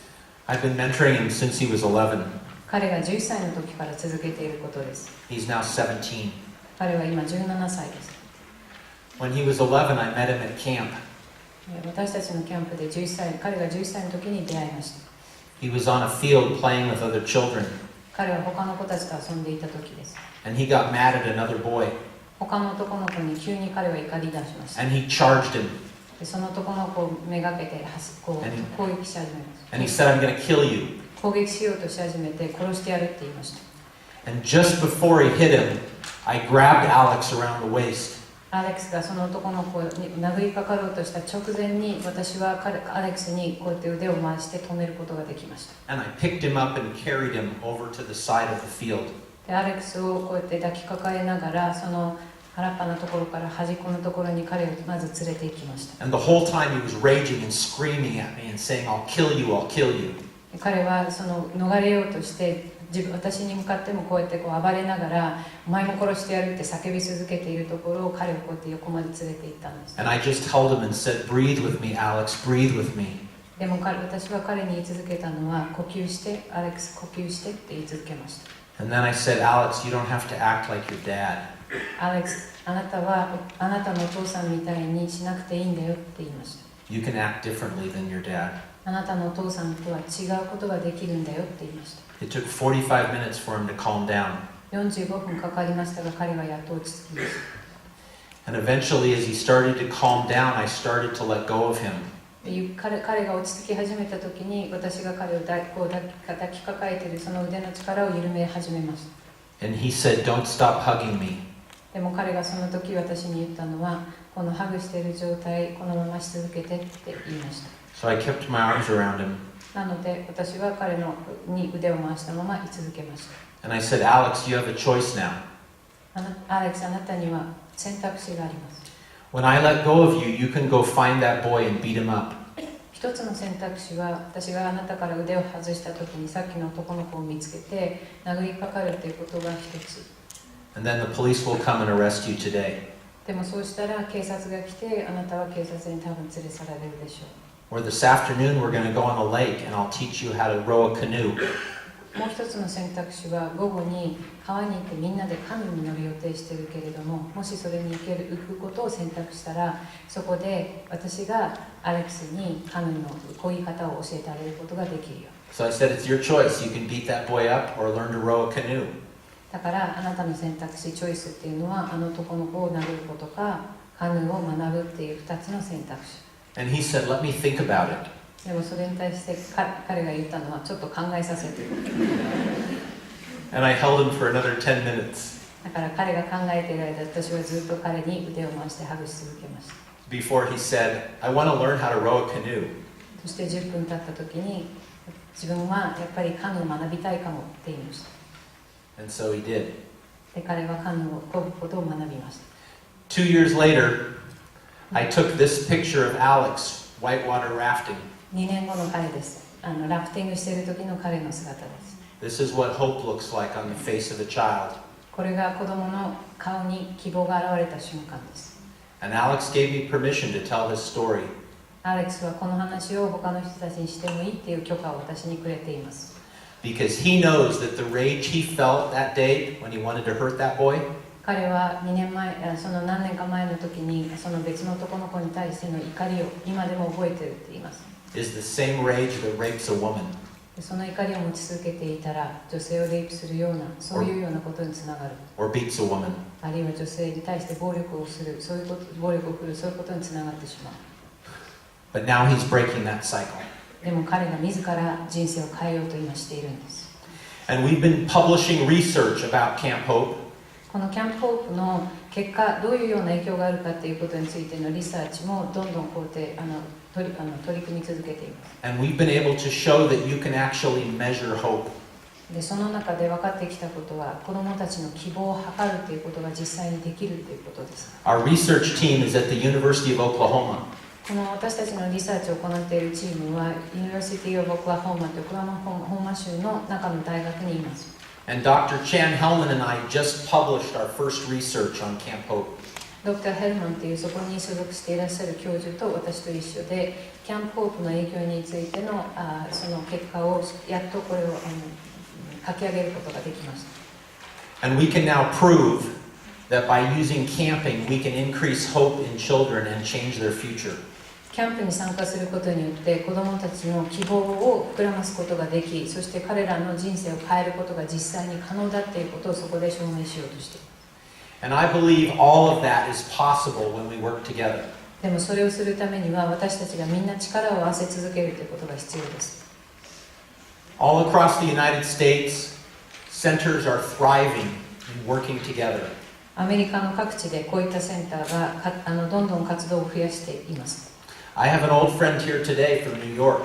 I've been mentoring him since he was 11. 彼が11歳の時から続けていることです。 He's now 17. 彼は今17歳です。When he was 11, I met him at camp. 私たちのキャンプで彼が11歳の時に出会いました。He was on a field playing with other children. 彼は他の子たちと遊んでいた時です。And he got mad at another boy. 他の男の子に急に彼は怒り出しました。 And he charged him. でその男の子をめがけて攻撃し始めます。And he said, I'm going to kill you. 攻撃しようとし始めて殺してやるって言いました。 And just before he hit him, I grabbed Alex around the waist. アレックスがその男の子に殴りかかろうとした直前に私はアレックスにこうやって腕を回して止めることができました。 And I picked him up and carried him over to the side of the field. でアレックスをこうやって抱きかかえながらその原っぱのところから端っこのところに彼をまず連れて行きました。 And the whole time he was raging and screaming at me and saying, I'll kill you, I'll kill you. 彼はその逃れようとして私に向かってもこうやってこう暴れながらお前も殺してやるって叫び続けているところを彼をこうやって横まで連れて行ったんです。 And I just held him and said, breathe with me, Alex, breathe with me. でも私は彼に言い続けたのは呼吸してアレックス呼吸してって言い続けました。 And then I said, Alex, you don't have to act like your dad. アレックス、あなたはあなたのお父さんみたいにしなくていいんだよって言いました。 You can act differently than your dad. あなたのお父さんとは違うことができるんだよって言いました。 It took 45 minutes for him to calm down. 45分かかりましたが彼はやっと落ち着きました。 And eventually, as he started to calm down, I started to let go of him. 彼が落ち着き始めた時に私が彼を抱きかかえているその腕の力を緩め始めました。 And he said, don't stop hugging me. でも彼がその時私に言ったのはこのハグしている状態このままし続けてって言いました。 So I kept my arms around him. なので私は彼に腕を回したまま居続けました。 And I said, Alex, you have a choice now. アレックス、あなたには選択肢があります。 When I let go of you, you can go find that boy and beat him up. 一つの選択肢は私があなたから腕を外した時にさっきの男の子を見つけて殴りかかるということが一つ。 And then the police will come and arrest you today. でもそうしたら警察が来てあなたは警察に多分連れ去られるでしょう。 Or this afternoon, we're going to go on the lake and I'll teach you how to row a canoe. もう一つの選択肢は午後に川に行ってみんなでカヌーに乗る予定しているけれどももしそれに行くことを選択したらそこで私がアレックスにカヌーの漕ぎ方を教えてあげることができるよ。 So I said, it's your choice. You can beat that boy up or learn to row a canoe. だからあなたの選択肢チョイスっていうのはあの男の子を殴ることかカヌーを学ぶっていう2つの選択肢。 And he said, let me think about it. でもそれに対して彼が言ったのはちょっと考えさせて。 And I held him for another 10 minutes だから彼が考えている間私はずっと彼に腕を回してハグし続けました。 before he said, I want to learn how to row a canoe. そして10分経った時に自分はやっぱりカヌーを学びたいかもって言いました。 And so he did. で彼はカヌーを漕ぐことを学びました。 2 years later, I took this picture of Alex whitewater rafting. 2年後の彼です。ラフティングしている時の彼の姿です。 This is what hope looks like on the face of a child. これが子供の顔に希望が現れた瞬間です。 And Alex gave me permission to tell his story. アレックスはこの話を他の人たちにしてもいいっていう許可を私にくれています。 Because he knows that the rage he felt that day when he wanted to hurt that boy, 彼は2年前、その何年か前の時にその別の男の子に対しての怒りを今でも覚えているって言います。 is the same rage that rapes a woman. その怒りを持ち続けていたら女性をレイプするようなそういうようなことにつながる。 Or beats a woman. あるいは女性に対して暴力をする、そういうこと、暴力を振るうそういうことにつながってしまう。 But now he's breaking that cycle. でも彼が自ら人生を変えようと今しているんです。 And we've been publishing research about Camp Hope. このキャンプホープの結果どういうような影響があるかということについてのリサーチもどんどんこうやって取り組み続けています。 And we've been able to show that you can actually measure hope. でその中で分かってきたことは、子どもたちの希望を図るということが実際にできるということです。Our research team is at the University of Oklahoma. この私たちのリサーチを行っているチームは、University of Oklahoma というオクラホマ州の中の大学にいます。And Dr. Chan Hellman and I just published our first research on Camp Hope. ドクター・ヘルマンというそこに所属していらっしゃる教授と私と一緒で、キャンプ・ホープの影響についてのその結果をやっとこれを書き上げることができました。And we can now prove that by using camping, we can increase hope in children and change their future. キャンプに参加することによって子どもたちの希望を膨らますことができ、そして彼らの人生を変えることが実際に可能だということをそこで証明しようとしている。And I believe all of that is possible when we work together. でもそれをするためには私たちがみんな力を合わせ続けるということが必要です。All across the United States, centers are thriving in working together. アメリカの各地でこういったセンターがどんどん活動を増やしています。I have an old friend here today from New York.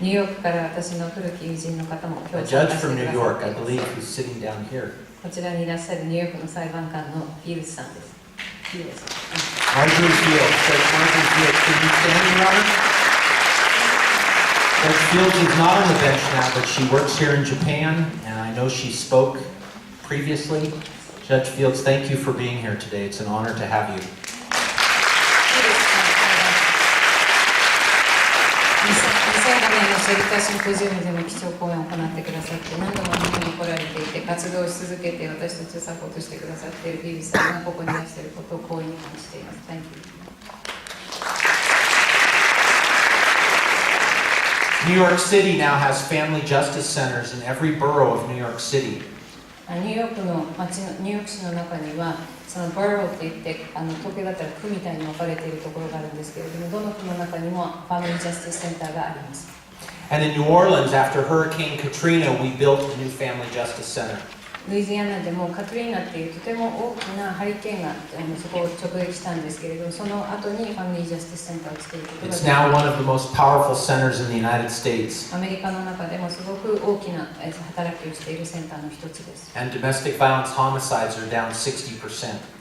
ニューヨークから私の古き友人の方も今 A 日参 judge 加して from く New ださ York, って I います。 believe, who's sitting down here. こちらにいらっしゃるニューヨークの裁判官のフィールズさんです。フィールズさん。Marjorie Fields. Judge Marjorie Fields, can you stand, Your Honor? Judge Fields is not on the bench now, but she works here in Japan, and I know she spoke previously. Judge Fields, thank you for being here today. It's an honor to have you. 2005年のシェルターシンポジウムでの基調講演を行ってくださって、何度も日本に来られていて活動し続けて私たちをサポートしてくださっているフィールさんがここにいらしていることを光栄に感じています。Thank you. New York City now has family justice centers in every borough of New York City. ニューヨークの街のニューヨーク市の中にはそのボローって言って東京だったら区みたいに分かれているところがあるんですけれども、どの区の中にもファミリージャスティスセンターがあります。And in New Orleans, after Hurricane Katrina, we built a new family justice center. ルイジアナでもカトリーナっていうとても大きなハリケーンがそこを直撃したんですけれども、その後にファミリージャスティスセンターを作ることができ It's now one of the most powerful centers in the United States. アメリカの中でもすごく大きな働きをしているセンターの一つです。 And domestic violence homicides are down 60%.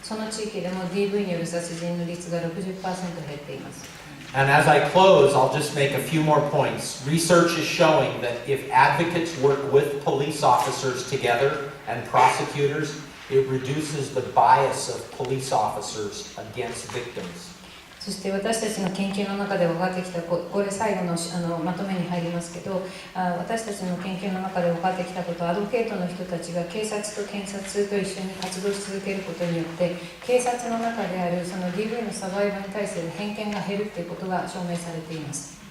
その地域でも DV による殺人の率が 60% 減っています。And as I close, I'll just make a few more points. Research is showing that if advocates work with police officers together and prosecutors, it reduces the bias of police officers against victims. そして私たちの研究の中で分かってきた、これ最後のまとめに入りますけど、私たちの研究の中で分かってきたことは、アドボケートの人たちが警察と検察と一緒に活動し続けることによって、警察の中であるその DV のサバイバーに対する偏見が減るということが証明されています。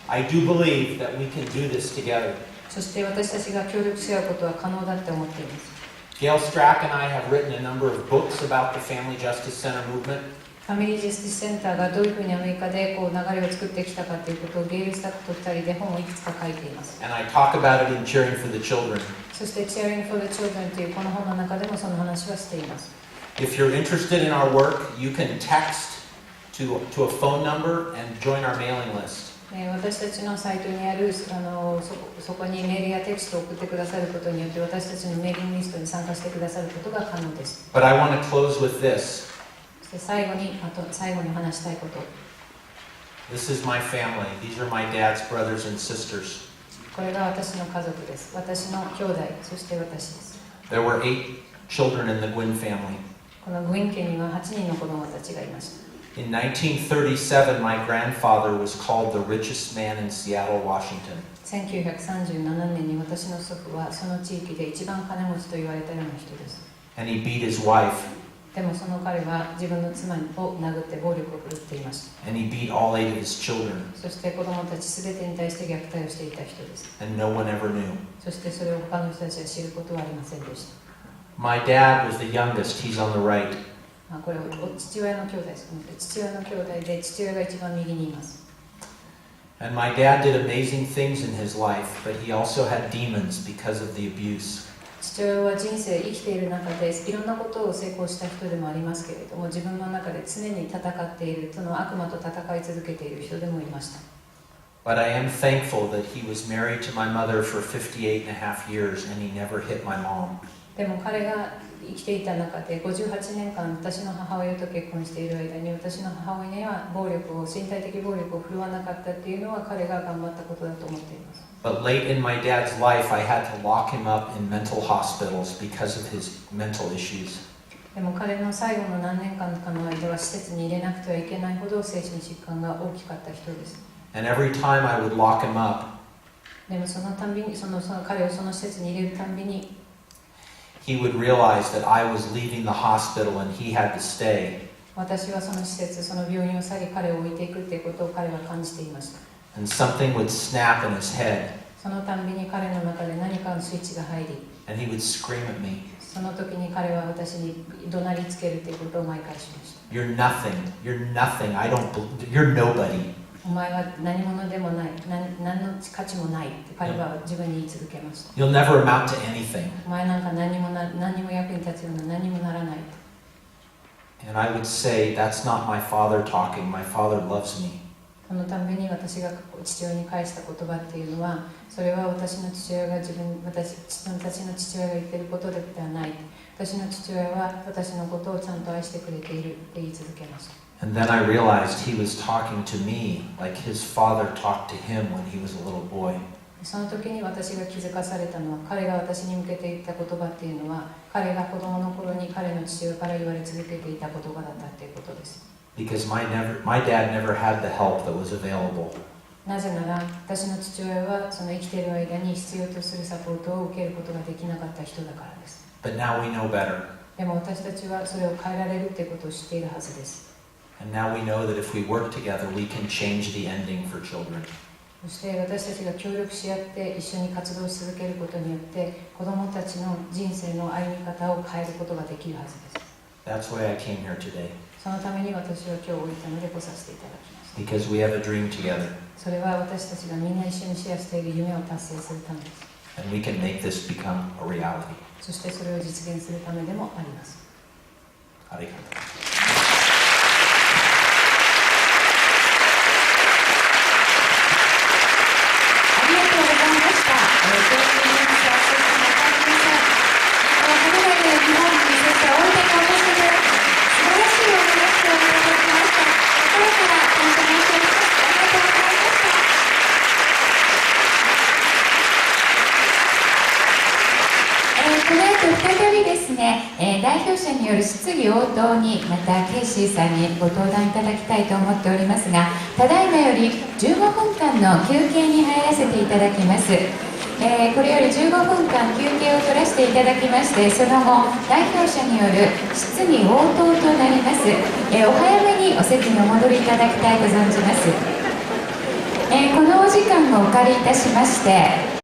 I do believe that we can do this together. そして私たちが協力し合うことは可能だって思っています。Gail Strack and I have written a number of books about the Family Justice Center movement. ファミリージャスティスセンターがどういうふうにアメリカでこう流れを作ってきたかということをゲイル・スタックと2人で本をいくつか書いています。And I talk about it in Cheering for the Children. そして Cheering for the Children というこの本の中でもその話はしています。If you're interested in our work, you can text to a phone number and join our mailing list. 私たちのサイトにあるそこにメールやテキストを送ってくださることによって私たちのメーリングリストに参加してくださることが可能です。But I want to close with this. そして最後に話したいこと。This is my family. These are my dad's brothers and sisters. これが私の家族です。私の兄弟、そして私です。There were 8 children in the Gwinn family. このグウィン家には8人の子供たちがいました。In 1937, my grandfather was called the richest man in Seattle, Washington. 1937年に私の祖父はその地域で一番金持ちと言われたような人です。And he beat his wife. でもその彼は自分の妻を殴って暴力を振るっていました。And he beat all 8 of his children. そして子供たちすべてに対して虐待をしていた人です。And no one ever knew. そしてそれを他の人たちは知ることはありませんでした。My dad was the youngest. He's on the right. これ父親の兄弟です。父親の兄弟で父親が一番右にいます。And my dad did amazing things in his life, but he also had demons because of the abuse. 父親は人生生きている中でいろんなことを成功した人でもありますけれども、自分の中で常に戦っている、その悪魔と戦い続けている人でもいました。But I am thankful that he was married to my mother for 58 and a half years and he never hit my mom. でも彼が生きていた中で58年間私の母親と結婚している間に私の母親には身体的暴力を振るわなかったっていうのは彼が頑張ったことだと思っています。But late in my dad's life, I had to lock him up in mental hospitals because of his mental issues. でも彼の最後の何年間かの間は施設に入れなくてはいけないほど精神疾患が大きかった人です。And every time I would lock him up, でもそのたんびに彼をその施設に入れるたんびに he would realize that I was leaving the hospital and he had to stay. 私はその施設、その病院を去り彼を置いていくということを彼は感じていました。And something would snap in his head. そのたんびに彼の中で何かのスイッチが入り、And he would scream at me. その時に彼は私に怒鳴りつけるということを毎回しました。You're nothing. You're nothing. You're nobody. お前は何者でもない、何の価値もないって彼は自分に言い続けました。You'll never amount to anything. お前なんか何も役に立つような何もならない。And I would say, that's not my father talking. My father loves me. そのために私が父親に返した言葉っていうのは、それは私の父親が私の父親が言っていることではない。私の父親は私のことをちゃんと愛してくれているって言い続けました。And then I realized he was talking to me like his father talked to him when he was a little boy. その時に私が気づかされたのは、彼が私に向けて言った言葉っていうのは、彼が子供の頃に彼の父親から言われ続けていた言葉だったっていうことです。Because my dad never had the help that was available. なぜなら、私の父親はその生きている間に必要とするサポートを受けることができなかった人だからです。But now we know better. でも私たちはそれを変えられるっていうことを知っているはずです。And now we know that if we work together, we can change the ending for children. そして私たちが協力し合って一緒に活動し続けることによって子どもたちの人生の歩み方を変えることができるはずです。That's why I came here today. そのために私は今日降りたので来させていただきました。Because we have a dream together. それは私たちがみんな一緒にシェアしている夢を達成するためです。And we can make this become a reality. そしてそれを実現するためでもあります。ありがとう。代表者による質疑応答にまたケイシーさんにご登壇いただきたいと思っておりますが、ただいまより15分間の休憩に入らせていただきます。これより15分間休憩を取らせていただきまして、その後代表者による質疑応答となります。お早めにお席にお戻りいただきたいと存じます。このお時間をお借りいたしまして